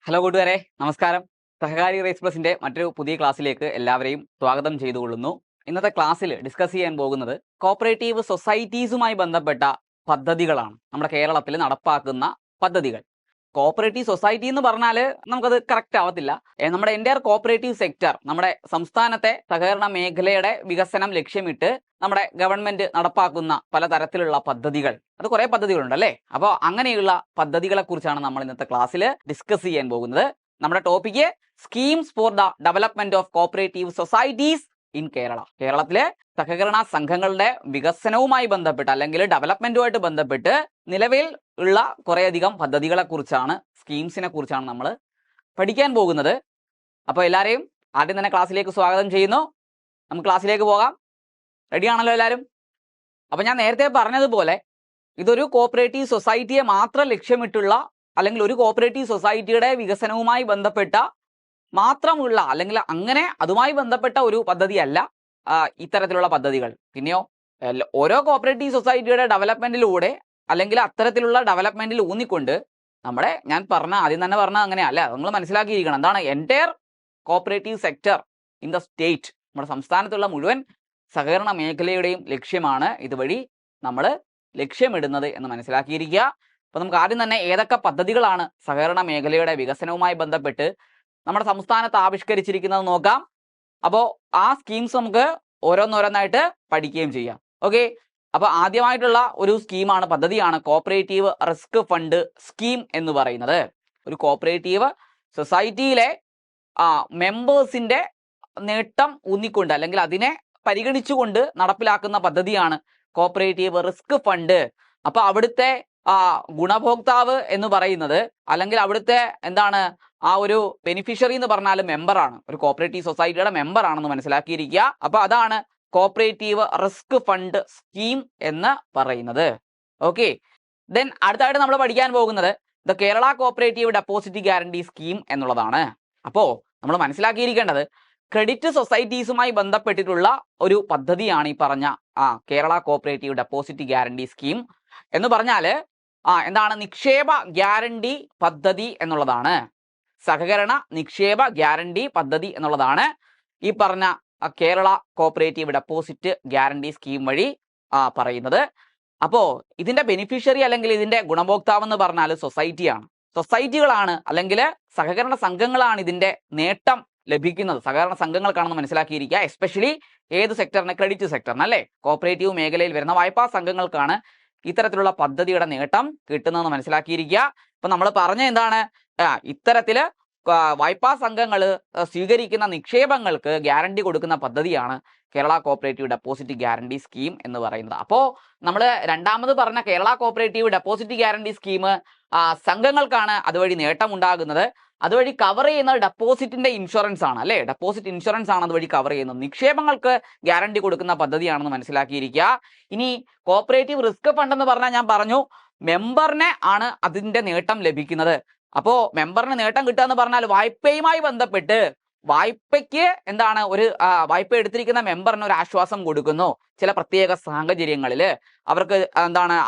Hello കൂട്ടുകാരെ, നമസ്കാരം. സഹകാരി raise പ്ലസിന്റെ മറ്റൊരു പുതിയ ക്ലാസ്സിലേക്ക് എല്ലാവരെയും സ്വാഗതം ചെയ്തുകൊള്ളുന്നു. ഇന്നത്തെ ക്ലാസ്സിൽ ഡിസ്കസ് ചെയ്യാൻ പോകുന്നത് കോപ്പറേറ്റീവ് സൊസൈറ്റീസുമായി ബന്ധപ്പെട്ട പദ്ധതികളാണ്. നമ്മുടെ കേരളത്തിൽ നടപ്പാക്കുന്ന പദ്ധതികൾ. കോപ്പറേറ്റീവ് സൊസൈറ്റി എന്ന് പറഞ്ഞാൽ നമുക്കത് കറക്റ്റ് ആവത്തില്ല. നമ്മുടെ എൻ്റയർ കോപ്പറേറ്റീവ് സെക്ടർ, നമ്മുടെ സംസ്ഥാനത്തെ സഹകരണ മേഖലയുടെ വികസനം ലക്ഷ്യമിട്ട് നമ്മുടെ ഗവൺമെന്റ് നടപ്പാക്കുന്ന പലതരത്തിലുള്ള പദ്ധതികൾ, അത് കുറെ പദ്ധതികളുണ്ട് അല്ലേ. അപ്പോൾ അങ്ങനെയുള്ള പദ്ധതികളെ കുറിച്ചാണ് നമ്മൾ ഇന്നത്തെ ക്ലാസ്സിൽ ഡിസ്കസ് ചെയ്യാൻ പോകുന്നത്. നമ്മുടെ topic schemes for the development of cooperative societies in Kerala. കേരളത്തിലെ സഹകരണ സംഘങ്ങളുടെ വികസനവുമായി ബന്ധപ്പെട്ട് അല്ലെങ്കിൽ ഡെവലപ്മെന്റുമായിട്ട് ബന്ധപ്പെട്ട് നിലവിൽ ഉള്ള കുറേയധികം പദ്ധതികളെ കുറിച്ചാണ്, സ്കീംസിനെ കുറിച്ചാണ് നമ്മൾ പഠിക്കാൻ പോകുന്നത്. അപ്പോൾ എല്ലാവരെയും ആദ്യം തന്നെ ക്ലാസ്സിലേക്ക് സ്വാഗതം ചെയ്യുന്നു. നമുക്ക് ക്ലാസ്സിലേക്ക് പോകാം. റെഡിയാണല്ലോ എല്ലാവരും? അപ്പോൾ ഞാൻ നേരത്തെ പറഞ്ഞതുപോലെ ഇതൊരു കോപ്പറേറ്റീവ് സൊസൈറ്റിയെ മാത്രം ലക്ഷ്യമിട്ടുള്ള അല്ലെങ്കിൽ ഒരു കോപ്പറേറ്റീവ് സൊസൈറ്റിയുടെ വികസനവുമായി ബന്ധപ്പെട്ട മാത്രമുള്ള അല്ലെങ്കിൽ അങ്ങനെ അതുമായി ബന്ധപ്പെട്ട ഒരു പദ്ധതിയല്ല ഇത്തരത്തിലുള്ള പദ്ധതികൾ. പിന്നെയോ ഓരോ കോപ്പറേറ്റീവ് സൊസൈറ്റിയുടെ ഡെവലപ്മെന്റിലൂടെ അല്ലെങ്കിൽ അത്തരത്തിലുള്ള ഡെവലപ്മെന്റിൽ ഊന്നിക്കൊണ്ട് ഞാൻ ആദ്യം തന്നെ പറഞ്ഞ അങ്ങനെയല്ല, നിങ്ങൾ മനസ്സിലാക്കിയിരിക്കണം എന്താണ് entire cooperative sector in the state, നമ്മുടെ സംസ്ഥാനത്തുള്ള മുഴുവൻ സഹകരണ മേഖലയുടെയും ലക്ഷ്യമാണ് ഇതുവഴി നമ്മൾ ലക്ഷ്യമിടുന്നത് എന്ന് മനസ്സിലാക്കിയിരിക്കുക. അപ്പോൾ നമുക്ക് ആദ്യം തന്നെ ഏതൊക്കെ പദ്ധതികളാണ് സഹകരണ മേഖലയുടെ വികസനവുമായി ബന്ധപ്പെട്ട് നമ്മുടെ സംസ്ഥാനത്ത് ആവിഷ്കരിച്ചിരിക്കുന്നത് നോക്കാം. അപ്പോൾ ആ സ്കീംസ് നമുക്ക് ഓരോന്നോരോന്നായിട്ട് പഠിക്കുകയും ചെയ്യാം. ഓക്കെ, അപ്പോൾ ആദ്യമായിട്ടുള്ള ഒരു സ്കീമാണ്, പദ്ധതിയാണ് കോപ്പറേറ്റീവ് റിസ്ക് ഫണ്ട് സ്കീം എന്ന് പറയുന്നത്. ഒരു കോപ്പറേറ്റീവ് സൊസൈറ്റിയിലെ മെമ്പേഴ്സിന്റെ നേട്ടം ഊന്നിക്കൊണ്ട് അല്ലെങ്കിൽ അതിനെ പരിഗണിച്ചുകൊണ്ട് നടപ്പിലാക്കുന്ന പദ്ധതിയാണ് കോപ്പറേറ്റീവ് റിസ്ക് ഫണ്ട്. അപ്പൊ അവിടുത്തെ ഗുണഭോക്താവ് എന്ന് പറയുന്നത് അല്ലെങ്കിൽ അവിടുത്തെ ആ ഒരു ബെനിഫിഷ്യറി എന്ന് പറഞ്ഞാൽ മെമ്പറാണ്, ഒരു കോപ്പറേറ്റീവ് സൊസൈറ്റിയുടെ മെമ്പർ ആണെന്ന് മനസ്സിലാക്കിയിരിക്കുക. അപ്പൊ അതാണ് കോപ്പറേറ്റീവ് റിസ്ക് ഫണ്ട് സ്കീം എന്ന് പറയുന്നത്. ഓക്കെ, ദെൻ അടുത്തായിട്ട് നമ്മൾ പഠിക്കാൻ പോകുന്നത് the Kerala cooperative deposit guarantee scheme എന്നുള്ളതാണ്. അപ്പോ നമ്മൾ മനസ്സിലാക്കിയിരിക്കേണ്ടത് ക്രെഡിറ്റ് സൊസൈറ്റീസുമായി ബന്ധപ്പെട്ടിട്ടുള്ള ഒരു പദ്ധതിയാണ് ഈ പറഞ്ഞ Kerala cooperative deposit guarantee scheme എന്ന് പറഞ്ഞാല് എന്താണ് നിക്ഷേപ ഗ്യാരണ്ടി പദ്ധതി എന്നുള്ളതാണ്. സഹകരണ നിക്ഷേപ ഗ്യാരണ്ടി പദ്ധതി എന്നുള്ളതാണ് ഈ പറഞ്ഞ Kerala cooperative deposit guarantee scheme വഴി പറയുന്നത്. അപ്പോ ഇതിന്റെ ബെനിഫിഷ്യറി അല്ലെങ്കിൽ ഇതിന്റെ ഗുണഭോക്താവ് എന്ന് പറഞ്ഞാൽ സൊസൈറ്റിയാണ്, സൊസൈറ്റികളാണ് അല്ലെങ്കിൽ സഹകരണ സംഘങ്ങളാണ് ഇതിന്റെ നേട്ടം ലഭിക്കുന്നത്. സഹകരണ സംഘങ്ങൾക്കാണെന്ന് മനസ്സിലാക്കിയിരിക്കുക. എസ്പെഷ്യലി ഏത് സെക്ടറിന്? ക്രെഡിറ്റ് സെക്ടറിന് അല്ലേ. കോപ്പറേറ്റീവ് മേഖലയിൽ വരുന്ന വായ്പാ സംഘങ്ങൾക്കാണ് ഇത്തരത്തിലുള്ള പദ്ധതിയുടെ നേട്ടം കിട്ടുന്നതെന്ന് മനസ്സിലാക്കിയിരിക്കുക. ഇപ്പൊ നമ്മൾ പറഞ്ഞ എന്താണ്, ഇത്തരത്തില് വായ്പാ സംഘങ്ങൾ സ്വീകരിക്കുന്ന നിക്ഷേപങ്ങൾക്ക് ഗ്യാരണ്ടി കൊടുക്കുന്ന പദ്ധതിയാണ് Kerala cooperative deposit guarantee scheme എന്ന് പറയുന്നത്. അപ്പോൾ നമ്മൾ രണ്ടാമത് പറഞ്ഞ Kerala cooperative deposit guarantee scheme സംഘങ്ങൾക്കാണ് അതുവഴി നേട്ടം ഉണ്ടാകുന്നത്. അതുവഴി കവർ ചെയ്യുന്നത് ഡെപ്പോസിറ്റിന്റെ ഇൻഷുറൻസ് ആണ് അല്ലേ. ഡെപ്പോസിറ്റ് ഇൻഷുറൻസ് ആണ് അതുവഴി കവർ ചെയ്യുന്നത്. നിക്ഷേപങ്ങൾക്ക് ഗ്യാരണ്ടി കൊടുക്കുന്ന പദ്ധതിയാണെന്ന് മനസ്സിലാക്കിയിരിക്കുക. ഇനി കോപ്പറേറ്റീവ് റിസ്ക് ഫണ്ട് എന്ന് പറഞ്ഞാൽ ഞാൻ പറഞ്ഞു മെമ്പറിനെ ആണ് അതിന്റെ നേട്ടം ലഭിക്കുന്നത്. അപ്പോ മെമ്പറിന് നേട്ടം കിട്ടുക എന്ന് പറഞ്ഞാൽ വായ്പയുമായി ബന്ധപ്പെട്ട് വായ്പയ്ക്ക് ഒരു വായ്പ എടുത്തിരിക്കുന്ന മെമ്പറിന് ഒരു ആശ്വാസം കൊടുക്കുന്നു. ചില പ്രത്യേക സാഹചര്യങ്ങളിൽ അവർക്ക്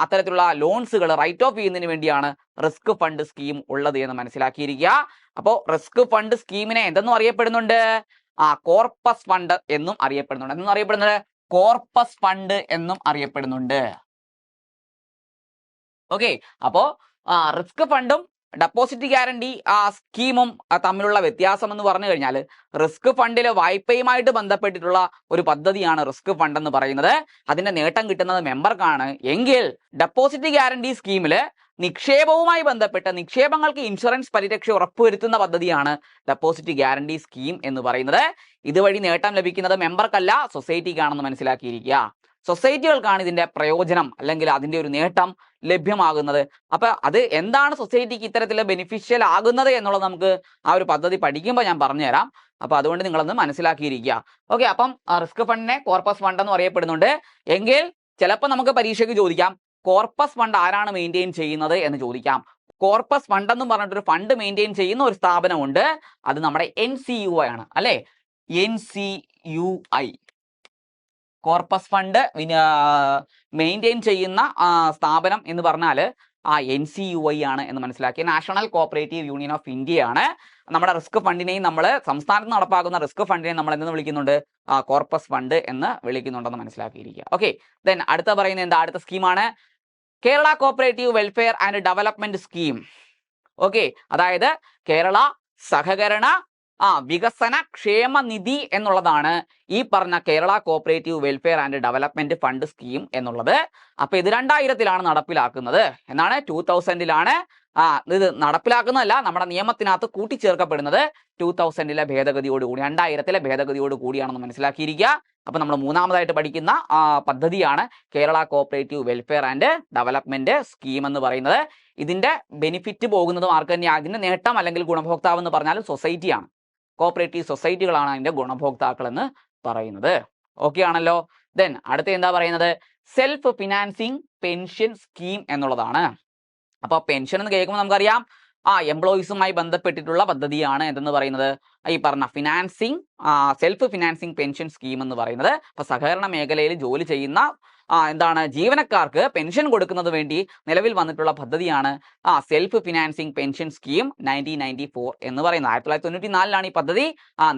അത്തരത്തിലുള്ള ലോൺസുകൾ റൈറ്റ് ഓഫ് ചെയ്യുന്നതിന് വേണ്ടിയാണ് റിസ്ക് ഫണ്ട് സ്കീം ഉള്ളത് എന്ന് മനസ്സിലാക്കിയിരിക്കുക. അപ്പോൾ റിസ്ക് ഫണ്ട് സ്കീമിനെ എന്തെന്നും അറിയപ്പെടുന്നുണ്ട്? കോർപ്പസ് ഫണ്ട് എന്നും അറിയപ്പെടുന്നുണ്ട്. എന്തെന്നും അറിയപ്പെടുന്നത്? കോർപ്പസ് ഫണ്ട് എന്നും അറിയപ്പെടുന്നുണ്ട്. ഓക്കെ, അപ്പോ റിസ്ക് ഫണ്ടും ഡെപ്പോസിറ്റ് ഗ്യാരണ്ടി സ്കീമും തമ്മിലുള്ള വ്യത്യാസം എന്ന് പറഞ്ഞു കഴിഞ്ഞാൽ റിസ്ക് ഫണ്ടിലെ വായ്പയുമായിട്ട് ബന്ധപ്പെട്ടിട്ടുള്ള ഒരു പദ്ധതിയാണ് റിസ്ക് ഫണ്ട് എന്ന് പറയുന്നത്. അതിന്റെ നേട്ടം കിട്ടുന്നത് മെമ്പർക്കാണ്. എങ്കിൽ ഡെപ്പോസിറ്റ് ഗ്യാരണ്ടി സ്കീമില് നിക്ഷേപവുമായി ബന്ധപ്പെട്ട് നിക്ഷേപങ്ങൾക്ക് ഇൻഷുറൻസ് പരിരക്ഷ ഉറപ്പുവരുത്തുന്ന പദ്ധതിയാണ് ഡെപ്പോസിറ്റ് ഗ്യാരണ്ടി സ്കീം എന്ന് പറയുന്നത്. ഇതുവഴി നേട്ടം ലഭിക്കുന്നത് മെമ്പർക്കല്ല, സൊസൈറ്റിക്കാണെന്ന് മനസ്സിലാക്കിയിരിക്കുക. സൊസൈറ്റികൾക്കാണ് ഇതിന്റെ പ്രയോജനം അല്ലെങ്കിൽ അതിന്റെ ഒരു നേട്ടം ലഭ്യമാകുന്നത്. അപ്പൊ അത് എന്താണ് സൊസൈറ്റിക്ക് ഇത്തരത്തിൽ ബെനിഫിഷ്യൽ ആകുന്നത് എന്നുള്ളത് നമുക്ക് ആ ഒരു പദ്ധതി പഠിക്കുമ്പോൾ ഞാൻ പറഞ്ഞുതരാം. അപ്പൊ അതുകൊണ്ട് നിങ്ങളൊന്ന് മനസ്സിലാക്കിയിരിക്കുക. ഓക്കെ, അപ്പം റിസ്ക് ഫണ്ടിനെ കോർപ്പസ് ഫണ്ട് എന്ന് അറിയപ്പെടുന്നുണ്ട്. എങ്കിൽ ചിലപ്പോൾ നമുക്ക് പരീക്ഷയ്ക്ക് ചോദിക്കാം കോർപ്പസ് ഫണ്ട് ആരാണ് മെയിൻറ്റെയിൻ ചെയ്യുന്നത് എന്ന് ചോദിക്കാം. കോർപ്പസ് ഫണ്ട് എന്ന് പറഞ്ഞിട്ടൊരു ഫണ്ട് മെയിൻറ്റെയിൻ ചെയ്യുന്ന ഒരു സ്ഥാപനമുണ്ട്. അത് നമ്മുടെ NCUI ആണ് അല്ലെ. NCUI കോർപ്പസ് ഫണ്ട് മെയിൻറ്റെയിൻ ചെയ്യുന്ന സ്ഥാപനം എന്ന് പറഞ്ഞാൽ NCUI ആണ് എന്ന് മനസ്സിലാക്കി. നാഷണൽ കോപ്പറേറ്റീവ് യൂണിയൻ ഓഫ് ഇന്ത്യയാണ്. നമ്മുടെ റിസ്ക് ഫണ്ടിനെയും നമ്മൾ സംസ്ഥാനത്ത് നടപ്പാക്കുന്ന റിസ്ക് ഫണ്ടിനെ നമ്മൾ എന്തെന്ന് വിളിക്കുന്നുണ്ട്? കോർപ്പസ് ഫണ്ട് എന്ന് വിളിക്കുന്നുണ്ടെന്ന് മനസ്സിലാക്കിയിരിക്കുക. ഓക്കെ, ദെൻ അടുത്ത പറയുന്നത് എന്താ? അടുത്ത സ്കീമാണ് Kerala cooperative welfare and development scheme. Okay, അതായത് കേരള സഹകരണ വികസന ക്ഷേമ നിധി എന്നുള്ളതാണ് ഈ പറഞ്ഞ Kerala cooperative welfare and development fund scheme എന്നുള്ളത്. അപ്പൊ ഇത് 2000-ലാണ് നടപ്പിലാക്കുന്നത്. എന്നാണ് 2000-ലാണ് ഇത് നടപ്പിലാക്കുന്നതല്ല, നമ്മുടെ നിയമത്തിനകത്ത് കൂട്ടിച്ചേർക്കപ്പെടുന്നത് 2000-ലെ ഭേദഗതിയോടുകൂടി, 2000-ലെ ഭേദഗതിയോട് കൂടിയാണെന്ന് മനസ്സിലാക്കിയിരിക്കുക. അപ്പൊ നമ്മൾ മൂന്നാമതായിട്ട് പഠിക്കുന്ന പദ്ധതിയാണ് Kerala cooperative welfare and development scheme എന്ന് പറയുന്നത്. ഇതിന്റെ ബെനിഫിറ്റ് പോകുന്നത് ആർക്ക് തന്നെയാണ്? ഇതിന്റെ നേട്ടം അല്ലെങ്കിൽ ഗുണഭോക്താവ് എന്ന് പറഞ്ഞാൽ സൊസൈറ്റിയാണ്. കോപ്പറേറ്റീവ് സൊസൈറ്റികളാണ് അതിന്റെ ഗുണഭോക്താക്കൾ എന്ന് പറയുന്നത്. ഓക്കെ ആണല്ലോ. ദെൻ അടുത്ത എന്താ പറയുന്നത്? സെൽഫ് ഫിനാൻസിങ് പെൻഷൻ സ്കീം എന്നുള്ളതാണ്. അപ്പൊ പെൻഷൻ എന്ന് കേൾക്കുമ്പോൾ നമുക്കറിയാം എംപ്ലോയീസുമായി ബന്ധപ്പെട്ടിട്ടുള്ള പദ്ധതിയാണ് എന്തെന്ന് പറയുന്നത്, ഈ പറഞ്ഞ financing self financing pension scheme എന്ന് പറയുന്നത്. അപ്പൊ സഹകരണ മേഖലയിൽ ജോലി ചെയ്യുന്ന എന്താണ് ജീവനക്കാർക്ക് പെൻഷൻ കൊടുക്കുന്നത് വേണ്ടി നിലവിൽ വന്നിട്ടുള്ള പദ്ധതിയാണ് സെൽഫ് ഫിനാൻസിങ് പെൻഷൻ സ്കീം 1994 എന്ന് പറയുന്നത്. 1994-ലാണ് ഈ പദ്ധതി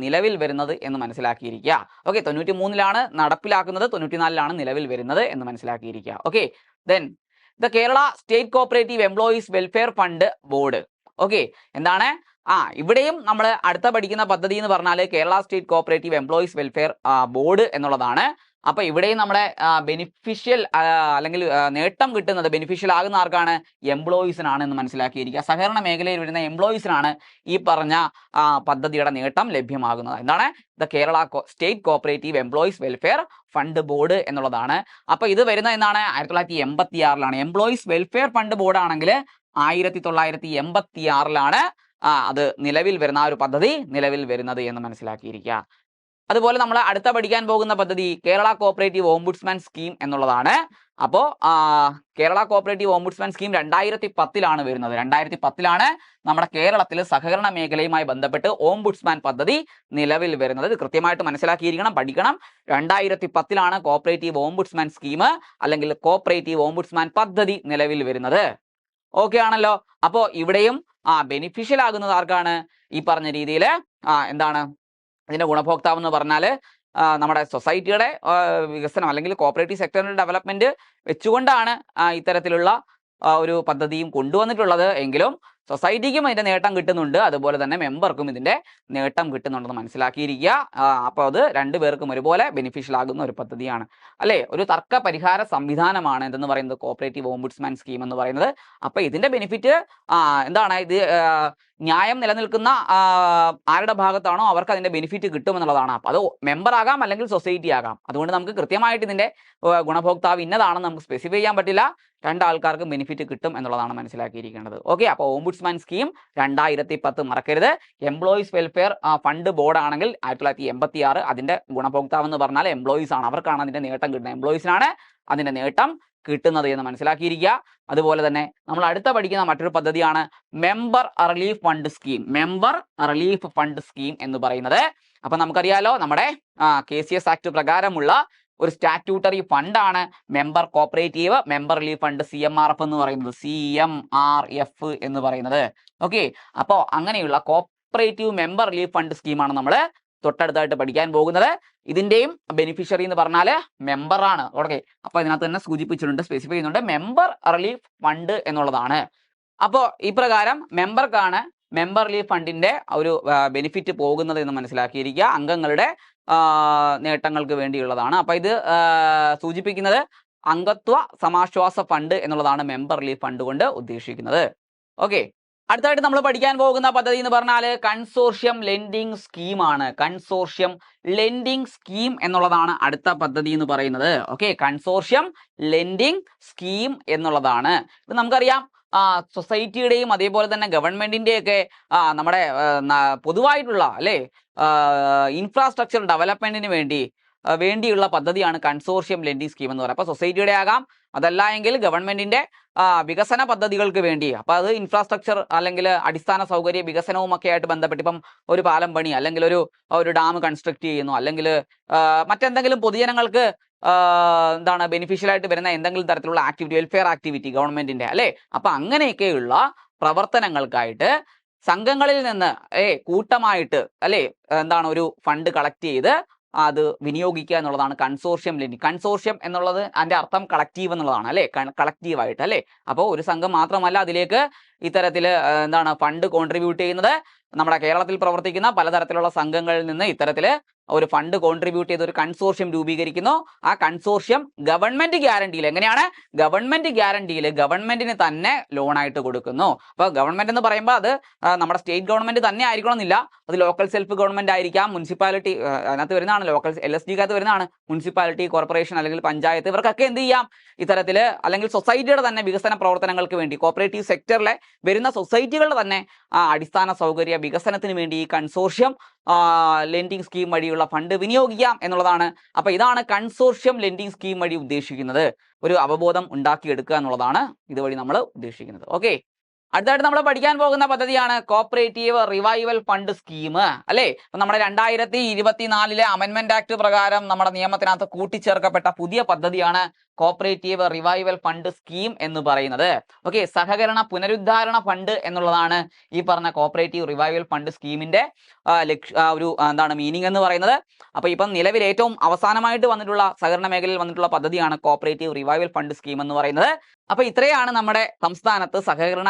നിലവിൽ വരുന്നത് എന്ന് മനസ്സിലാക്കിയിരിക്കുക. ഓക്കെ, 93-ലാണ് നടപ്പിലാക്കുന്നത്, 94-ലാണ് നിലവിൽ വരുന്നത് എന്ന് മനസ്സിലാക്കിയിരിക്കുക. Okay, then the Kerala state cooperative employees welfare fund board. Okay, എന്താണ്? ഇവിടെയും നമ്മൾ അടുത്ത പഠിക്കുന്ന പദ്ധതി എന്ന് പറഞ്ഞാൽ Kerala state cooperative employees welfare board എന്നുള്ളതാണ്. അപ്പൊ ഇവിടെയും നമ്മുടെ ബെനിഫിഷ്യൽ അല്ലെങ്കിൽ നേട്ടം കിട്ടുന്നത്, ബെനിഫിഷ്യൽ ആകുന്ന ആർക്കാണ്? എംപ്ലോയീസിനാണ് എന്ന് മനസ്സിലാക്കിയിരിക്കുക. സഹകരണ മേഖലയിൽ വരുന്ന എംപ്ലോയീസിനാണ് ഈ പറഞ്ഞ പദ്ധതിയുടെ നേട്ടം ലഭ്യമാകുന്നത്. എന്താണ്? The Kerala state cooperative employees welfare fund board എന്നുള്ളതാണ്. അപ്പൊ ഇത് വരുന്നത് എന്നാണ്? 1986-ലാണ്. എംപ്ലോയീസ് വെൽഫെയർ ഫണ്ട് ബോർഡ് ആണെങ്കിൽ 1986-ലാണ് അത് നിലവിൽ വരുന്ന ഒരു പദ്ധതി നിലവിൽ വരുന്നത് എന്ന് മനസ്സിലാക്കിയിരിക്കുക. അതുപോലെ നമ്മൾ അടുത്ത പഠിക്കാൻ പോകുന്ന പദ്ധതി കേരള കോപ്പറേറ്റീവ് ഓംബുഡ്സ്മാൻ സ്കീം എന്നുള്ളതാണ്. അപ്പോൾ കേരള കോപ്പറേറ്റീവ് ഓംബുഡ്സ്മാൻ സ്കീം 2010-ലാണ് വരുന്നത്. 2010-ലാണ് നമ്മുടെ കേരളത്തിൽ സഹകരണ മേഖലയുമായി ബന്ധപ്പെട്ട് ഓംബുഡ്സ്മാൻ പദ്ധതി നിലവിൽ വരുന്നത്. ഇത് കൃത്യമായിട്ട് മനസ്സിലാക്കിയിരിക്കണം, പഠിക്കണം. 2010-ലാണ് കോപ്പറേറ്റീവ് ഓംബുഡ്സ്മാൻ സ്കീം അല്ലെങ്കിൽ കോപ്പറേറ്റീവ് ഓംബുഡ്സ്മാൻ പദ്ധതി നിലവിൽ വരുന്നത്. ഓക്കെ ആണല്ലോ. അപ്പോൾ ഇവിടെയും ബെനിഫിഷ്യൽ ആകുന്നത് ആർക്കാണ്? ഈ പറഞ്ഞ രീതിയിൽ എന്താണ് ഇതിന്റെ ഗുണഭോക്താവ് എന്ന് പറഞ്ഞാൽ നമ്മുടെ സൊസൈറ്റിയുടെ വികസനം അല്ലെങ്കിൽ കോപ്പറേറ്റീവ് സെക്ടറിന്റെ ഡെവലപ്മെന്റ് വെച്ചുകൊണ്ടാണ് ഇത്തരത്തിലുള്ള ഒരു പദ്ധതിയും കൊണ്ടുവന്നിട്ടുള്ളത്. എങ്കിലും സൊസൈറ്റിക്കും ഇതിന്റെ നേട്ടം കിട്ടുന്നുണ്ട്, അതുപോലെ തന്നെ മെമ്പർക്കും ഇതിന്റെ നേട്ടം കിട്ടുന്നുണ്ടെന്ന് മനസ്സിലാക്കിയിരിക്കുക. അപ്പോൾ അത് രണ്ടുപേർക്കും ഒരുപോലെ ബെനിഫിഷ്യൽ ആകുന്ന ഒരു പദ്ധതിയാണ് അല്ലേ. ഒരു തർക്ക പരിഹാര സംവിധാനമാണ് എന്തെന്ന് പറയുന്നത് കോപ്പറേറ്റീവ് ഓംബുഡ്സ്മാൻ സ്കീം എന്ന് പറയുന്നത്. അപ്പൊ ഇതിന്റെ ബെനിഫിറ്റ് എന്താണ്? ഇത് ന്യായം നിലനിൽക്കുന്ന ആരുടെ ഭാഗത്താണോ അവർക്ക് അതിന്റെ ബെനിഫിറ്റ് കിട്ടുമെന്നുള്ളതാണ്. അപ്പൊ അത് മെമ്പർ ആകാം അല്ലെങ്കിൽ സൊസൈറ്റി ആകാം. അതുകൊണ്ട് നമുക്ക് കൃത്യമായിട്ട് ഇതിന്റെ ഗുണഭോക്താവ് ഇന്നതാണെന്ന് നമുക്ക് സ്പെസിഫൈ ചെയ്യാൻ പറ്റില്ല. രണ്ടാൾക്കാർക്കും ബെനിഫിറ്റ് കിട്ടും എന്നുള്ളതാണ് മനസ്സിലാക്കിയിരിക്കേണ്ടത്. ഓക്കെ, അപ്പോൾ ഓംബുഡ്സ്മാൻ സ്കീം 2010 മറക്കരുത്. എംപ്ലോയീസ് വെൽഫെയർ ഫണ്ട് ബോർഡ് ആണെങ്കിൽ 1986 അതിന്റെ ഗുണഭോക്താവ് എന്ന് പറഞ്ഞാൽ എംപ്ലോയീസ് ആണ്. അവർക്കാണ് അതിന്റെ നേട്ടം കിട്ടുന്നത്, എംപ്ലോയീസിനാണ് അതിന്റെ നേട്ടം കിട്ടുന്നത് എന്ന് മനസ്സിലാക്കിയിരിക്കുക. അതുപോലെ തന്നെ നമ്മൾ അടുത്ത പഠിക്കുന്ന മറ്റൊരു പദ്ധതിയാണ് member relief fund scheme. Member relief fund scheme എന്ന് പറയുന്നത്, അപ്പൊ നമുക്കറിയാലോ നമ്മുടെ KCS ആക്ട് പ്രകാരമുള്ള ഒരു സ്റ്റാറ്റ്യൂട്ടറി ഫണ്ടാണ് member cooperative member relief fund CMRF എന്ന് പറയുന്നത്. CMRF എന്ന് പറയുന്നത്. ഓക്കെ, അപ്പോൾ അങ്ങനെയുള്ള കോപ്പറേറ്റീവ് മെമ്പർ റിലീഫ് ഫണ്ട് സ്കീമാണ് നമ്മൾ തൊട്ടടുത്തായിട്ട് പഠിക്കാൻ പോകുന്നത്. ഇതിന്റെയും ബെനിഫിഷ്യറി എന്ന് പറഞ്ഞാൽ മെമ്പറാണ്. ഓക്കെ, അപ്പൊ ഇതിനകത്ത് തന്നെ സൂചിപ്പിച്ചിട്ടുണ്ട്, സ്പെസിഫൈ ചെയ്യുന്നുണ്ട് മെമ്പർ റിലീഫ് ഫണ്ട് എന്നുള്ളതാണ്. അപ്പോൾ ഈ പ്രകാരം മെമ്പർക്കാണ് മെമ്പർ റിലീഫ് ഫണ്ടിന്റെ ഒരു ബെനിഫിറ്റ് പോകുന്നത് എന്ന് മനസ്സിലാക്കിയിരിക്കുക. അംഗങ്ങളുടെ നേട്ടങ്ങൾക്ക് വേണ്ടിയുള്ളതാണ്. അപ്പൊ ഇത് സൂചിപ്പിക്കുന്നത് അംഗത്വ സമാശ്വാസ ഫണ്ട് എന്നുള്ളതാണ് മെമ്പർ റിലീഫ് ഫണ്ട് കൊണ്ട് ഉദ്ദേശിക്കുന്നത്. ഓക്കെ, അടുത്തായിട്ട് നമ്മൾ പഠിക്കാൻ പോകുന്ന പദ്ധതി എന്ന് പറഞ്ഞാൽ കൺസോർഷ്യം ലെൻഡിങ് സ്കീമാണ്. കൺസോർഷ്യം ലെൻഡിങ് സ്കീം എന്നുള്ളതാണ് അടുത്ത പദ്ധതി എന്ന് പറയുന്നത്. ഓക്കെ, കൺസോർഷ്യം ലെൻഡിങ് സ്കീം എന്നുള്ളതാണ്. ഇത് നമുക്കറിയാം സൊസൈറ്റിയുടെയും അതേപോലെ തന്നെ ഗവൺമെന്റിന്റെയൊക്കെ നമ്മുടെ പൊതുവായിട്ടുള്ള അല്ലെ ഇൻഫ്രാസ്ട്രക്ചർ ഡെവലപ്മെന്റിന് വേണ്ടിയുള്ള പദ്ധതിയാണ് കൺസോർഷ്യം ലെൻഡിങ് സ്കീം എന്ന് പറയുന്നത്. അപ്പൊ സൊസൈറ്റിയുടെ ആകാം, അതല്ല എങ്കിൽ ഗവൺമെന്റിന്റെ വികസന പദ്ധതികൾക്ക് വേണ്ടി. അപ്പൊ അത് ഇൻഫ്രാസ്ട്രക്ചർ അല്ലെങ്കിൽ അടിസ്ഥാന സൗകര്യ വികസനവും ഒക്കെ ആയിട്ട് ബന്ധപ്പെട്ട് ഇപ്പം ഒരു പാലം പണി അല്ലെങ്കിൽ ഒരു ഡാം കൺസ്ട്രക്ട് ചെയ്യുന്നു, അല്ലെങ്കിൽ മറ്റെന്തെങ്കിലും പൊതുജനങ്ങൾക്ക് എന്താണ് ബെനിഫിഷ്യൽ ആയിട്ട് വരുന്ന എന്തെങ്കിലും തരത്തിലുള്ള ആക്ടിവിറ്റി, വെൽഫെയർ ആക്ടിവിറ്റി ഗവൺമെന്റിന്റെ അല്ലെ. അപ്പൊ അങ്ങനെയൊക്കെയുള്ള പ്രവർത്തനങ്ങൾക്കായിട്ട് സംഘങ്ങളിൽ നിന്ന് കൂട്ടമായിട്ട് അല്ലെ എന്താണ് ഒരു ഫണ്ട് കളക്ട് ചെയ്ത് അത് വിനിയോഗിക്കുക എന്നുള്ളതാണ് കൺസോർഷ്യം ലെൻഡിങ്. കൺസോർഷ്യം എന്നുള്ളത് അതിന്റെ അർത്ഥം കളക്റ്റീവ് എന്നുള്ളതാണ് അല്ലെ, കളക്റ്റീവായിട്ട് അല്ലെ. അപ്പോൾ ഒരു സംഘം മാത്രമല്ല അതിലേക്ക് ഇത്തരത്തിൽ എന്താണ് ഫണ്ട് കോൺട്രിബ്യൂട്ട് ചെയ്യുന്നത്. നമ്മുടെ കേരളത്തിൽ പ്രവർത്തിക്കുന്ന പലതരത്തിലുള്ള സംഘങ്ങളിൽ നിന്ന് ഇത്തരത്തിൽ ഒരു ഫണ്ട് കോൺട്രിബ്യൂട്ട് ചെയ്ത് ഒരു കൺസോർഷ്യം രൂപീകരിക്കുന്നു. ആ കൺസോർഷ്യം ഗവൺമെന്റ് ഗ്യാരണ്ടിയിൽ, എങ്ങനെയാണ് ഗവൺമെന്റ് ഗ്യാരണ്ടിയിൽ ഗവൺമെന്റിന് തന്നെ ലോൺ ആയിട്ട് കൊടുക്കുന്നു. അപ്പോൾ ഗവൺമെന്റ് എന്ന് പറയുമ്പോൾ അത് നമ്മുടെ സ്റ്റേറ്റ് ഗവൺമെന്റ് തന്നെ ആയിരിക്കണം എന്നില്ല, അത് ലോക്കൽ സെൽഫ് ഗവൺമെന്റ് ആയിരിക്കാം, മുനിസിപ്പാലിറ്റി അതിനകത്ത് വരുന്നതാണ്, ലോക്കൽ LSD-കകത്ത് വരുന്നതാണ്. മുനിസിപ്പാലിറ്റി, കോർപ്പറേഷൻ അല്ലെങ്കിൽ പഞ്ചായത്ത്, ഇവർക്കൊക്കെ എന്ത് ചെയ്യാം ഇത്തരത്തിൽ, അല്ലെങ്കിൽ സൊസൈറ്റിയുടെ തന്നെ വികസന പ്രവർത്തനങ്ങൾക്ക് വേണ്ടി കോപ്പറേറ്റീവ് സെക്ടറിലെ വരുന്ന സൊസൈറ്റികളുടെ തന്നെ അടിസ്ഥാന സൗകര്യ വികസനത്തിന് വേണ്ടി ഈ കൺസോർഷ്യം ലെൻഡിങ് സ്കീം വഴിയുള്ള ഫണ്ട് വിനിയോഗിക്കാം എന്നുള്ളതാണ്. അപ്പൊ ഇതാണ് കൺസോർഷ്യം ലെൻഡിങ് സ്കീം വഴി ഉദ്ദേശിക്കുന്നത്. ഒരു അവബോധം ഉണ്ടാക്കിയെടുക്കുക എന്നുള്ളതാണ് ഇതുവഴി നമ്മൾ ഉദ്ദേശിക്കുന്നത്. ഓക്കെ, അടുത്തായിട്ട് നമ്മൾ പഠിക്കാൻ പോകുന്ന പദ്ധതിയാണ് കോപ്പറേറ്റീവ് റിവൈവൽ ഫണ്ട് സ്കീം അല്ലെ. അപ്പൊ നമ്മുടെ 2024 അമെൻമെന്റ് ആക്ട് പ്രകാരം നമ്മുടെ നിയമത്തിനകത്ത് കൂട്ടിച്ചേർക്കപ്പെട്ട പുതിയ പദ്ധതിയാണ് കോപ്പറേറ്റീവ് റിവൈവൽ ഫണ്ട് സ്കീം എന്ന് പറയുന്നത്. ഓക്കെ, സഹകരണ പുനരുദ്ധാരണ ഫണ്ട് എന്നുള്ളതാണ് ഈ പറഞ്ഞ കോപ്പറേറ്റീവ് റിവൈവൽ ഫണ്ട് സ്കീമിന്റെ ഒരു എന്താണ് മീനിങ് എന്ന് പറയുന്നത്. അപ്പൊ ഇപ്പം നിലവിൽ ഏറ്റവും അവസാനമായിട്ട് വന്നിട്ടുള്ള സഹകരണ മേഖലയിൽ വന്നിട്ടുള്ള പദ്ധതിയാണ് കോപ്പറേറ്റീവ് റിവൈവൽ ഫണ്ട് സ്കീം എന്ന് പറയുന്നത്. അപ്പൊ ഇത്രയാണ് നമ്മുടെ സംസ്ഥാനത്ത് സഹകരണ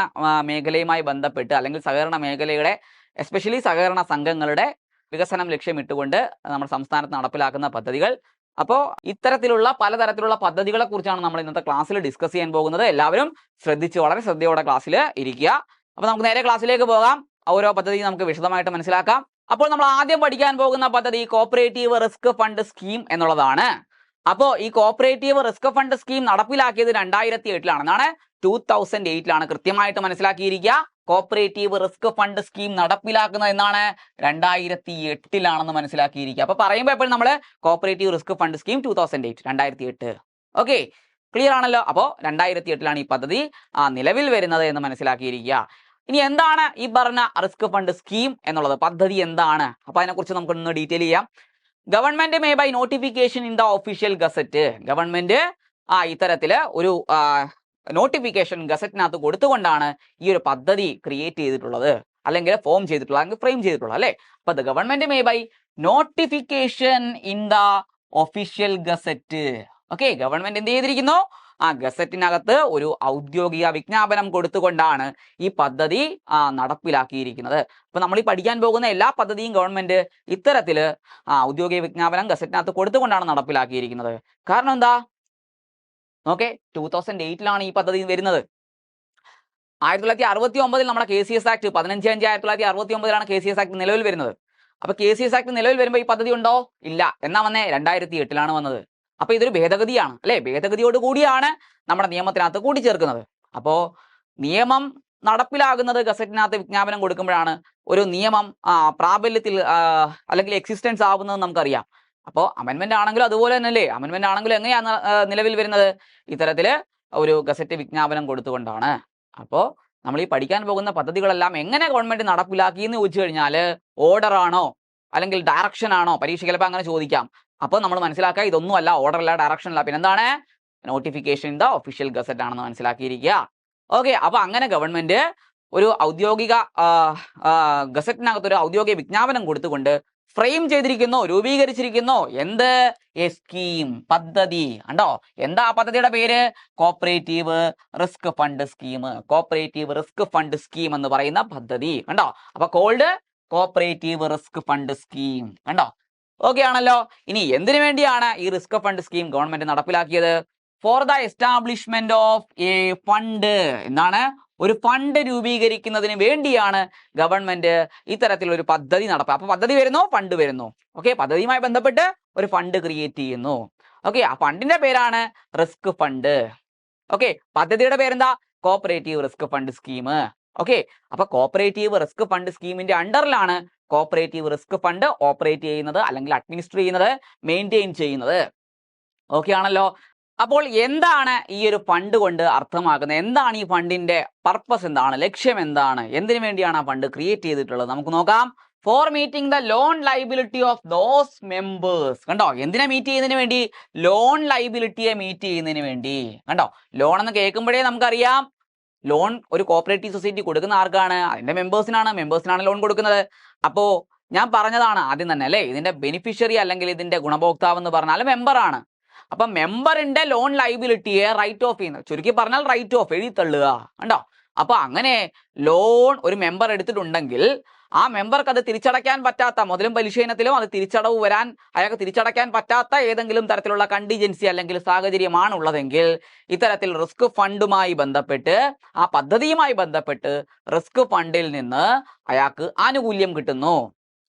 മേഖലയുമായി ബന്ധപ്പെട്ട് അല്ലെങ്കിൽ സഹകരണ മേഖലയുടെ എസ്പെഷ്യലി സഹകരണ സംഘങ്ങളുടെ വികസനം ലക്ഷ്യമിട്ടുകൊണ്ട് നമ്മുടെ സംസ്ഥാനത്ത് നടപ്പിലാക്കുന്ന പദ്ധതികൾ. അപ്പോൾ ഇത്തരത്തിലുള്ള പലതരത്തിലുള്ള പദ്ധതികളെ കുറിച്ചാണ് നമ്മൾ ഇന്നത്തെ ക്ലാസ്സിൽ ഡിസ്കസ് ചെയ്യാൻ പോകുന്നത്. എല്ലാവരും ശ്രദ്ധിച്ച് വളരെ ശ്രദ്ധയോടെ ക്ലാസ്സിൽ ഇരിക്കുക. അപ്പൊ നമുക്ക് നേരെ ക്ലാസ്സിലേക്ക് പോകാം, ഓരോ പദ്ധതി നമുക്ക് വിശദമായിട്ട് മനസ്സിലാക്കാം. അപ്പോൾ നമ്മൾ ആദ്യം പഠിക്കാൻ പോകുന്ന പദ്ധതി കോപ്പറേറ്റീവ് റിസ്ക് ഫണ്ട് സ്കീം എന്നുള്ളതാണ്. അപ്പോൾ ഈ കോപ്പറേറ്റീവ് റിസ്ക് ഫണ്ട് സ്കീം നടപ്പിലാക്കിയത് 2008 2008 കൃത്യമായിട്ട് മനസ്സിലാക്കിയിരിക്കുക. കോപ്പറേറ്റീവ് റിസ്ക് ഫണ്ട് സ്കീം നടപ്പിലാക്കുന്നത് എന്നാണ് 2008 മനസ്സിലാക്കിയിരിക്കുക. അപ്പൊ പറയുമ്പോൾ എപ്പോഴും നമ്മൾ cooperative risk fund scheme 2008. Okay, clear ആണല്ലോ. അപ്പോൾ 2008 ഈ പദ്ധതി നിലവിൽ വരുന്നത് എന്ന് മനസ്സിലാക്കിയിരിക്കുക. ഇനി എന്താണ് ഈ പറഞ്ഞ റിസ്ക് ഫണ്ട് സ്കീം എന്നുള്ളത്, പദ്ധതി എന്താണ്? അപ്പൊ അതിനെക്കുറിച്ച് നമുക്കൊന്ന് ഡീറ്റെയിൽ ചെയ്യാം. Government may by notification in the official gazette. Government ഇത്തരത്തില് ഒരു നോട്ടിഫിക്കേഷൻ ഗസറ്റിനകത്ത് കൊടുത്തുകൊണ്ടാണ് ഈ ഒരു പദ്ധതി ക്രിയേറ്റ് ചെയ്തിട്ടുള്ളത്, അല്ലെങ്കിൽ ഫോം ചെയ്തിട്ടുള്ളത്, അല്ലെങ്കിൽ ഫ്രെയിം ചെയ്തിട്ടുള്ളത് അല്ലെ. അപ്പൊ the government may by notification in the official gazette. Okay, government എന്ത് ചെയ്തിരിക്കുന്നു, ഗസറ്റിനകത്ത് ഒരു ഔദ്യോഗിക വിജ്ഞാപനം കൊടുത്തുകൊണ്ടാണ് ഈ പദ്ധതി നടപ്പിലാക്കിയിരിക്കുന്നത്. അപ്പൊ നമ്മൾ ഈ പഠിക്കാൻ പോകുന്ന എല്ലാ പദ്ധതിയും ഗവൺമെന്റ് ഇത്തരത്തില് ഔദ്യോഗിക വിജ്ഞാപനം ഗസറ്റിനകത്ത് കൊടുത്തുകൊണ്ടാണ് നടപ്പിലാക്കിയിരിക്കുന്നത്. കാരണം എന്താ, ഓക്കെ, 2008 ഈ പദ്ധതി വരുന്നത്. 1969 നമ്മുടെ KCS ആക്ട് 15/5/1969 KCS ആക്ട് നിലവിൽ വരുന്നത്. അപ്പൊ KCS ആക്ട് നിലവിൽ വരുമ്പോൾ ഈ പദ്ധതി ഉണ്ടോ? ഇല്ല. എന്നാ വന്നേ 2008 വന്നത്. അപ്പൊ ഇതൊരു ഭേദഗതിയാണ് അല്ലെ, ഭേദഗതിയോട് കൂടിയാണ് നമ്മുടെ നിയമത്തിനകത്ത് കൂട്ടിച്ചേർക്കുന്നത്. അപ്പോ നിയമം നടപ്പിലാകുന്നത് ഗസറ്റിനകത്ത് വിജ്ഞാപനം കൊടുക്കുമ്പോഴാണ് ഒരു നിയമം പ്രാബല്യത്തിൽ അല്ലെങ്കിൽ എക്സിസ്റ്റൻസ് ആവുന്നത് നമുക്കറിയാം. അപ്പോൾ അമെൻമെന്റ് ആണെങ്കിലും അതുപോലെ തന്നെ അല്ലേ, അമെൻമെന്റ് ആണെങ്കിലും എങ്ങനെയാണ് നിലവിൽ വരുന്നത്, ഇത്തരത്തില് ഒരു ഗസറ്റ് വിജ്ഞാപനം കൊടുത്തുകൊണ്ടാണ്. അപ്പോൾ നമ്മൾ ഈ പഠിക്കാൻ പോകുന്ന പദ്ധതികളെല്ലാം എങ്ങനെ ഗവൺമെന്റ് നടപ്പിലാക്കി എന്ന് ചോദിച്ചു കഴിഞ്ഞാൽ ഓർഡർ ആണോ അല്ലെങ്കിൽ ഡയറക്ഷൻ ആണോ, പരീക്ഷ ചിലപ്പോൾ അങ്ങനെ ചോദിക്കാം. അപ്പോൾ നമ്മൾ മനസ്സിലാക്കുക ഇതൊന്നും അല്ല, ഓർഡർ അല്ല, ഡയറക്ഷൻ അല്ല, പിന്നെന്താണ്, notification in the official gazette ആണെന്ന് മനസ്സിലാക്കിയിരിക്കുക. ഓക്കെ, അപ്പൊ അങ്ങനെ ഗവൺമെന്റ് ഒരു ഔദ്യോഗിക ഗസറ്റിനകത്ത് ഒരു ഔദ്യോഗിക വിജ്ഞാപനം കൊടുത്തുകൊണ്ട് ഫ്രെയിം ചെയ്തിരിക്കുന്നു, രൂപീകരിച്ചിരിക്കുന്നു. എന്ത്? എ സ്കീം, പദ്ധതി. കണ്ടോ, എന്താ പദ്ധതിയുടെ പേര്? Cooperative risk fund scheme. Cooperative risk fund scheme എന്ന് പറയുന്ന പദ്ധതി. കണ്ടോ, അപ്പൊ called cooperative risk fund scheme. കണ്ടോ, ഓക്കെ ആണല്ലോ. ഇനി എന്തിനു വേണ്ടിയാണ് ഈ റിസ്ക് ഫണ്ട് സ്കീം ഗവൺമെന്റ് നടപ്പിലാക്കിയത്? For the establishment of a fund. എന്താണ്? ഒരു ഫണ്ട് രൂപീകരിക്കുന്നതിന് വേണ്ടിയാണ് ഗവൺമെന്റ് ഇത്തരത്തിലൊരു പദ്ധതി നടത്തുക. അപ്പൊ പദ്ധതി വരുന്നു, ഫണ്ട് വരുന്നു. ഓക്കെ, പദ്ധതിയുമായി ബന്ധപ്പെട്ട് ഒരു ഫണ്ട് ക്രിയേറ്റ് ചെയ്യുന്നു. ഓക്കെ, ആ ഫണ്ടിന്റെ പേരാണ് റിസ്ക് ഫണ്ട്. ഓക്കെ, പദ്ധതിയുടെ പേരെന്താ? Cooperative risk fund scheme. Okay, അപ്പൊ കോപ്പറേറ്റീവ് റിസ്ക് ഫണ്ട് സ്കീമിന്റെ അണ്ടറിലാണ് കോപ്പറേറ്റീവ് റിസ്ക് ഫണ്ട് ഓപ്പറേറ്റ് ചെയ്യുന്നത്, അല്ലെങ്കിൽ അഡ്മിനിസ്റ്റർ ചെയ്യുന്നത്, മെയിൻറ്റെയിൻ ചെയ്യുന്നത്. ഓക്കെ ആണല്ലോ. അപ്പോൾ എന്താണ് ഈ ഒരു ഫണ്ട് കൊണ്ട് അർത്ഥമാക്കുന്നത്? എന്താണ് ഈ ഫണ്ടിന്റെ പർപ്പസ്? എന്താണ് ലക്ഷ്യം? എന്താണ്? എന്തിനു വേണ്ടിയാണ് ആ ഫണ്ട് ക്രിയേറ്റ് ചെയ്തിട്ടുള്ളത്? നമുക്ക് നോക്കാം. Four meeting the loan liability of those members. കണ്ടോ, എന്തിനാ മീറ്റ് ചെയ്യുന്നതിന് വേണ്ടി? ലോൺ ലൈബിലിറ്റിയെ മീറ്റ് ചെയ്യുന്നതിന് വേണ്ടി. കണ്ടോ, ലോൺ എന്ന് കേൾക്കുമ്പോഴേ നമുക്കറിയാം ലോൺ ഒരു കോപ്പറേറ്റീവ് സൊസൈറ്റി കൊടുക്കുന്ന ആർക്കാണ്? അതിന്റെ മെമ്പേഴ്സിനാണ് ലോൺ കൊടുക്കുന്നത്. അപ്പോ ഞാൻ പറഞ്ഞതാണ് ആദ്യം തന്നെ അല്ലേ, ഇതിന്റെ ബെനിഫിഷ്യറി അല്ലെങ്കിൽ ഇതിന്റെ ഗുണഭോക്താവ് എന്ന് പറഞ്ഞാൽ മെമ്പറാണ്. അപ്പൊ മെമ്പറിന്റെ ലോൺ ലൈബിലിറ്റിയെ റൈറ്റ് ഓഫ് ചെയ്യുന്നത്, ചുരുക്കി പറഞ്ഞാൽ റൈറ്റ് ഓഫ്, എഴുതി തള്ളുക. കണ്ടോ, അപ്പൊ അങ്ങനെ ലോൺ ഒരു മെമ്പർ എടുത്തിട്ടുണ്ടെങ്കിൽ ആ മെമ്പർക്ക് അത് തിരിച്ചടയ്ക്കാൻ പറ്റാത്ത, മുതലും പലിശ ഇനത്തിലും അത് തിരിച്ചടവ് വരാൻ അയാൾക്ക് തിരിച്ചടയ്ക്കാൻ പറ്റാത്ത ഏതെങ്കിലും തരത്തിലുള്ള കണ്ടിജൻസി അല്ലെങ്കിൽ സാഹചര്യമാണ് ഉള്ളതെങ്കിൽ ഇത്തരത്തിൽ റിസ്ക് ഫണ്ടുമായി ബന്ധപ്പെട്ട്, ആ പദ്ധതിയുമായി ബന്ധപ്പെട്ട് റിസ്ക് ഫണ്ടിൽ നിന്ന് അയാൾക്ക് ആനുകൂല്യം കിട്ടുന്നു.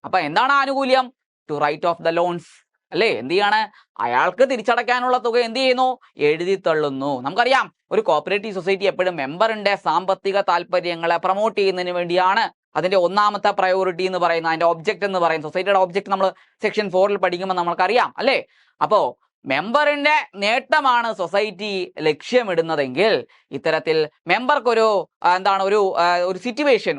അപ്പൊ എന്താണ് ആനുകൂല്യം? To write off the loans അല്ലേ. എന്ത് ചെയ്യാണ്? അയാൾക്ക് തിരിച്ചടയ്ക്കാനുള്ള തുക എന്ത് ചെയ്യുന്നു? എഴുതി തള്ളുന്നു. നമുക്കറിയാം ഒരു കോപ്പറേറ്റീവ് സൊസൈറ്റി എപ്പോഴും മെമ്പറിന്റെ സാമ്പത്തിക താല്പര്യങ്ങളെ പ്രൊമോട്ട് ചെയ്യുന്നതിന് വേണ്ടിയാണ് അതിന്റെ ഒന്നാമത്തെ പ്രയോറിറ്റി എന്ന് പറയുന്നത്, അതിന്റെ ഒബ്ജക്റ്റ് എന്ന് പറയുന്നത്. സൊസൈറ്റിയുടെ ഒബ്ജക്റ്റ് നമ്മൾ സെക്ഷൻ 4 പഠിക്കുമ്പോൾ നമ്മൾക്കറിയാം അല്ലേ. അപ്പോ മെമ്പറിന്റെ നേട്ടമാണ് സൊസൈറ്റി ലക്ഷ്യമിടുന്നതെങ്കിൽ ഇത്തരത്തിൽ മെമ്പർക്കൊരു ഒരു സിറ്റുവേഷൻ,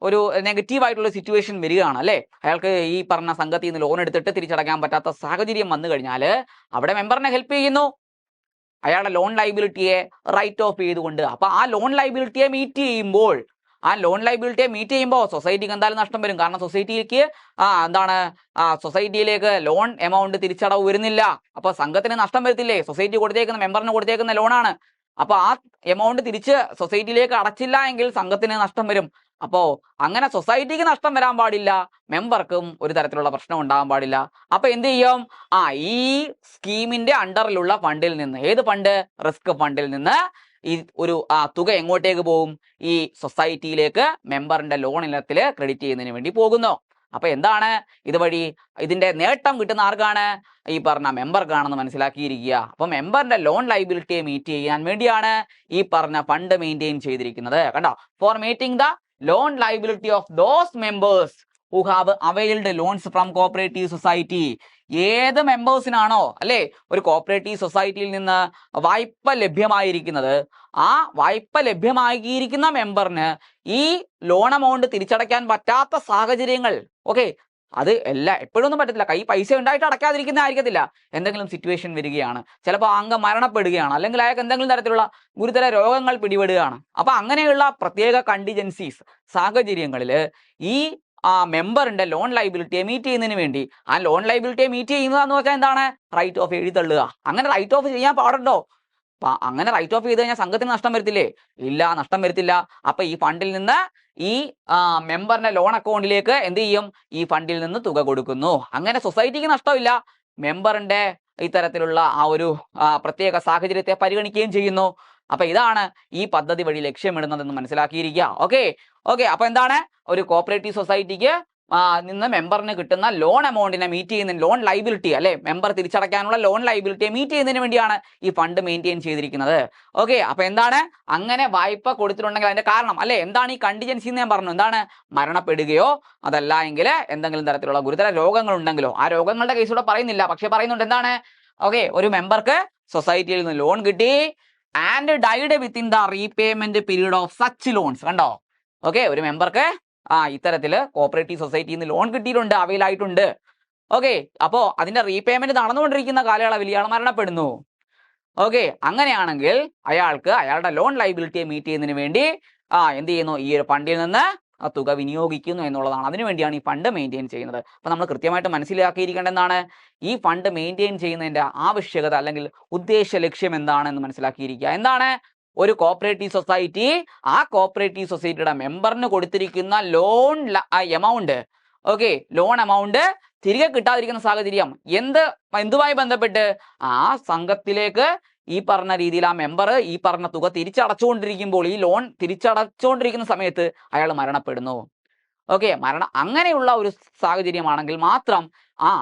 ഒരു നെഗറ്റീവ് ആയിട്ടുള്ള സിറ്റുവേഷൻ വരികയാണ് അല്ലേ. അയാൾക്ക് ഈ പറഞ്ഞ സംഘത്തിൽ നിന്ന് ലോൺ എടുത്തിട്ട് തിരിച്ചടയ്ക്കാൻ പറ്റാത്ത സാഹചര്യം വന്നു കഴിഞ്ഞാൽ അവിടെ മെമ്പറിനെ ഹെൽപ്പ് ചെയ്യുന്നു, അയാളുടെ ലോൺ ലൈബിലിറ്റിയെ റൈറ്റ് ഓഫ് ചെയ്തുകൊണ്ട്. അപ്പൊ ആ ലോൺ ലൈബിലിറ്റിയെ മീറ്റ് ചെയ്യുമ്പോൾ സൊസൈറ്റിക്ക് എന്തായാലും നഷ്ടം വരും. കാരണം സൊസൈറ്റിക്ക് സൊസൈറ്റിയിലേക്ക് ലോൺ എമൗണ്ട് തിരിച്ചടവ് വരുന്നില്ല. അപ്പൊ സംഘത്തിന് നഷ്ടം വരത്തില്ലേ? സൊസൈറ്റി കൊടുത്തേക്കുന്ന, മെമ്പറിന് കൊടുത്തേക്കുന്ന ലോണാണ്. അപ്പൊ ആ എമൗണ്ട് തിരിച്ച് സൊസൈറ്റിയിലേക്ക് അടച്ചില്ല എങ്കിൽ സംഘത്തിന് നഷ്ടം വരും. അപ്പോ അങ്ങനെ സൊസൈറ്റിക്ക് നഷ്ടം വരാൻ പാടില്ല, മെമ്പർക്കും ഒരു തരത്തിലുള്ള പ്രശ്നം ഉണ്ടാകാൻ പാടില്ല. അപ്പൊ എന്ത് ചെയ്യും? ഈ സ്കീമിന്റെ അണ്ടറിലുള്ള ഫണ്ടിൽ നിന്ന്, ഏത് ഫണ്ട്? റിസ്ക് ഫണ്ടിൽ നിന്ന് ഈ ഒരു തുക എങ്ങോട്ടേക്ക് പോകും? ഈ സൊസൈറ്റിയിലേക്ക് മെമ്പറിന്റെ ലോൺ ഇനത്തിൽ ക്രെഡിറ്റ് ചെയ്യുന്നതിന് വേണ്ടി പോകുന്നു. അപ്പൊ എന്താണ് ഇതുവഴി ഇതിന്റെ നേട്ടം കിട്ടുന്ന ആർക്കാണ്? ഈ പറഞ്ഞ മെമ്പർക്കാണെന്ന് മനസ്സിലാക്കിയിരിക്കുക. അപ്പൊ മെമ്പറിന്റെ ലോൺ ലൈബിലിറ്റിയെ മീറ്റ് ചെയ്യാൻ വേണ്ടിയാണ് ഈ പറഞ്ഞ ഫണ്ട് മെയിൻറ്റെയിൻ ചെയ്തിരിക്കുന്നത്. കണ്ടോ, four meeting the loan liability of those members who have availed loans from cooperative society. ഏത് മെമ്പേഴ്സിനാണോ അല്ലെ ഒരു കോപ്പറേറ്റീവ് സൊസൈറ്റിയിൽ നിന്ന് വായ്പ ലഭ്യമായിരിക്കുന്നത്, ആ വായ്പ ലഭ്യമാക്കിയിരിക്കുന്ന മെമ്പറിന് ഈ ലോൺ എമൗണ്ട് തിരിച്ചടയ്ക്കാൻ പറ്റാത്ത സാഹചര്യങ്ങൾ, ഓക്കെ, അത് എപ്പോഴൊന്നും പറ്റത്തില്ല. കൈ പൈസ ഉണ്ടായിട്ട് അടയ്ക്കാതിരിക്കുന്ന ആയിരിക്കത്തില്ല. എന്തെങ്കിലും സിറ്റുവേഷൻ വരികയാണ്, ചിലപ്പോൾ അംഗം മരണപ്പെടുകയാണ്, അല്ലെങ്കിൽ അയാൾക്ക് എന്തെങ്കിലും തരത്തിലുള്ള ഗുരുതര രോഗങ്ങൾ പിടിപെടുകയാണ്. അപ്പൊ അങ്ങനെയുള്ള പ്രത്യേക കണ്ടിജൻസീസ് സാഹചര്യങ്ങളിൽ ഈ മെമ്പറിന്റെ ലോൺ ലൈബിലിറ്റിയെ മീറ്റ് ചെയ്യുന്നതിന് വേണ്ടി, ആ ലോൺ ലൈബിലിറ്റിയെ മീറ്റ് ചെയ്യുന്നതെന്ന് വെച്ചാൽ എന്താണ്? റൈറ്റ് ഓഫ് എഴുതി തള്ളുക. അങ്ങനെ റൈറ്റ് ഓഫ് ചെയ്യാൻ പാടുണ്ടോ? അങ്ങനെ റൈറ്റ് ഓഫ് ചെയ്ത് കഴിഞ്ഞാൽ സംഘത്തിന് നഷ്ടം വരത്തില്ലേ? ഇല്ല, നഷ്ടം വരത്തില്ല. അപ്പൊ ഈ ഫണ്ടിൽ നിന്ന് ഈ മെമ്പറിന്റെ ലോൺ അക്കൗണ്ടിലേക്ക് എന്ത് ചെയ്യും? ഈ ഫണ്ടിൽ നിന്ന് തുക കൊടുക്കുന്നു. അങ്ങനെ സൊസൈറ്റിക്ക് നഷ്ടമില്ല, മെമ്പറിന്റെ ഇത്തരത്തിലുള്ള ആ ഒരു പ്രത്യേക സാഹചര്യത്തെ പരിഗണിക്കുകയും ചെയ്യുന്നു. അപ്പൊ ഇതാണ് ഈ പദ്ധതി വഴി ലക്ഷ്യമിടുന്നതെന്ന് മനസ്സിലാക്കിയിരിക്കുക. ഓക്കെ. അപ്പൊ എന്താണ്? ഒരു കോപ്പറേറ്റീവ് സൊസൈറ്റിക്ക് നിന്ന് മെമ്പറിന് കിട്ടുന്ന ലോൺ എമൗണ്ടിനെ മീറ്റ് ചെയ്യുന്നതിന്, ലോൺ ലൈബിലിറ്റി അല്ലെ, മെമ്പർ തിരിച്ചടയ്ക്കാനുള്ള ലോൺ ലൈബിലിറ്റിയെ മീറ്റ് ചെയ്യുന്നതിന് വേണ്ടിയാണ് ഈ ഫണ്ട് മെയിൻറ്റെയിൻ ചെയ്തിരിക്കുന്നത്. ഓക്കെ. അപ്പൊ എന്താണ്? അങ്ങനെ വായ്പ കൊടുത്തിട്ടുണ്ടെങ്കിൽ അതിന്റെ കാരണം അല്ലെ, എന്താണ് ഈ കണ്ടിജൻസി എന്ന് ഞാൻ പറഞ്ഞു. എന്താണ്? മരണപ്പെടുകയോ അതല്ല എങ്കിൽ എന്തെങ്കിലും തരത്തിലുള്ള ഗുരുതര രോഗങ്ങൾ ഉണ്ടെങ്കിലോ. ആ രോഗങ്ങളുടെ കേസ് ഇവിടെ പറയുന്നില്ല, പക്ഷെ പറയുന്നുണ്ട് എന്താണ്? ഓക്കെ, ഒരു മെമ്പർക്ക് സൊസൈറ്റിയിൽ നിന്ന് ലോൺ കിട്ടി and died within the repayment period of such loans. കണ്ടോ, ഓക്കെ, ഒരു മെമ്പർക്ക് ഇത്തരത്തില് കോപ്പറേറ്റീവ് സൊസൈറ്റിയിൽ നിന്ന് ലോൺ കിട്ടിയിട്ടുണ്ട്, അവൈൽ ആയിട്ടുണ്ട്. ഓക്കെ, അപ്പോ അതിന്റെ റീപേയ്മെന്റ് നടന്നുകൊണ്ടിരിക്കുന്ന കാലയളവിൽ ഇയാൾ മരണപ്പെടുന്നു. ഓക്കെ, അങ്ങനെയാണെങ്കിൽ അയാൾക്ക് അയാളുടെ ലോൺ ലൈബിലിറ്റിയെ മീറ്റ് ചെയ്യുന്നതിന് വേണ്ടി എന്ത് ചെയ്യുന്നു? ഈ ഒരു ഫണ്ടിൽ നിന്ന് ആ തുക വിനിയോഗിക്കുന്നു എന്നുള്ളതാണ്. അതിനുവേണ്ടിയാണ് ഈ ഫണ്ട് മെയിൻറ്റെയിൻ ചെയ്യുന്നത്. അപ്പൊ നമ്മൾ കൃത്യമായിട്ട് മനസ്സിലാക്കിയിരിക്കേണ്ട എന്താണ്? ഈ ഫണ്ട് മെയിൻറ്റെയിൻ ചെയ്യുന്നതിന്റെ ആവശ്യകത അല്ലെങ്കിൽ ഉദ്ദേശ ലക്ഷ്യം എന്താണെന്ന് മനസ്സിലാക്കിയിരിക്കുക. എന്താണ്? ഒരു കോപ്പറേറ്റീവ് സൊസൈറ്റി, ആ കോപ്പറേറ്റീവ് സൊസൈറ്റിയുടെ മെമ്പറിന് കൊടുത്തിരിക്കുന്ന loan amount, okay, loan amount തിരികെ കിട്ടാതിരിക്കുന്ന സാഹചര്യം എന്തുമായി ബന്ധപ്പെട്ട്? ആ സംഘത്തിലേക്ക് ഈ പറഞ്ഞ രീതിയിൽ ആ മെമ്പർ ഈ പറഞ്ഞ തുക തിരിച്ചടച്ചുകൊണ്ടിരിക്കുമ്പോൾ, ഈ ലോൺ തിരിച്ചടച്ചുകൊണ്ടിരിക്കുന്ന സമയത്ത് അയാൾ മരണപ്പെടുന്നു. ഓക്കെ, അങ്ങനെയുള്ള ഒരു സാഹചര്യമാണെങ്കിൽ മാത്രം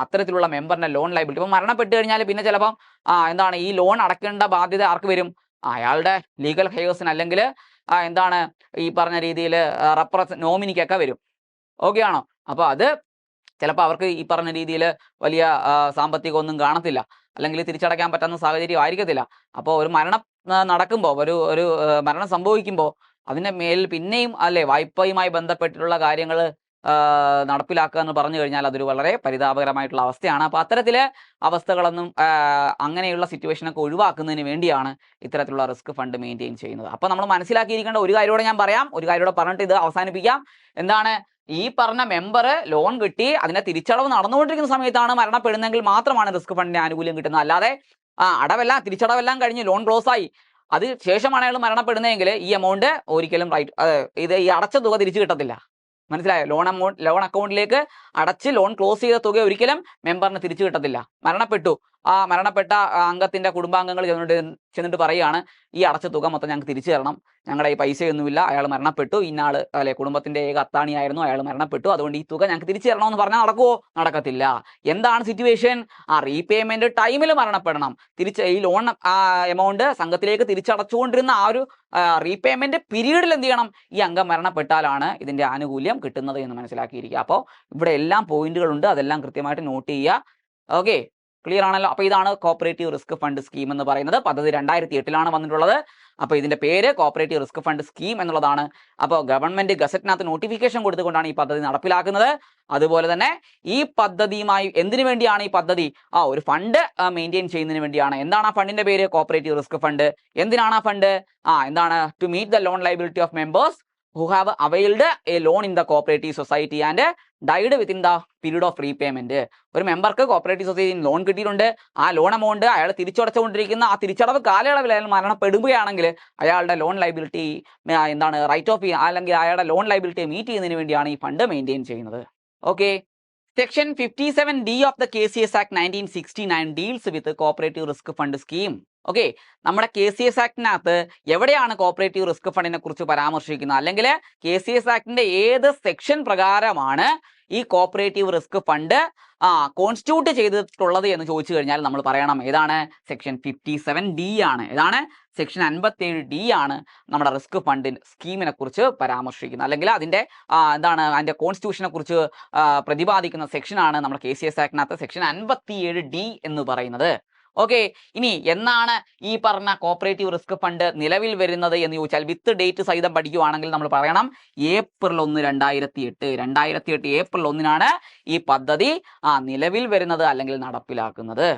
അത്തരത്തിലുള്ള മെമ്പറിന്റെ ലോൺ ലൈബിലിറ്റി, ഇപ്പം മരണപ്പെട്ട് കഴിഞ്ഞാൽ പിന്നെ ചിലപ്പം ഈ ലോൺ അടയ്ക്കേണ്ട ബാധ്യത ആർക്ക് വരും? അയാളുടെ ലീഗൽ ഹെയേഴ്സിന്, അല്ലെങ്കിൽ ഈ പറഞ്ഞ രീതിയിൽ നോമിനിക്കൊക്കെ വരും. ഓക്കെ ആണോ? അപ്പൊ അത് ചിലപ്പോൾ അവർക്ക് ഈ പറഞ്ഞ രീതിയിൽ വലിയ സാമ്പത്തികം ഒന്നും കാണത്തില്ല, അല്ലെങ്കിൽ തിരിച്ചടയ്ക്കാൻ പറ്റുന്ന സാഹചര്യം ആയിരിക്കത്തില്ല. അപ്പോൾ ഒരു മരണം നടക്കുമ്പോൾ, ഒരു മരണം സംഭവിക്കുമ്പോൾ അതിന്റെ മേലിൽ പിന്നെയും അല്ലെ വായ്പയുമായി ബന്ധപ്പെട്ടിട്ടുള്ള കാര്യങ്ങൾ നടപ്പിലാക്കുക എന്ന് പറഞ്ഞു കഴിഞ്ഞാൽ അതൊരു വളരെ പരിതാപകരമായിട്ടുള്ള അവസ്ഥയാണ്. അപ്പോൾ അത്തരത്തിലെ അവസ്ഥകളൊന്നും അങ്ങനെയുള്ള സിറ്റുവേഷനൊക്കെ ഒഴിവാക്കുന്നതിന് വേണ്ടിയാണ് ഇത്തരത്തിലുള്ള റിസ്ക് ഫണ്ട് മെയിൻറ്റെയിൻ ചെയ്യുന്നത്. അപ്പോൾ നമ്മൾ മനസ്സിലാക്കിയിരിക്കേണ്ട ഒരു കാര്യത്തോടെ ഞാൻ പറയാം, ഒരു കാര്യത്തോടെ പറഞ്ഞിട്ട് ഇത് അവസാനിപ്പിക്കാം. എന്താണ്? ഈ പറഞ്ഞ മെമ്പർ ലോൺ കിട്ടി അതിന്റെ തിരിച്ചടവ് നടന്നുകൊണ്ടിരിക്കുന്ന സമയത്താണ് മരണപ്പെടുന്നതെങ്കിൽ മാത്രമാണ് റിസ്ക് ഫണ്ടിന്റെ ആനുകൂല്യം കിട്ടുന്നത്. അല്ലാതെ അടവെല്ലാം തിരിച്ചടവെല്ലാം കഴിഞ്ഞ് ലോൺ ക്ലോസ് ആയി അത് ശേഷമാണ് അയാൾ മരണപ്പെടുന്നതെങ്കിൽ ഈ എമൗണ്ട് ഒരിക്കലും ഈ അടച്ച തുക തിരിച്ചു കിട്ടത്തില്ല. മനസ്സിലായോ? ലോൺ അക്കൗണ്ടിലേക്ക് അടച്ച് ലോൺ ക്ലോസ് ചെയ്ത തുക ഒരിക്കലും മെമ്പറിന് തിരിച്ചു കിട്ടത്തില്ല. മരണപ്പെട്ടു, ആ മരണപ്പെട്ട അംഗത്തിന്റെ കുടുംബാംഗങ്ങൾ ചെന്നിട്ട് പറയുകയാണ്, ഈ അടച്ച തുക മൊത്തം ഞങ്ങൾക്ക് തിരിച്ചു തരണം, ഞങ്ങളുടെ ഈ പൈസയൊന്നുമില്ല, അയാൾ മരണപ്പെട്ടു, ഇന്നാള് അല്ലെ കുടുംബത്തിന്റെ ഏക അത്താണിയായിരുന്നു, അയാൾ മരണപ്പെട്ടു, അതുകൊണ്ട് ഈ തുക ഞങ്ങൾക്ക് തിരിച്ചു തരണമെന്ന് പറഞ്ഞാൽ നടക്കുമോ? നടക്കത്തില്ല. എന്താണ് സിറ്റുവേഷൻ? ആ റീപേയ്മെന്റ് ടൈമിൽ മരണപ്പെടണം. ഈ ലോൺ എമൗണ്ട് സംഘത്തിലേക്ക് തിരിച്ചടച്ചുകൊണ്ടിരുന്ന ആ ഒരു റീപേയ്മെന്റ് പീരീഡിൽ എന്ത് ചെയ്യണം? ഈ അംഗം മരണപ്പെട്ടാലാണ് ഇതിന്റെ ആനുകൂല്യം കിട്ടുന്നത് എന്ന് മനസ്സിലാക്കിയിരിക്കുക. അപ്പോൾ ഇവിടെ എല്ലാം പോയിന്റുകളുണ്ട്, അതെല്ലാം കൃത്യമായിട്ട് നോട്ട് ചെയ്യുക. ഓക്കെ, ക്ലിയർ ആണല്ലോ? അപ്പോൾ ഇതാണ് കോപ്പറേറ്റീവ് റിസ്ക് ഫണ്ട് സ്കീം എന്ന് പറയുന്നത്. പദ്ധതി 2008 വന്നിട്ടുള്ളത്. അപ്പോൾ ഇതിന്റെ പേര് കോപ്പറേറ്റീവ് റിസ്ക് ഫണ്ട് സ്കീം എന്നുള്ളതാണ്. അപ്പോൾ ഗവൺമെന്റ് ഗസറ്റിനകത്ത് നോട്ടിഫിക്കേഷൻ കൊടുത്തുകൊണ്ടാണ് ഈ പദ്ധതി നടപ്പിലാക്കുന്നത്. അതുപോലെ തന്നെ ഈ പദ്ധതിയുമായി എന്തിനു വേണ്ടിയാണ് ഈ പദ്ധതി? ഒരു ഫണ്ട് മെയിൻറ്റെയിൻ ചെയ്യുന്നതിന് വേണ്ടിയാണ്. എന്താണ് ആ ഫണ്ടിന്റെ പേര്? Cooperative risk fund. എന്തിനാണ് ആ ഫണ്ട്? എന്താണ്? To meet the loan liability of members who have availed a loan in the cooperative society and died within the period of repayment. ഒരു മെമ്പർക്ക് കോപ്പറേറ്റീവ് സൊസൈറ്റിയിൽ ലോൺ കിട്ടിയിട്ടുണ്ട്, ആ ലോൺ എമൗണ്ട് അയാൾ തിരിച്ചടച്ചുകൊണ്ടിരിക്കുന്ന ആ തിരിച്ചടവ് കാലയളവിൽ അയാൾ മരണപ്പെടുകയാണെങ്കിൽ അയാളുടെ ലോൺ ലൈബിലിറ്റി റൈറ്റ് ഓഫ് അല്ലെങ്കിൽ അയാളുടെ ലോൺ ലൈബിലിറ്റി മീറ്റ് ചെയ്യുന്നതിന് വേണ്ടിയാണ് ഈ ഫണ്ട് മെയിൻറ്റെയിൻ ചെയ്യുന്നത്. Okay, section 57D of the KCS Act 1969 deals with cooperative risk fund scheme. Okay, നമ്മുടെ KCS ആക്ടിനകത്ത് എവിടെയാണ് കോപ്പറേറ്റീവ് റിസ്ക് ഫണ്ടിനെ കുറിച്ച് പരാമർശിക്കുന്നത്, അല്ലെങ്കിൽ KCS ആക്ടിന്റെ ഏത് സെക്ഷൻ പ്രകാരമാണ് ഈ കോപ്പറേറ്റീവ് റിസ്ക് ഫണ്ട് കോൺസ്റ്റിറ്റ്യൂട്ട് ചെയ്തിട്ടുള്ളത് എന്ന് ചോദിച്ചു കഴിഞ്ഞാൽ നമ്മൾ പറയണം ഏതാണ്? സെക്ഷൻ 57D ആണ്. ഏതാണ്? സെക്ഷൻ 57D ആണ് നമ്മുടെ റിസ്ക് ഫണ്ട് സ്കീമിനെ കുറിച്ച് പരാമർശിക്കുന്നത്, അല്ലെങ്കിൽ അതിന്റെ അതിന്റെ കോൺസ്റ്റിറ്റ്യൂഷനെ കുറിച്ച് പ്രതിപാദിക്കുന്ന സെക്ഷനാണ് നമ്മുടെ KCS ആക്ടിനകത്ത് സെക്ഷൻ 57D എന്ന് പറയുന്നത്. ഓക്കെ, ഇനി എന്നാണ് ഈ പറഞ്ഞ കോപ്പറേറ്റീവ് റിസ്ക് ഫണ്ട് നിലവിൽ വരുന്നത് എന്ന് ചോദിച്ചാൽ വിത്ത് ഡേറ്റ് സഹിതം പഠിക്കുകയാണെങ്കിൽ നമ്മൾ പറയണം April 1, 2008 April 1 ഈ പദ്ധതി നിലവിൽ വരുന്നത് അല്ലെങ്കിൽ നടപ്പിലാക്കുന്നത്.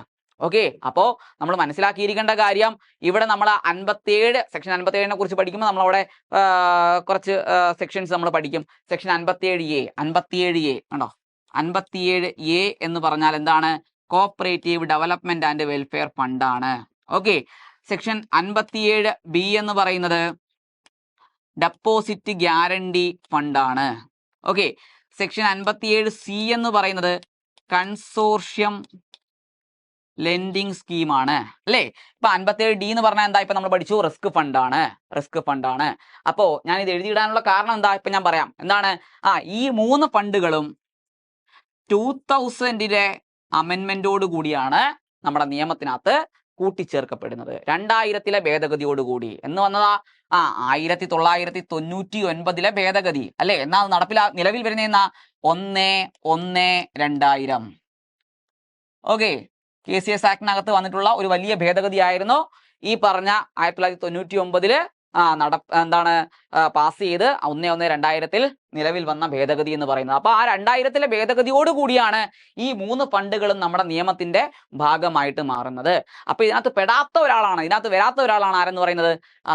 ഓക്കെ, അപ്പോൾ നമ്മൾ മനസ്സിലാക്കിയിരിക്കേണ്ട കാര്യം, ഇവിടെ നമ്മൾ സെക്ഷൻ 57 കുറിച്ച് പഠിക്കുമ്പോൾ നമ്മളവിടെ കുറച്ച് സെക്ഷൻസ് നമ്മൾ പഠിക്കും. സെക്ഷൻ 57A കണ്ടോ? 57A എന്ന് പറഞ്ഞാൽ എന്താണ്? കോപ്പറേറ്റീവ് ഡെവലപ്മെന്റ് ആൻഡ് വെൽഫെയർ ഫണ്ടാണ്. ഓക്കെ, സെക്ഷൻ 57B എന്ന് പറയുന്നത് ഡെപ്പോസിറ്റ് ഗ്യാരണ്ടി ഫണ്ടാണ്. ഓക്കെ, സെക്ഷൻ 57C എന്ന് പറയുന്നത് കൺസോർഷ്യം ലെൻഡിങ് സ്കീമാണ്, അല്ലേ? ഇപ്പൊ 57D എന്ന് പറഞ്ഞാൽ എന്താ? ഇപ്പൊ നമ്മൾ പഠിച്ചു റിസ്ക് ഫണ്ടാണ്. അപ്പോ ഞാൻ ഇത് എഴുതിയിടാനുള്ള കാരണം എന്താ? ഇപ്പൊ ഞാൻ പറയാം. എന്താണ്? ഈ 3 ഫണ്ടുകളും 2000 അമെൻമെന്റോട് കൂടിയാണ് നമ്മുടെ നിയമത്തിനകത്ത് കൂട്ടിച്ചേർക്കപ്പെടുന്നത്. 2000 ഭേദഗതിയോടുകൂടി എന്ന് വന്നതാ 1999 ഭേദഗതി, അല്ലെ? എന്നാ നിലവിൽ വരുന്ന 1/1/2000. ഓക്കെ, KCS ആക്ടിനകത്ത് വന്നിട്ടുള്ള ഒരു വലിയ ഭേദഗതിയായിരുന്നു ഈ പറഞ്ഞ 1999 പാസ് ചെയ്ത് 1/1/2000 നിലവിൽ വന്ന ഭേദഗതി എന്ന് പറയുന്നത്. അപ്പൊ ആ 2000 ഭേദഗതിയോട് കൂടിയാണ് ഈ 3 ഫണ്ടുകളും നമ്മുടെ നിയമത്തിന്റെ ഭാഗമായിട്ട് മാറുന്നത്. അപ്പൊ ഇതിനകത്ത് പെടാത്ത ഒരാളാണ്, ഇതിനകത്ത് വരാത്ത ഒരാളാണ് ആരെന്ന് പറയുന്നത്?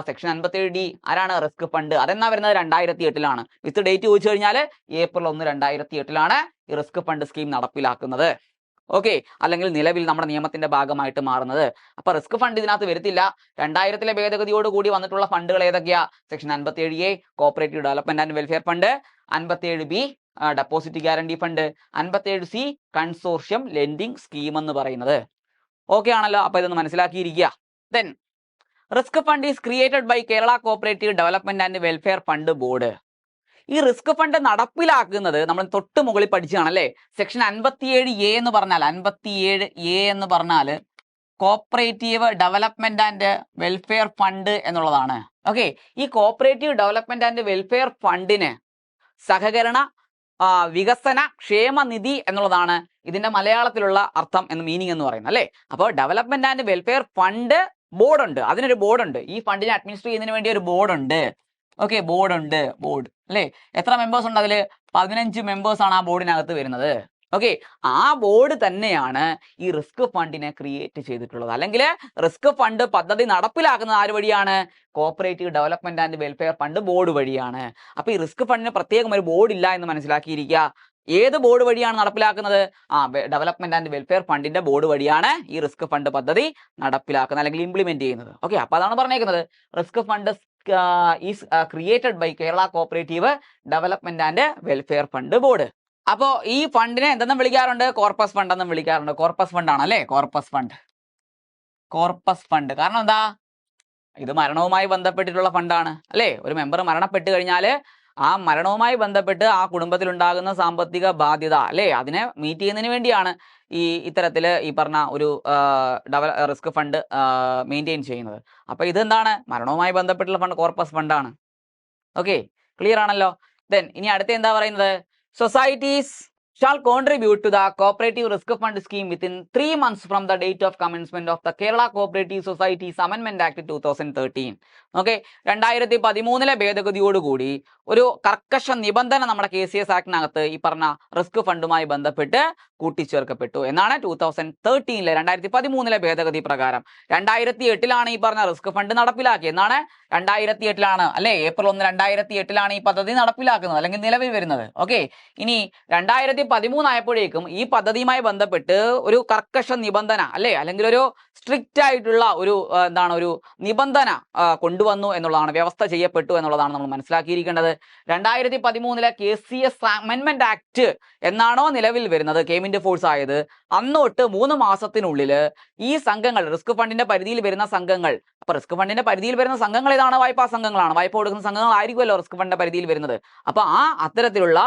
Section 57D. ആരാണ്? Risk fund. അതെന്നാ വരുന്നത്? 2008 വിത്ത് ഡേറ്റ് ചോദിച്ചു കഴിഞ്ഞാൽ April 1, 2008 ഈ റിസ്ക് ഫണ്ട് സ്കീം നടപ്പിലാക്കുന്നത്. ഓക്കെ, അല്ലെങ്കിൽ നിലവിൽ നമ്മുടെ നിയമത്തിന്റെ ഭാഗമായിട്ട് മാറുന്നത്. അപ്പൊ റിസ്ക് ഫണ്ട് ഇതിനകത്ത് വരത്തില്ല. 2000 ഭേദഗതിയോട് കൂടി വന്നിട്ടുള്ള ഫണ്ടുകൾ ഏതൊക്കെയാ? Section 57A cooperative development and welfare fund, 57B deposit guarantee fund, 57C consortium lending scheme എന്ന് പറയുന്നത്. ഓക്കെ ആണല്ലോ? അപ്പൊ ഇതൊന്ന് മനസ്സിലാക്കിയിരിക്കുക. Then risk fund is created by Kerala cooperative development and welfare fund board. ഈ റിസ്ക് ഫണ്ട് നടപ്പിലാക്കുന്നത് നമ്മൾ തൊട്ട് മുകളിൽ പഠിച്ചതാണല്ലേ? സെക്ഷൻ 57A എന്ന് പറഞ്ഞാൽ cooperative development and welfare fund എന്നുള്ളതാണ്. ഓക്കെ, ഈ കോപ്പറേറ്റീവ് ഡെവലപ്മെന്റ് ആൻഡ് വെൽഫെയർ ഫണ്ടിന് സഹകരണ വികസന ക്ഷേമനിധി എന്നുള്ളതാണ് ഇതിന്റെ മലയാളത്തിലുള്ള അർത്ഥം മീനിങ് എന്ന് പറയുന്നത്, അല്ലേ? അപ്പോൾ development and welfare fund board ഉണ്ട്, അതിനൊരു ബോർഡുണ്ട്. ഈ ഫണ്ടിനെ അഡ്മിനിസ്റ്റർ ചെയ്യുന്നതിന് വേണ്ടി ഒരു ബോർഡുണ്ട്. ഓക്കെ, ബോർഡ് ഉണ്ട്, ബോർഡ് അല്ലേ? എത്ര മെമ്പേഴ്സ് ഉണ്ട് അതിൽ? 15 മെമ്പേഴ്സ് ആണ് ആ ബോർഡിനകത്ത് വരുന്നത്. ഓക്കെ, ആ ബോർഡ് തന്നെയാണ് ഈ റിസ്ക് ഫണ്ടിനെ ക്രിയേറ്റ് ചെയ്തിട്ടുള്ളത്. അല്ലെങ്കിൽ റിസ്ക് ഫണ്ട് പദ്ധതി നടപ്പിലാക്കുന്നത് ആര് വഴിയാണ്? Cooperative development and welfare fund board വഴിയാണ്. അപ്പൊ ഈ റിസ്ക് ഫണ്ടിന് പ്രത്യേകം ഒരു ബോർഡ് ഇല്ല എന്ന് മനസ്സിലാക്കിയിരിക്കുക. ഏത് ബോർഡ് വഴിയാണ് നടപ്പിലാക്കുന്നത്? ഡെവലപ്മെന്റ് ആൻഡ് വെൽഫെയർ ഫണ്ടിന്റെ ബോർഡ് വഴിയാണ് ഈ റിസ്ക് ഫണ്ട് പദ്ധതി നടപ്പിലാക്കുന്നത് അല്ലെങ്കിൽ ഇംപ്ലിമെന്റ് ചെയ്യുന്നത്. ഓക്കെ, അപ്പൊ അതാണ് പറഞ്ഞേക്കുന്നത്, risk fund is created by Kerala cooperative development and welfare fund board. അപ്പോ ഈ ഫണ്ടിനെ എന്തെന്നും വിളിക്കാറുണ്ട്? കോർപ്പസ് ഫണ്ട് എന്നും വിളിക്കാറുണ്ട്. കോർപ്പസ് ഫണ്ട് ആണ് അല്ലേ? Corpus fund. കോർപ്പസ് ഫണ്ട് കാരണം എന്താ? ഇത് മരണവുമായി ബന്ധപ്പെട്ടിട്ടുള്ള ഫണ്ടാണ് അല്ലേ? ഒരു മെമ്പർ മരണപ്പെട്ട് കഴിഞ്ഞാൽ ആ മരണവുമായി ബന്ധപ്പെട്ട് ആ കുടുംബത്തിൽ ഉണ്ടാകുന്ന സാമ്പത്തിക ബാധ്യത അല്ലേ, അതിനെ മീറ്റ് ചെയ്യുന്നതിന് വേണ്ടിയാണ് ഇത്തരത്തില് ഈ പറഞ്ഞ ഒരു റിസ്ക് ഫണ്ട് മെയിൻറ്റെയിൻ ചെയ്യുന്നത്. അപ്പൊ ഇതെന്താണ്? മരണവുമായി ബന്ധപ്പെട്ടുള്ള ഫണ്ട്, കോർപ്പസ് ഫണ്ടാണ്. ഓക്കെ, ക്ലിയർ ആണല്ലോ? ദെൻ ഇനി അടുത്ത എന്താ പറയുന്നത്? Societies shall contribute to the cooperative risk fund scheme within 3 months from the date of commencement of the Kerala Cooperative Societies Amendment Act 2013. Okay, 2013 ഭേദഗതിയോടുകൂടി ഒരു കർക്കശ നിബന്ധന നമ്മുടെ KCS ആക്ടിനകത്ത് ഈ പറഞ്ഞ റിസ്ക് ഫണ്ടുമായി ബന്ധപ്പെട്ട് കൂട്ടിച്ചേർക്കപ്പെട്ടു എന്നാണ് 2013 2013 ഭേദഗതി പ്രകാരം. 2008 ഈ പറഞ്ഞ റിസ്ക് ഫണ്ട് നടപ്പിലാക്കി എന്നാണ് 2008 അല്ലെ? ഏപ്രിൽ 1 2008 ഈ പദ്ധതി നടപ്പിലാക്കുന്നത് അല്ലെങ്കിൽ നിലവിൽ വരുന്നത്. ഓക്കെ, ഇനി 2013 ആയപ്പോഴേക്കും ഈ പദ്ധതിയുമായി ബന്ധപ്പെട്ട് ഒരു കർക്കശ നിബന്ധന അല്ലെ, അല്ലെങ്കിൽ ഒരു സ്ട്രിക്റ്റ് ആയിട്ടുള്ള ഒരു ഒരു നിബന്ധന കൊണ്ടുവന്നു എന്നുള്ളതാണ്, വ്യവസ്ഥ ചെയ്യപ്പെട്ടു എന്നുള്ളതാണ് നമ്മൾ മനസ്സിലാക്കിയിരിക്കേണ്ടത്. 2013 KCS അമെൻമെന്റ് ആക്ട് എന്നാണോ നിലവിൽ വരുന്നത്, കേം ഇൻ ഫോഴ്സ് ആയത്, അന്നോട്ട് 3 മാസത്തിനുള്ളിൽ ഈ സംഘങ്ങൾ, റിസ്ക് ഫണ്ടിന്റെ പരിധിയിൽ വരുന്ന സംഘങ്ങൾ, അപ്പൊ റിസ്ക് ഫണ്ടിന്റെ പരിധിയിൽ വരുന്ന സംഘങ്ങൾ ഏതാണ്? വായ്പാ സംഘങ്ങളാണ്. വായ്പ കൊടുക്കുന്ന സംഘങ്ങൾ ആയിരിക്കുമല്ലോ റിസ്ക് ഫണ്ടിന്റെ പരിധിയിൽ വരുന്നത്. അപ്പൊ ആ അത്തരത്തിലുള്ള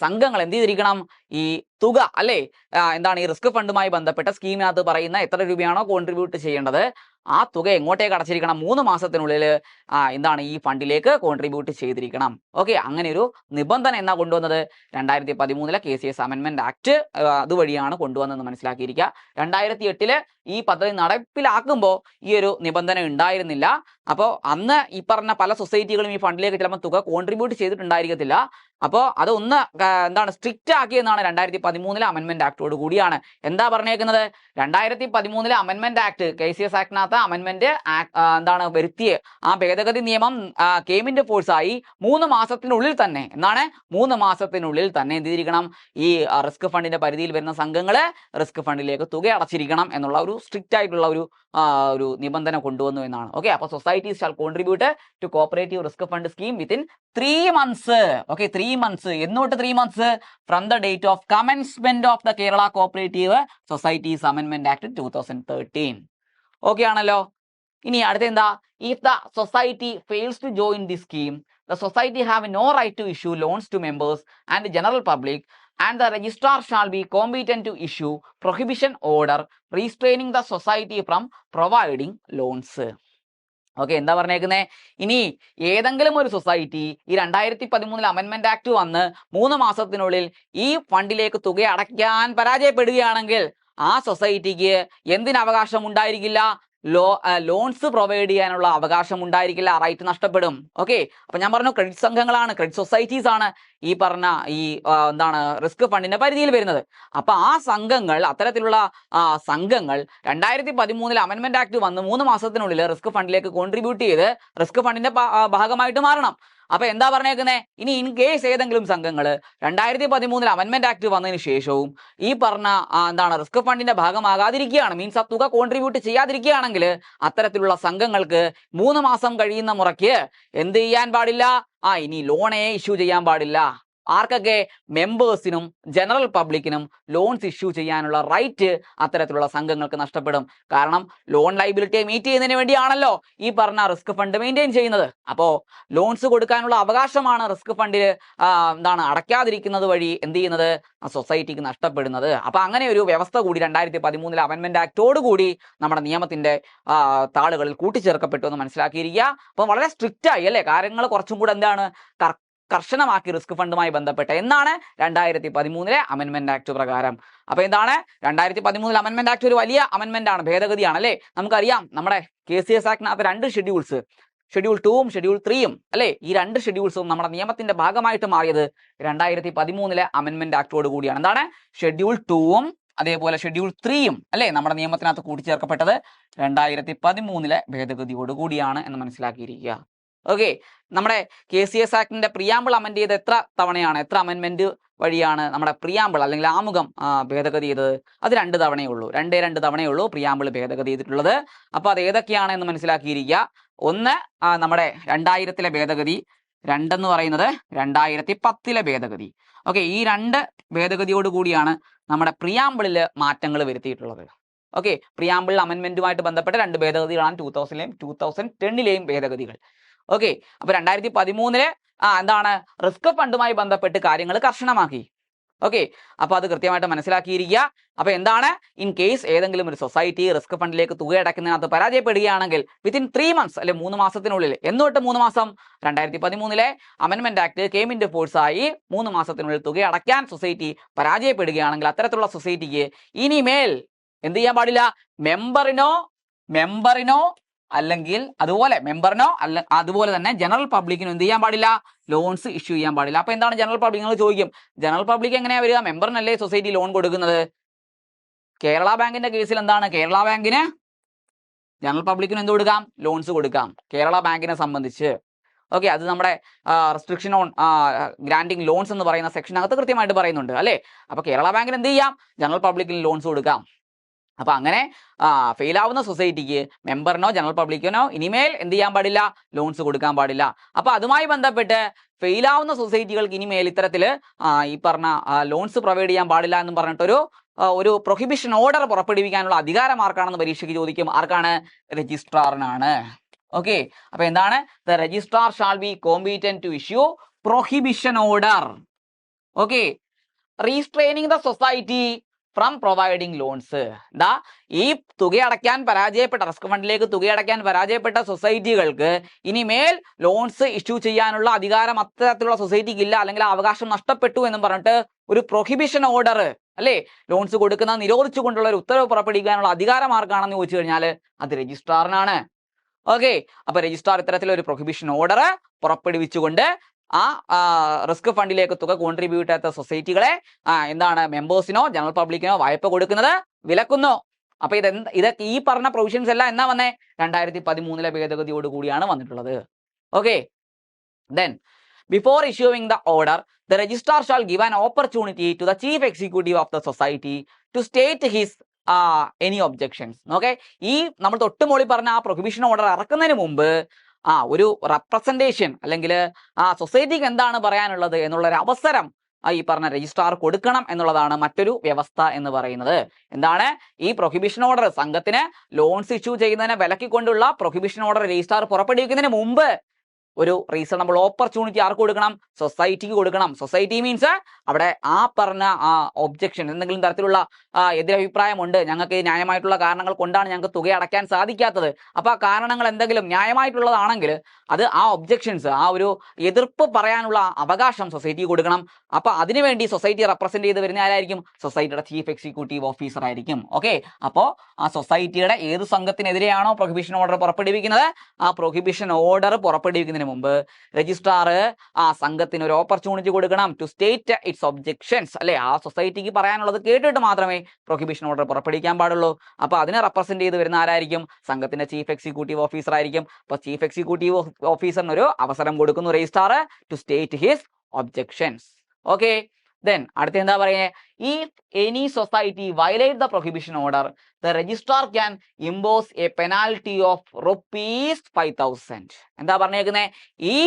സംഘങ്ങൾ എന്ത് ചെയ്തിരിക്കണം? ഈ തുക അല്ലെ, ഈ റിസ്ക് ഫണ്ടുമായി ബന്ധപ്പെട്ട സ്കീമിനകത്ത് പറയുന്ന എത്ര രൂപയാണോ കോൺട്രിബ്യൂട്ട് ചെയ്യേണ്ടത് ആ തുക എങ്ങോട്ടേക്ക് അടച്ചിരിക്കണം? 3 മാസത്തിനുള്ളിൽ ഈ ഫണ്ടിലേക്ക് കോൺട്രിബ്യൂട്ട് ചെയ്തിരിക്കണം. ഓക്കെ, അങ്ങനെ ഒരു നിബന്ധന എന്നാ കൊണ്ടുവന്നത്? 2013 KCS അമെൻമെന്റ് ആക്ട് അതുവഴിയാണ് കൊണ്ടുവന്നതെന്ന് മനസ്സിലാക്കിയിരിക്കുക. 2008 ഈ പദ്ധതി നടപ്പിലാക്കുമ്പോൾ ഈ ഒരു നിബന്ധന ഉണ്ടായിരുന്നില്ല. അപ്പോൾ അന്ന് ഈ പറഞ്ഞ പല സൊസൈറ്റികളും ഈ ഫണ്ടിലേക്ക് ചിലപ്പോൾ തുക കോൺട്രിബ്യൂട്ട് ചെയ്തിട്ടുണ്ടായിരിക്കത്തില്ല. അപ്പോൾ അതൊന്ന് സ്ട്രിക്റ്റ് ആക്കിയെന്നാണ് 2013 അമെൻമെന്റ് ആക്ടോട് കൂടിയാണ്. എന്താ പറഞ്ഞേക്കുന്നത്? 2013 അമെൻമെന്റ് ആക്ട്, KCS ആക്ടിനകത്ത് അമെൻമെന്റ് വരുത്തിയ ആ ഭേദഗതി നിയമം കേം ഇൻ ഫോഴ്സ് ആയി 3 മാസത്തിനുള്ളിൽ തന്നെ 3 മാസത്തിനുള്ളിൽ തന്നെ എന്ത് ചെയ്തിരിക്കണം? ഈ റിസ്ക് ഫണ്ടിന്റെ പരിധിയിൽ വരുന്ന സംഘങ്ങള് റിസ്ക് ഫണ്ടിലേക്ക് തുക അടച്ചിരിക്കണം എന്നുള്ള ഒരു സ്ട്രിക്റ്റ് ആയിട്ടുള്ള ഒരു നിബന്ധന കൊണ്ടുവന്നു എന്നാണ്. ഓക്കെ, അപ്പൊ societies shall contribute to cooperative risk fund scheme within 3 months. Okay, 3 months എന്നോട്ട് 3 months from the date of commencement of the Kerala cooperative societies അമെൻമെന്റ് ആക്ട് 2013. ഓക്കെ ആണല്ലോ? ഇനി അടുത്ത എന്താ? If the society fails to join the scheme, the society have no right to issue loans to members and the general public, and the registrar shall be competent to issue prohibition order restraining the society from providing loans. Okay, എന്താ പറഞ്ഞേക്കുന്നത്? ഇനി ഏതെങ്കിലും ഒരു society ഈ 2013 അമെൻമെന്റ് act വന്ന് 3 മാസത്തിനുള്ളിൽ ഈ ഫണ്ടിലേക്ക് തുക അടയ്ക്കാൻ പരാജയപ്പെടുകയാണെങ്കിൽ ആ സൊസൈറ്റിക്ക് എന്തിന് അവകാശം ഉണ്ടായിരിക്കില്ല? ലോൺസ് പ്രൊവൈഡ് ചെയ്യാനുള്ള അവകാശം ഉണ്ടായിരിക്കില്ല, റൈറ്റ് നഷ്ടപ്പെടും. ഓക്കെ, അപ്പൊ ഞാൻ പറഞ്ഞു ക്രെഡിറ്റ് സംഘങ്ങളാണ്, ക്രെഡിറ്റ് സൊസൈറ്റീസ് ആണ് ഈ പറഞ്ഞ റിസ്ക് ഫണ്ടിന്റെ പരിധിയിൽ വരുന്നത്. അപ്പൊ ആ സംഘങ്ങൾ, അത്തരത്തിലുള്ള സംഘങ്ങൾ 2013 അമെൻമെന്റ് ആക്ട് വന്ന് 3 മാസത്തിനുള്ളിൽ റിസ്ക് ഫണ്ടിലേക്ക് കോൺട്രിബ്യൂട്ട് ചെയ്ത് റിസ്ക് ഫണ്ടിന്റെ ഭാഗമായിട്ട് മാറണം. അപ്പൊ എന്താ പറഞ്ഞേക്കുന്നത്? ഇനി ഇൻ കേസ് ഏതെങ്കിലും സംഘങ്ങൾ 2013 അമെൻമെന്റ് ആക്ട് വന്നതിന് ശേഷവും ഈ പറഞ്ഞ റിസ്ക് ഫണ്ടിന്റെ ഭാഗമാകാതിരിക്കുകയാണ്, മീൻസ് ആ തുക കോൺട്രിബ്യൂട്ട് ചെയ്യാതിരിക്കുകയാണെങ്കിൽ അത്തരത്തിലുള്ള സംഘങ്ങൾക്ക് 3 മാസം കഴിയുന്ന മുറയ്ക്ക് എന്ത് ചെയ്യാൻ പാടില്ല? ഇനി ലോണേ ഇഷ്യൂ ചെയ്യാൻ പാടില്ല. ആർക്കൊക്കെ? മെമ്പേഴ്സിനും ജനറൽ പബ്ലിക്കിനും ലോൺസ് ഇഷ്യൂ ചെയ്യാനുള്ള റൈറ്റ് അത്തരത്തിലുള്ള സംഘങ്ങൾക്ക് നഷ്ടപ്പെടും. കാരണം ലോൺ ലൈബിലിറ്റിയെ മീറ്റ് ചെയ്യുന്നതിന് വേണ്ടിയാണല്ലോ ഈ പറഞ്ഞ റിസ്ക് ഫണ്ട് മെയിൻറ്റെയിൻ ചെയ്യുന്നത്. അപ്പോ ലോൺസ് കൊടുക്കാനുള്ള അവകാശമാണ് റിസ്ക് ഫണ്ടിൽ അടയ്ക്കാതിരിക്കുന്നത് വഴി എന്ത് ചെയ്യുന്നത്? സൊസൈറ്റിക്ക് നഷ്ടപ്പെടുന്നത്. അപ്പൊ അങ്ങനെ ഒരു വ്യവസ്ഥ കൂടി 2013 അമെൻമെന്റ് ആക്ടോട് കൂടി നമ്മുടെ നിയമത്തിന്റെ താളുകളിൽ കൂട്ടിച്ചേർക്കപ്പെട്ടു എന്ന് മനസ്സിലാക്കിയിരിക്കുക. അപ്പൊ വളരെ സ്ട്രിക്റ്റ് ആയി അല്ലെ, കാര്യങ്ങൾ കുറച്ചും കൂടെ കർശനമാക്കി റിസ്ക് ഫണ്ടുമായി ബന്ധപ്പെട്ട് എന്നാണ് 2013 അമെൻമെന്റ് ആക്ട് പ്രകാരം. അപ്പൊ 2013 അമെൻമെന്റ് ആക്ട് ഒരു വലിയ അമെൻമെന്റ് ആണ്, ഭേദഗതിയാണ് അല്ലെ. നമുക്കറിയാം നമ്മുടെ KCS ആക്ടിനകത്ത് 2 ഷെഡ്യൂൾസ്, ഷെഡ്യൂൾ 2ഉം ഷെഡ്യൂൾ 3യും അല്ലെ, ഈ രണ്ട് ഷെഡ്യൂൾസും നമ്മുടെ നിയമത്തിന്റെ ഭാഗമായിട്ട് മാറിയത് 2013 അമെന്റ്മെന്റ് ആക്ടോട് കൂടിയാണ്. എന്താണ് ഷെഡ്യൂൾ 2ഉം അതേപോലെ ഷെഡ്യൂൾ 3യും അല്ലെ നമ്മുടെ നിയമത്തിനകത്ത് കൂട്ടിച്ചേർക്കപ്പെട്ടത് 2013 ഭേദഗതിയോട് കൂടിയാണ് എന്ന് മനസ്സിലാക്കിയിരിക്കുക. ഓക്കെ, നമ്മുടെ KCS ആക്ടിന്റെ പ്രിയാമ്പിൾ അമെന്റ് ചെയ്ത് എത്ര തവണയാണ്, എത്ര അമെന്റ്മെന്റ് വഴിയാണ് നമ്മുടെ പ്രിയാമ്പിൾ അല്ലെങ്കിൽ ആമുഖം ഭേദഗതി ചെയ്തത്? അത് 2 തവണയേ ഉള്ളൂ. 2 തവണയേ ഉള്ളൂ പ്രിയാമ്പിൾ ഭേദഗതി ചെയ്തിട്ടുള്ളത്. അപ്പൊ അത് ഏതൊക്കെയാണ് എന്ന് മനസ്സിലാക്കിയിരിക്കുക. ഒന്ന് നമ്മുടെ 2000 ഭേദഗതി, 2 എന്ന് പറയുന്നത് 2010 ഭേദഗതി. ഓക്കെ, ഈ 2 ഭേദഗതിയോട് കൂടിയാണ് നമ്മുടെ പ്രിയാമ്പിളിൽ മാറ്റങ്ങൾ വരുത്തിയിട്ടുള്ളത്. ഓക്കെ, പ്രിയാമ്പിൾ അമെന്റ്മെന്റുമായിട്ട് ബന്ധപ്പെട്ട 2 ഭേദഗതികളാണ് 2000ലെയും 2010ലെയും ഭേദഗതികൾ. ഓക്കെ, അപ്പൊ 2013 എന്താണ് റിസ്ക് ഫണ്ടുമായി ബന്ധപ്പെട്ട് കാര്യങ്ങൾ കർശനമാക്കി. ഓക്കെ, അപ്പൊ അത് കൃത്യമായിട്ട് മനസ്സിലാക്കിയിരിക്കുക. അപ്പൊ എന്താണ്, ഇൻ കേസ് ഏതെങ്കിലും ഒരു സൊസൈറ്റി റിസ്ക് ഫണ്ടിലേക്ക് തുക അടയ്ക്കുന്നതിനകത്ത് പരാജയപ്പെടുകയാണെങ്കിൽ വിത്തിൻ 3 months അല്ലെ 3 മാസത്തിനുള്ളിൽ, എന്നോട്ട് 3 മാസം, 2013 amendment act came into force ആയി 3 മാസത്തിനുള്ളിൽ തുക അടയ്ക്കാൻ സൊസൈറ്റി പരാജയപ്പെടുകയാണെങ്കിൽ അത്തരത്തിലുള്ള സൊസൈറ്റിക്ക് ഇനിമേൽ എന്ത് ചെയ്യാൻ പാടില്ല, മെമ്പറിനോ അല്ലെങ്കിൽ അതുപോലെ തന്നെ ജനറൽ പബ്ലിക്കിനും എന്ത് ചെയ്യാൻ പാടില്ല, ലോൺസ് ഇഷ്യൂ ചെയ്യാൻ പാടില്ല. അപ്പൊ എന്താണ് ജനറൽ പബ്ലിക്? നിങ്ങൾ ചോദിക്കും, ജനറൽ പബ്ലിക് എങ്ങനെയാ വരിക? മെമ്പറിനല്ലേ സൊസൈറ്റി ലോൺ കൊടുക്കുന്നത്. കേരള ബാങ്കിന്റെ കേസിൽ എന്താണ്, കേരള ബാങ്കിന് ജനറൽ പബ്ലിക്കിന് എന്ത് കൊടുക്കാം, ലോൺസ് കൊടുക്കാം കേരള ബാങ്കിനെ സംബന്ധിച്ച്. ഓക്കെ, അത് നമ്മുടെ റെസ്ട്രിക്ഷൻ ഓൺ ഗ്രാൻഡിങ് ലോൺസ് എന്ന് പറയുന്ന സെക്ഷനകത്ത് കൃത്യമായിട്ട് പറയുന്നുണ്ട് അല്ലേ. അപ്പൊ കേരള ബാങ്കിന് എന്ത് ചെയ്യാം, ജനറൽ പബ്ലിക്കിന് ലോൺസ് കൊടുക്കാം. അപ്പൊ അങ്ങനെ ഫെയിൽ ആവുന്ന സൊസൈറ്റിക്ക് മെമ്പറിനോ ജനറൽ പബ്ലിക്കിനോ ഇനിമേൽ എന്ത് ചെയ്യാൻ പാടില്ല, ലോൺസ് കൊടുക്കാൻ പാടില്ല. അപ്പൊ അതുമായി ബന്ധപ്പെട്ട് ഫെയിൽ ആവുന്ന സൊസൈറ്റികൾക്ക് ഇനിമേൽ ഇത്തരത്തിൽ ഈ പറഞ്ഞ ലോൺസ് പ്രൊവൈഡ് ചെയ്യാൻ പാടില്ല എന്നും പറഞ്ഞിട്ടൊരു ഒരു പ്രൊഹിബിഷൻ ഓർഡർ പുറപ്പെടുവിക്കാനുള്ള അധികാരം ആർക്കാണെന്ന് പരീക്ഷയ്ക്ക് ചോദിക്കും. ആർക്കാണ്? രജിസ്ട്രാറിനാണ്. ഓക്കെ, അപ്പൊ എന്താണ്, the registrar shall be competent to issue prohibition order. Okay, restraining the society from providing loans. ഈ തുകയടയ്ക്കാൻ പരാജയപ്പെട്ട, റിസ്ക് ഫണ്ടിലേക്ക് തുകയടയ്ക്കാൻ പരാജയപ്പെട്ട സൊസൈറ്റികൾക്ക് ഇനിമേൽ ലോൺസ് ഇഷ്യൂ ചെയ്യാനുള്ള അധികാരം അത്തരത്തിലുള്ള സൊസൈറ്റിക്ക് ഇല്ല, അല്ലെങ്കിൽ അവകാശം നഷ്ടപ്പെട്ടു എന്ന് പറഞ്ഞിട്ട് ഒരു പ്രൊഹിബിഷൻ ഓർഡർ അല്ലേ, ലോൺസ് കൊടുക്കുന്നത് നിരോധിച്ചുകൊണ്ടുള്ള ഒരു ഉത്തരവ് പുറപ്പെടുവിക്കാനുള്ള അധികാരം ആർക്കാണെന്ന് ചോദിച്ചു കഴിഞ്ഞാൽ അത് രജിസ്ട്രാറിനാണ്. ഓക്കെ, അപ്പൊ രജിസ്ട്രാർ ഇത്തരത്തിലൊരു പ്രൊഹിബിഷൻ ഓർഡർ പുറപ്പെടുവിച്ചുകൊണ്ട് റിസ്ക് ഫണ്ടിലേക്ക് തുക കോൺട്രിബ്യൂട്ട് ചെയ്യാത്ത സൊസൈറ്റികളെ എന്താണ്, മെമ്പേഴ്സിനോ ജനറൽ പബ്ലിക്കിനോ വായ്പ കൊടുക്കുന്നത് വിലക്കുന്നു. അപ്പൊ ഇതൊക്കെ ഈ പറഞ്ഞ പ്രൊവിഷൻസ് എല്ലാം എന്നാ വന്നേ, 2013 ഭേദഗതിയോട് കൂടിയാണ് വന്നിട്ടുള്ളത്. Okay, then before issuing the order the registrar shall give an opportunity to the chief executive of the society to state his any objections. Okay, ഈ നമ്മൾ തൊട്ട് മോളി പറഞ്ഞ പ്രൊഹിബിഷൻ ഓർഡർ ഇറക്കുന്നതിന് മുമ്പ് ഒരു റെപ്രസെന്റേഷൻ അല്ലെങ്കിൽ സൊസൈറ്റിക്ക് എന്താണ് പറയാനുള്ളത് എന്നുള്ളൊരു അവസരം ഈ പറഞ്ഞ രജിസ്ട്രാർ കൊടുക്കണം എന്നുള്ളതാണ് മറ്റൊരു വ്യവസ്ഥ എന്ന് പറയുന്നത്. എന്താണ്, ഈ പ്രൊഹിബിഷൻ ഓർഡർ, സംഘത്തിന് ലോൺസ് ഇഷ്യൂ ചെയ്യുന്നതിനെ വിലക്കിക്കൊണ്ടുള്ള പ്രൊഹിബിഷൻ ഓർഡർ രജിസ്ട്രാർ പുറപ്പെടുവിക്കുന്നതിന് മുമ്പ് ഒരു റീസണബിൾ ഓപ്പർച്യൂണിറ്റി ആർക്ക് കൊടുക്കണം, സൊസൈറ്റിക്ക് കൊടുക്കണം. സൊസൈറ്റി മീൻസ് അവിടെ പറഞ്ഞ ഒബ്ജക്ഷൻ, എന്തെങ്കിലും തരത്തിലുള്ള എതിരഭിപ്രായമുണ്ട്, ഞങ്ങൾക്ക് ന്യായമായിട്ടുള്ള കാരണങ്ങൾ കൊണ്ടാണ് ഞങ്ങൾക്ക് തുക അടയ്ക്കാൻ സാധിക്കാത്തത്. അപ്പൊ ആ കാരണങ്ങൾ എന്തെങ്കിലും ന്യായമായിട്ടുള്ളതാണെങ്കിൽ അത് ഒബ്ജക്ഷൻസ്, ഒരു എതിർപ്പ് പറയാനുള്ള അവകാശം സൊസൈറ്റിക്ക് കൊടുക്കണം. അപ്പൊ അതിനുവേണ്ടി സൊസൈറ്റി റെപ്രസെന്റ് ചെയ്ത് വരുന്ന ആരായിരിക്കും, സൊസൈറ്റിയുടെ ചീഫ് എക്സിക്യൂട്ടീവ് ഓഫീസർ ആയിരിക്കും. ഓക്കെ, അപ്പോ ആ സൊസൈറ്റിയുടെ ഏത് സംഘത്തിനെതിരെയാണോ പ്രൊഹിബിഷൻ ഓർഡർ പുറപ്പെടുവിക്കുന്നത്, ആ പ്രൊഹിബിഷൻ ഓർഡർ പുറപ്പെടുവിക്കുന്നതിന് മുമ്പ് രജിസ്ട്രാർ സംഘത്തിന് ഒരു ഓപ്പർച്യൂണിറ്റി കൊടുക്കണം ടു സ്റ്റേറ്റ് ഇറ്റ്സ് ഒബ്ജക്ഷൻസ് അല്ലെ. ആ സൊസൈറ്റിക്ക് പറയാനുള്ളത് കേട്ടിട്ട് മാത്രമേ പ്രൊഹിബിഷൻ ഓർഡർ പുറപ്പെടുവിക്കാൻ പാടുള്ളൂ. അപ്പൊ അതിനെ റെപ്രസെന്റ് ചെയ്ത് വരുന്ന ആരായിരിക്കും, സംഘത്തിന്റെ ചീഫ് എക്സിക്യൂട്ടീവ് ഓഫീസർ ആയിരിക്കും. അപ്പൊ ചീഫ് എക്സിക്യൂട്ടീവ് ഓഫീസറിന് ഒരു അവസരം കൊടുക്കുന്നു registrar to state his objections. Okay, then അടുത്ത എന്താ പറയുക, if any society violate the prohibition order the registrar can impose a penalty of ₹5,000. എന്താ പറഞ്ഞേക്കുന്നേ, ഈ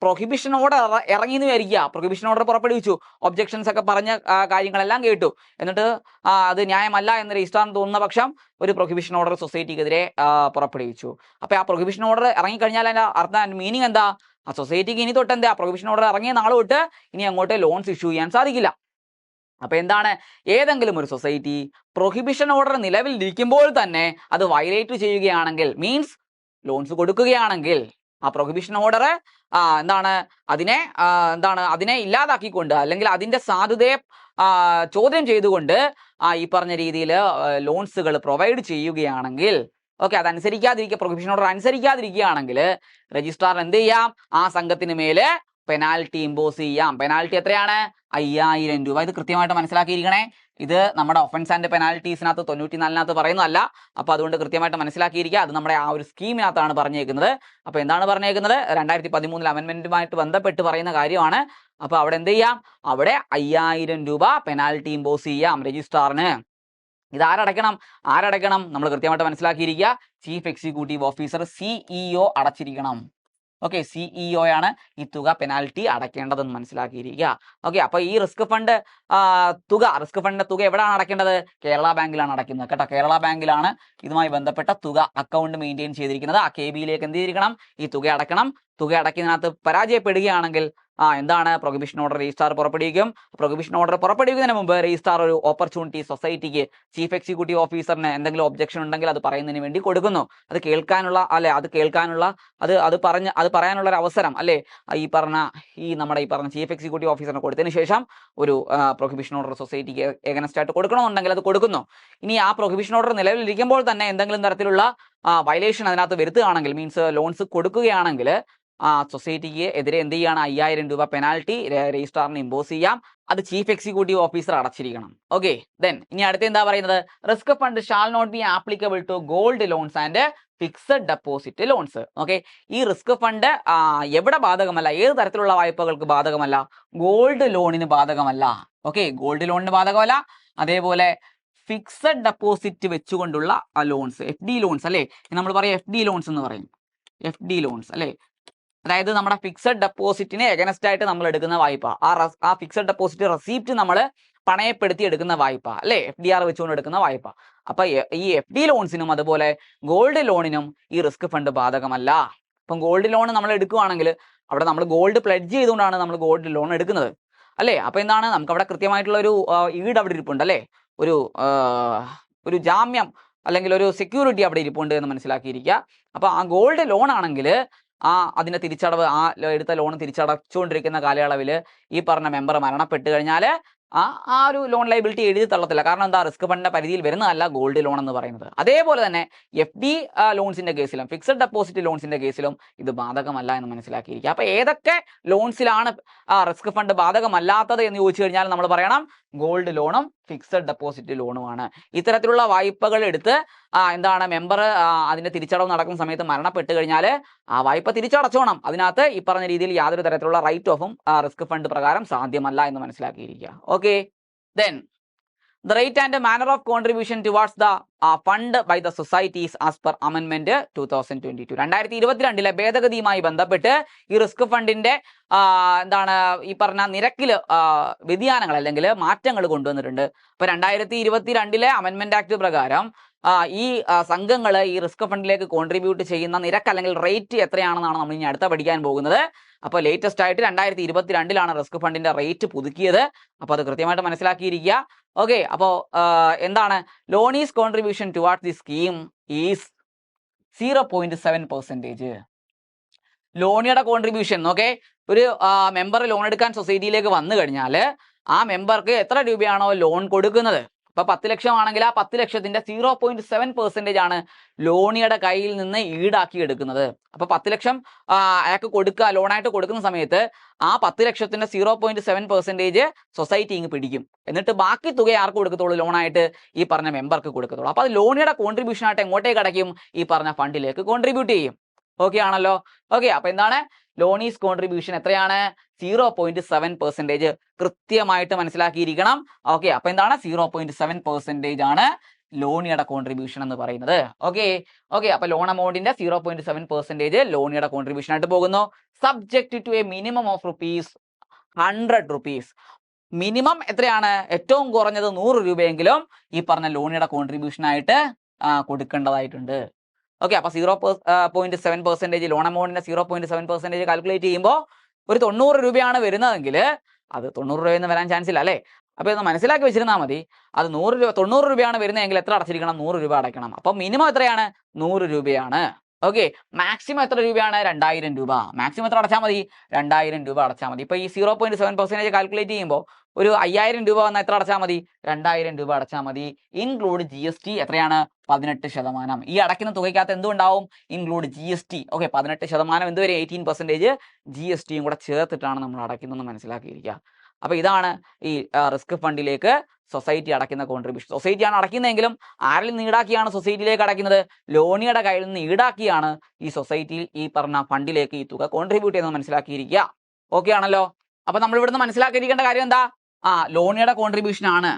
പ്രൊഹിബിഷൻ ഓർഡർ ഇറങ്ങി എന്ന് വിചാരിക്കുക, പ്രൊഹിബിഷൻ ഓർഡർ പുറപ്പെടുവിച്ചു, ഒബ്ജക്ഷൻസ് ഒക്കെ പറഞ്ഞ കാര്യങ്ങളെല്ലാം കേട്ടു, എന്നിട്ട് അത് ന്യായമല്ല എന്ന് രജിസ്ട്രാറിന് തോന്നുന്ന പക്ഷം ഒരു പ്രൊഹിബിഷൻ ഓർഡർ സൊസൈറ്റിക്കെതിരെ പുറപ്പെടുവിച്ചു. അപ്പൊ ആ പ്രൊഹിബിഷൻ ഓർഡർ ഇറങ്ങിക്കഴിഞ്ഞാൽ അതിന്റെ അർത്ഥം, മീനിങ് എന്താ, ആ സൊസൈറ്റിക്ക് ഇനി തൊട്ട് എന്താ, പ്രൊഹിബിഷൻ ഓർഡർ ഇറങ്ങിയ നാൾ തൊട്ട് ഇനി അങ്ങോട്ട് ലോൺസ് ഇഷ്യൂ ചെയ്യാൻ സാധിക്കില്ല. അപ്പൊ എന്താണ്, ഏതെങ്കിലും ഒരു സൊസൈറ്റി പ്രൊഹിബിഷൻ ഓർഡർ നിലവിലിരിക്കുമ്പോൾ തന്നെ അത് വയലേറ്റ് ചെയ്യുകയാണെങ്കിൽ, മീൻസ് ലോൺസ് കൊടുക്കുകയാണെങ്കിൽ, ആ പ്രൊഹിബിഷൻ ഓർഡർ അതിനെ ഇല്ലാതാക്കിക്കൊണ്ട് അല്ലെങ്കിൽ അതിന്റെ സാധുതയെ ചോദ്യം ചെയ്തുകൊണ്ട് ഈ പറഞ്ഞ രീതിയിൽ ലോൺസുകൾ പ്രൊവൈഡ് ചെയ്യുകയാണെങ്കിൽ, ഓക്കെ, അത് അനുസരിക്കാതിരിക്കുക, പ്രൊഹിബിഷൻ ഓർഡർ അനുസരിക്കാതിരിക്കുകയാണെങ്കിൽ രജിസ്ട്രാർ എന്ത് ചെയ്യാം, ആ സംഘത്തിന് മേലെ പെനാൽറ്റി ഇമ്പോസ് ചെയ്യാം. പെനാൽറ്റി എത്രയാണ്? 5000 രൂപ. ഇത് കൃത്യമായിട്ട് മനസ്സിലാക്കിയിരിക്കണേ. ഇത് നമ്മുടെ ഒഫൻസ് ആൻഡ് പെനാൽറ്റീസിനകത്ത് 94 പറയുന്നതല്ല. അപ്പൊ അതുകൊണ്ട് കൃത്യമായിട്ട് മനസ്സിലാക്കിയിരിക്കുക. അത് നമ്മുടെ ആ ഒരു സ്കീമിനകത്താണ് പറഞ്ഞേക്കുന്നത്. അപ്പൊ എന്താണ് പറഞ്ഞേക്കുന്നത്? 2013 അമെന്റ്മെന്റുമായിട്ട് ബന്ധപ്പെട്ട് പറയുന്ന കാര്യമാണ്. അപ്പൊ അവിടെ എന്ത് ചെയ്യാം? അവിടെ 5000 രൂപ പെനാൽറ്റി ഇമ്പോസ് ചെയ്യാം രജിസ്ട്രാറിന്. ഇത് ആരടയ്ക്കണം? നമ്മൾ കൃത്യമായിട്ട് മനസ്സിലാക്കിയിരിക്കുക. ചീഫ് എക്സിക്യൂട്ടീവ് ഓഫീസർ CEO അടച്ചിരിക്കണം. ഓക്കെ, CEO ആണ് ഈ തുക പെനാൽറ്റി അടയ്ക്കേണ്ടതെന്ന് മനസ്സിലാക്കിയിരിക്കുക. ഓക്കെ, അപ്പൊ ഈ റിസ്ക് ഫണ്ടിന്റെ തുക എവിടെയാണ് അടയ്ക്കേണ്ടത്? കേരള ബാങ്കിലാണ് അടയ്ക്കുന്നത് കേട്ടോ. കേരള ബാങ്കിലാണ് ഇതുമായി ബന്ധപ്പെട്ട തുക അക്കൗണ്ട് മെയിൻറ്റെയിൻ ചെയ്തിരിക്കുന്നത്. ആ KB-യിലേക്ക് എന്ത് ചെയ്തിരിക്കണം? ഈ തുക അടയ്ക്കണം. തുക അടയ്ക്കുന്നതിനകത്ത് പരാജയപ്പെടുകയാണെങ്കിൽ എന്താണ്? പ്രൊഹിബിഷൻ ഓർഡർ രജിസ്ട്രാർ പുറപ്പെടുവിക്കും. പ്രൊഹിബിഷൻ ഓർഡർ പുറപ്പെടുവിക്കുന്നതിന് മുമ്പ് രജിസ്ട്രാർ ഒരു ഓപ്പർച്യൂണിറ്റി സൊസൈറ്റിക്ക്, ചീഫ് എക്സിക്യൂട്ടീവ് ഓഫീസറിന് എന്തെങ്കിലും ഒബ്ജക്ഷൻ ഉണ്ടെങ്കിൽ അത് പറയുന്നതിന് വേണ്ടി കൊടുക്കുന്നു. അത് കേൾക്കാനുള്ള അത് പറയാനുള്ള ഒരു അവസരം അല്ലെ നമ്മുടെ ചീഫ് എക്സിക്യൂട്ടീവ് ഓഫീസറിന് കൊടുത്തതിന് ശേഷം ഒരു പ്രൊഹിബിഷൻ ഓർഡർ സൊസൈറ്റിക്ക് എഗനസ്റ്റ് ആയിട്ട് കൊടുക്കണമെന്നുണ്ടെങ്കിൽ അത് കൊടുക്കുന്നു. ഇനി ആ പ്രൊഹിബിഷൻ ഓർഡർ നിലവിലിരിക്കുമ്പോൾ തന്നെ എന്തെങ്കിലും തരത്തിലുള്ള വയലേഷൻ അതിനകത്ത് വരുത്തുകയാണെങ്കിൽ, മീൻസ് ലോൺസ് കൊടുക്കുകയാണെങ്കിൽ ആ സൊസൈറ്റിക്ക് എതിരെ എന്ത് ചെയ്യാണ്? 5000 രൂപ പെനാൽറ്റി രജിസ്ട്രാറിന് ഇമ്പോസ് ചെയ്യാം. അത് ചീഫ് എക്സിക്യൂട്ടീവ് ഓഫീസർ അടച്ചിരിക്കണം. ഓക്കെ, ദെൻ ഇനി അടുത്ത എന്താ പറയുന്നത്? Risk fund shall not be applicable to gold loans and fixed deposit loans. Okay, ഈ റിസ്ക് ഫണ്ട് എവിടെ ബാധകമല്ല? ഏത് തരത്തിലുള്ള വായ്പകൾക്ക് ബാധകമല്ല? ഗോൾഡ് ലോണിന് ബാധകമല്ല. ഓക്കെ, ഗോൾഡ് ലോണിന് ബാധകമല്ല. അതേപോലെ ഫിക്സഡ് ഡെപ്പോസിറ്റ് വെച്ചുകൊണ്ടുള്ള ലോൺസ്, FD ലോൺസ് അല്ലേ, നമ്മൾ പറയും FD ലോൺസ് എന്ന് പറയും. FD ലോൺസ് അല്ലേ, അതായത് നമ്മുടെ ഫിക്സഡ് ഡെപ്പോസിറ്റിന് എഗനസ്റ്റ് ആയിട്ട് നമ്മൾ എടുക്കുന്ന വായ്പ, ആ ഫിക്സഡ് ഡെപ്പോസിറ്റ് റെസീപ്റ്റ് നമ്മൾ പണയപ്പെടുത്തി എടുക്കുന്ന വായ്പ അല്ലെ, FDR വെച്ചുകൊണ്ട് എടുക്കുന്ന വായ്പ. അപ്പൊ ഈ FD ലോൺസിനും അതുപോലെ ഗോൾഡ് ലോണിനും ഈ റിസ്ക് ഫണ്ട് ബാധകമല്ല. ഇപ്പം ഗോൾഡ് ലോൺ നമ്മൾ എടുക്കുകയാണെങ്കിൽ അവിടെ നമ്മൾ ഗോൾഡ് പ്ലെഡ്ജ് ചെയ്തുകൊണ്ടാണ് നമ്മൾ ഗോൾഡ് ലോൺ എടുക്കുന്നത് അല്ലേ. അപ്പൊ എന്താണ്? നമുക്ക് അവിടെ കൃത്യമായിട്ടുള്ള ഒരു ഈട് അവിടെ ഇരിപ്പുണ്ട് അല്ലേ, ഒരു ജാമ്യം അല്ലെങ്കിൽ ഒരു സെക്യൂരിറ്റി അവിടെ ഇരിപ്പുണ്ട് എന്ന് മനസ്സിലാക്കിയിരിക്കുക. അപ്പൊ ആ ഗോൾഡ് ലോൺ ആണെങ്കിൽ അതിന്റെ തിരിച്ചടവ്, എടുത്ത ലോൺ തിരിച്ചടച്ചുകൊണ്ടിരിക്കുന്ന കാലയളവിൽ ഈ പറഞ്ഞ മെമ്പർ മരണപ്പെട്ട് കഴിഞ്ഞാൽ ആ ഒരു ലോൺ ലൈബിലിറ്റി എഴുതി തള്ളത്തില്ല. കാരണം എന്താ? റിസ്ക് ഫണ്ടിന്റെ പരിധിയിൽ വരുന്നതല്ല ഗോൾഡ് ലോൺ എന്ന് പറയുന്നത്. അതേപോലെ തന്നെ FD ലോൺസിന്റെ കേസിലും ഫിക്സഡ് ഡെപ്പോസിറ്റ് ലോൺസിന്റെ കേസിലും ഇത് ബാധകമല്ല എന്ന് മനസ്സിലാക്കിയിരിക്കുക. അപ്പൊ ഏതൊക്കെ ലോൺസിലാണ് റിസ്ക് ഫണ്ട് ബാധകമല്ലാത്തത് എന്ന് ചോദിച്ചു കഴിഞ്ഞാൽ നമ്മൾ പറയണം ഗോൾഡ് ലോണും ഫിക്സഡ് ഡെപ്പോസിറ്റ് ലോണുമാണ്. ഇത്തരത്തിലുള്ള വായ്പകൾ എടുത്ത് എന്താണ് മെമ്പർ അതിന്റെ തിരിച്ചടവ് നടക്കുന്ന സമയത്ത് മരണപ്പെട്ട് കഴിഞ്ഞാൽ ആ വായ്പ തിരിച്ചടച്ചോണം. അതിനകത്ത് ഈ പറഞ്ഞ രീതിയിൽ യാതൊരു തരത്തിലുള്ള റൈറ്റ് ഓഫും റിസ്ക് ഫണ്ട് പ്രകാരം സാധ്യമല്ല എന്ന് മനസ്സിലാക്കിയിരിക്കുക. Okay, then the rate and manner of contribution towards the fund by the societies as per amendment 2022. 2022 ഭേദഗതിയുമായി ബന്ധപ്പെട്ട് ഈ റിസ്ക് ഫണ്ടിന്റെ എന്താണ് ഈ പറഞ്ഞ നിരക്കിൽ വ്യതിയാനങ്ങൾ അല്ലെങ്കിൽ മാറ്റങ്ങൾ കൊണ്ടുവന്നിട്ടുണ്ട്. അപ്പൊ 2022 അമെന്റ്മെന്റ് ആക്ട് പ്രകാരം ഈ സംഘങ്ങൾ ഈ റിസ്ക് ഫണ്ടിലേക്ക് കോൺട്രിബ്യൂട്ട് ചെയ്യുന്ന നിരക്ക് അല്ലെങ്കിൽ റേറ്റ് എത്രയാണെന്നാണ് നമ്മൾ ഇനി അടുത്ത പഠിക്കാൻ പോകുന്നത്. അപ്പോൾ ലേറ്റസ്റ്റ് ആയിട്ട് 2022 റിസ്ക് ഫണ്ടിന്റെ റേറ്റ് പുതുക്കിയത്. അപ്പോൾ അത് കൃത്യമായിട്ട് മനസ്സിലാക്കിയിരിക്കുക. ഓക്കെ, അപ്പോൾ എന്താണ്? Loan is contribution towards the scheme is 0.7%. ലോണിയുടെ കോൺട്രിബ്യൂഷൻ. ഓക്കെ, ഒരു മെമ്പർ ലോൺ എടുക്കാൻ സൊസൈറ്റിയിലേക്ക് വന്നു കഴിഞ്ഞാൽ ആ മെമ്പർക്ക് എത്ര രൂപയാണോ ലോൺ കൊടുക്കുന്നത്, അപ്പൊ 10 ലക്ഷം ആണെങ്കിൽ ആ 10 ലക്ഷത്തിന്റെ 0.7% ആണ് ലോണിയുടെ കയ്യിൽ നിന്ന് ഈടാക്കി എടുക്കുന്നത്. അപ്പൊ 10 ലക്ഷം അയാൾക്ക് ലോണായിട്ട് കൊടുക്കുന്ന സമയത്ത് ആ 10 ലക്ഷത്തിന്റെ 0.7% സൊസൈറ്റി ഇങ്ങ് പിടിക്കും. എന്നിട്ട് ബാക്കി തുക ആർക്ക് കൊടുക്കത്തുള്ളൂ? ലോണായിട്ട് ഈ പറഞ്ഞ മെമ്പർക്ക് കൊടുക്കത്തുള്ളൂ. അപ്പൊ അത് ലോണിയുടെ കോൺട്രിബ്യൂഷൻ ആയിട്ട് എങ്ങോട്ടേക്ക് അടയ്ക്കും? ഈ പറഞ്ഞ ഫണ്ടിലേക്ക് കോൺട്രിബ്യൂട്ട് ചെയ്യും. ഓക്കെ ആണല്ലോ. ഓക്കെ, അപ്പൊ എന്താണ്? ലോണീസ് കോൺട്രിബ്യൂഷൻ എത്രയാണ്? 0.7%. കൃത്യമായിട്ട് മനസ്സിലാക്കിയിരിക്കണം. ഓക്കെ, അപ്പൊ എന്താണ്? 0.7% ആണ് ലോണിയുടെ കോൺട്രിബ്യൂഷൻ എന്ന് പറയുന്നത്. ഓക്കെ, അപ്പൊ ലോൺ അമൗണ്ടിന്റെ 0.7% ലോണിയുടെ കോൺട്രിബ്യൂഷൻ ആയിട്ട് പോകുന്നു. Subject to a minimum of ₹100. Minimum എത്രയാണ്? ഏറ്റവും കുറഞ്ഞത് 100 രൂപയെങ്കിലും ഈ പറഞ്ഞ ലോണിയുടെ കോൺട്രിബ്യൂഷൻ ആയിട്ട് കൊടുക്കേണ്ടതായിട്ടുണ്ട്. ഓക്കെ, അപ്പൊ 0.7% ലോൺ അമൗണ്ടിന്റെ 0.7% കാൽക്കുലേറ്റ് ചെയ്യുമ്പോൾ ഒരു 90 രൂപയാണ് വരുന്നതെങ്കിൽ അത് 90 രൂപയെന്ന് വരാൻ ചാൻസ് ഇല്ല അല്ലേ. അപ്പൊ ഒന്ന് മനസ്സിലാക്കി വെച്ചിരുന്നാൽ മതി. അത് 90 രൂപയാണ് വരുന്നതെങ്കിൽ എത്ര അടച്ചിരിക്കണം? 100 രൂപ അടയ്ക്കണം. അപ്പൊ മിനിമം എത്രയാണ്? 100 രൂപയാണ്. ഓക്കെ, മാക്സിമം എത്ര രൂപയാണ്? 2000 രൂപ. മാക്സിമം എത്ര അടച്ചാൽ മതി? 2000 രൂപ അടച്ചാൽ മതി. ഇപ്പൊ ഈ 0.7% കാൽക്കുലേറ്റ് ചെയ്യുമ്പോൾ ഒരു 5000 രൂപ വന്നാൽ എത്ര അടച്ചാൽ മതി? 2000 രൂപ അടച്ചാൽ മതി. ഇൻക്ലൂഡ് GST എത്രയാണ്? 18%. ഈ അടയ്ക്കുന്ന തുകയ്ക്കകത്ത് എന്തുണ്ടാവും? Include GST. ഓക്കെ, 18% എന്തുവരെ? 18% GSTയും കൂടെ ചേർത്തിട്ടാണ് നമ്മൾ അടയ്ക്കുന്നതെന്ന് മനസ്സിലാക്കിയിരിക്കുക. അപ്പൊ ഇതാണ് ഈ റിസ്ക് ഫണ്ടിലേക്ക് സൊസൈറ്റി അടയ്ക്കുന്ന കോൺട്രിബ്യൂഷൻ. സൊസൈറ്റിയാണ് അടയ്ക്കുന്നതെങ്കിലും ആരിൽ നിന്ന് ഈടാക്കിയാണ് സൊസൈറ്റിയിലേക്ക് അടയ്ക്കുന്നത്? ലോണിയുടെ കയ്യിൽ നിന്ന് ഈടാക്കിയാണ് ഈ സൊസൈറ്റിയിൽ ഈ പറഞ്ഞ ഫണ്ടിലേക്ക് ഈ തുക കോൺട്രിബ്യൂട്ട് ചെയ്യുന്നത് മനസ്സിലാക്കിയിരിക്കുക. ഓക്കെ ആണല്ലോ? അപ്പൊ നമ്മൾ ഇവിടുന്ന് മനസ്സിലാക്കിയിരിക്കേണ്ട കാര്യം എന്താ? ലോണിയുടെ കോൺട്രിബ്യൂഷൻ ആണ്.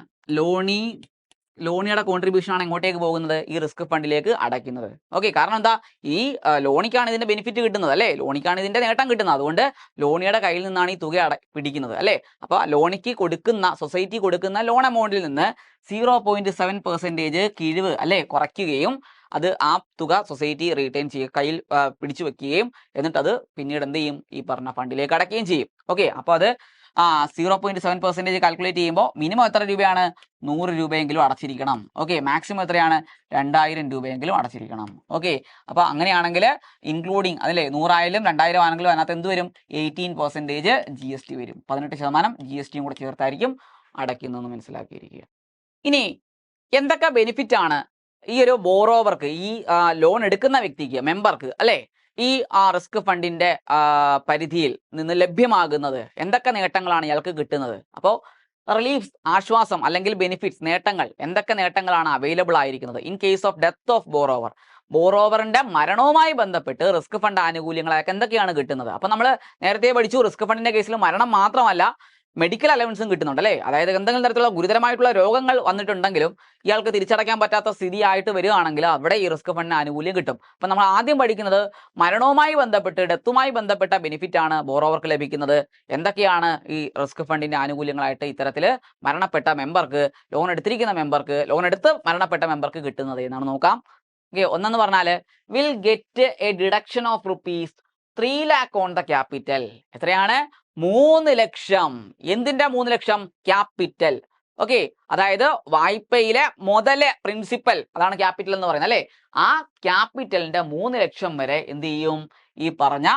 ലോണിയുടെ കോൺട്രിബ്യൂഷൻ ആണ് എങ്ങോട്ടേക്ക് പോകുന്നത്? ഈ റിസ്ക് ഫണ്ടിലേക്ക് അടയ്ക്കുന്നത്. ഓക്കെ, കാരണം എന്താ? ഈ ലോണിക്കാണ് ഇതിന്റെ ബെനിഫിറ്റ് കിട്ടുന്നത് അല്ലേ? ലോണിക്കാണ് ഇതിന്റെ നേട്ടം കിട്ടുന്നത്. അതുകൊണ്ട് ലോണിയുടെ കയ്യിൽ നിന്നാണ് ഈ തുക പിടിക്കുന്നത് അല്ലേ? അപ്പൊ ലോണിക്ക് കൊടുക്കുന്ന സൊസൈറ്റി കൊടുക്കുന്ന ലോൺ എമൗണ്ടിൽ നിന്ന് 0.7% കിഴിവ് അല്ലെ കുറയ്ക്കുകയും അത് ആ തുക സൊസൈറ്റി റീറ്റെയിൻ ചെയ്യുക, കയ്യിൽ പിടിച്ചു വെക്കുകയും എന്നിട്ട് അത് പിന്നീട് എന്ത് ചെയ്യും? ഈ പറഞ്ഞ ഫണ്ടിലേക്ക് അടയ്ക്കുകയും ചെയ്യും. ഓക്കെ, അപ്പൊ അത് 0.7% കാൽക്കുലേറ്റ് ചെയ്യുമ്പോൾ മിനിമം എത്ര രൂപയാണ്? 100 രൂപയെങ്കിലും അടച്ചിരിക്കണം. ഓക്കെ, മാക്സിമം എത്രയാണ്? 2000 രൂപയെങ്കിലും അടച്ചിരിക്കണം. ഓക്കെ, അപ്പൊ അങ്ങനെയാണെങ്കിൽ ഇൻക്ലൂഡിങ് അതല്ലേ 100,000 2000 ആണെങ്കിലും അതിനകത്ത് എന്ത് വരും? 18% GST വരും. 18% GSTയും കൂടെ ചേർത്തായിരിക്കും അടയ്ക്കുന്നതെന്ന് മനസ്സിലാക്കിയിരിക്കുക. ഇനി എന്തൊക്കെ ബെനിഫിറ്റ് ആണ് ഈ ഒരു ബോറോവർക്ക്, ഈ ലോൺ എടുക്കുന്ന വ്യക്തിക്ക്, മെമ്പർക്ക് അല്ലെ, ഈ റിസ്ക് ഫണ്ടിന്റെ പരിധിയിൽ നിന്ന് ലഭ്യമാകുന്നത്? എന്തൊക്കെ നേട്ടങ്ങളാണ് ഇയാൾക്ക് കിട്ടുന്നത്? അപ്പോൾ റിലീഫ്, ആശ്വാസം അല്ലെങ്കിൽ ബെനിഫിറ്റ്സ്, നേട്ടങ്ങൾ, എന്തൊക്കെ നേട്ടങ്ങളാണ് അവൈലബിൾ ആയിരിക്കുന്നത് in case of death of borrower? ബോറോവറിന്റെ മരണവുമായി ബന്ധപ്പെട്ട് റിസ്ക് ഫണ്ട് ആനുകൂല്യങ്ങളൊക്കെ എന്തൊക്കെയാണ് കിട്ടുന്നത്? അപ്പൊ നമ്മൾ നേരത്തെ പഠിച്ചു, റിസ്ക് ഫണ്ടിന്റെ കേസിൽ മരണം മാത്രമല്ല മെഡിക്കൽ അലവൻസും കിട്ടുന്നുണ്ട് അല്ലേ? അതായത് എന്തെങ്കിലും തരത്തിലുള്ള ഗുരുതരമായിട്ടുള്ള രോഗങ്ങൾ വന്നിട്ടുണ്ടെങ്കിലും ഇയാൾക്ക് തിരിച്ചടയ്ക്കാൻ പറ്റാത്ത സ്ഥിതിയായിട്ട് വരികയാണെങ്കിൽ അവിടെ ഈ റിസ്ക് ഫണ്ടിന് ആനുകൂല്യം കിട്ടും. അപ്പം നമ്മൾ ആദ്യം പഠിക്കുന്നത് മരണവുമായി ബന്ധപ്പെട്ട്, ഡെത്തുമായി ബന്ധപ്പെട്ട ബെനിഫിറ്റ് ആണ് ബോറോവർക്ക് ലഭിക്കുന്നത്. എന്തൊക്കെയാണ് ഈ റിസ്ക് ഫണ്ടിന്റെ ആനുകൂല്യങ്ങളായിട്ട് ഇത്തരത്തിൽ മരണപ്പെട്ട മെമ്പർക്ക്, ലോൺ എടുത്തിരിക്കുന്ന മെമ്പർക്ക്, ലോൺ എടുത്ത് മരണപ്പെട്ട മെമ്പർക്ക് കിട്ടുന്നത് എന്നാണ് നോക്കാം. ഓക്കെ, ഒന്നെന്ന് പറഞ്ഞാൽ will get A deduction of ₹3 lakh on the capital. എത്രയാണ്? 3 ലക്ഷം. എന്തിന്റെ 3 ലക്ഷം? ക്യാപിറ്റൽ. ഓക്കെ, അതായത് വായ്പയിലെ മുതല്, പ്രിൻസിപ്പൽ, അതാണ് ക്യാപിറ്റൽ എന്ന് പറയുന്നത് അല്ലെ? ആ ക്യാപിറ്റലിന്റെ 3 ലക്ഷം വരെ എന്ത് ചെയ്യും? ഈ പറഞ്ഞ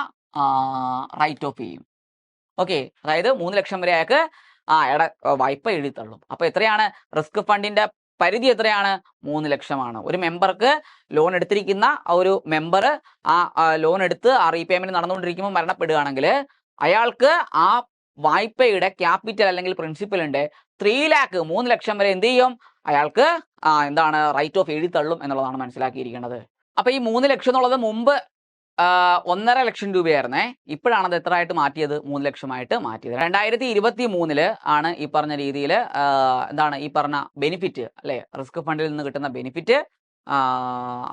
റൈറ്റ് ഓഫ് ചെയ്യും. ഓക്കെ, അതായത് 3 ലക്ഷം വരെ അയാൾക്ക് വായ്പ എഴുതിത്തള്ളും. അപ്പൊ എത്രയാണ് റിസ്ക് ഫണ്ടിന്റെ പരിധി? എത്രയാണ്? 3 ലക്ഷമാണ്. ഒരു മെമ്പർക്ക്, ലോൺ എടുത്തിരിക്കുന്ന ഒരു മെമ്പർ ലോൺ എടുത്ത് റീപേയ്മെന്റ് നടന്നുകൊണ്ടിരിക്കുമ്പോൾ മരണപ്പെടുകയാണെങ്കിൽ അയാൾക്ക് ആ വായ്പയുടെ ക്യാപിറ്റൽ അല്ലെങ്കിൽ പ്രിൻസിപ്പലിന്റെ 3 lakh, 3 ലക്ഷം വരെ എന്ത് ചെയ്യും? അയാൾക്ക് എന്താണ്? റൈറ്റ് ഓഫ് എഴുതി തള്ളും എന്നുള്ളതാണ് മനസ്സിലാക്കിയിരിക്കേണ്ടത്. അപ്പൊ ഈ 3 ലക്ഷം എന്നുള്ളത് മുമ്പ് 1.5 ലക്ഷം രൂപയായിരുന്നേ. ഇപ്പോഴാണ് അത് എത്ര ആയിട്ട് മാറ്റിയത്? 3 ലക്ഷമായിട്ട് മാറ്റിയത്. 2023 ആണ് ഈ പറഞ്ഞ രീതിയിൽ എന്താണ് ഈ പറഞ്ഞ ബെനിഫിറ്റ് അല്ലെ, റിസ്ക് ഫണ്ടിൽ നിന്ന് കിട്ടുന്ന ബെനിഫിറ്റ്,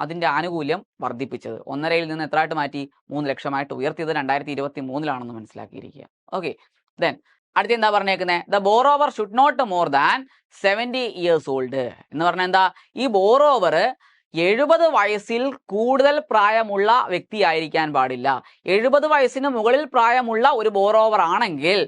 അതിന്റെ ആനുകൂല്യം വർദ്ധിപ്പിച്ചത്. 1.5-ൽ നിന്ന് എത്രയായിട്ട് മാറ്റി? 3 ലക്ഷമായിട്ട് ഉയർത്തിയത് 2023 മനസ്സിലാക്കിയിരിക്കുക. ഓക്കെ, ദെൻ അടുത്ത എന്താ പറഞ്ഞേക്കുന്നത്? The borrower should not more than 70 years old എന്ന് പറഞ്ഞാൽ എന്താ? ഈ ബോറോവർ 70 വയസ്സിൽ കൂടുതൽ പ്രായമുള്ള വ്യക്തിയായിരിക്കാൻ പാടില്ല. 70 വയസ്സിന് മുകളിൽ പ്രായമുള്ള ഒരു ബോറോവർ ആണെങ്കിൽ,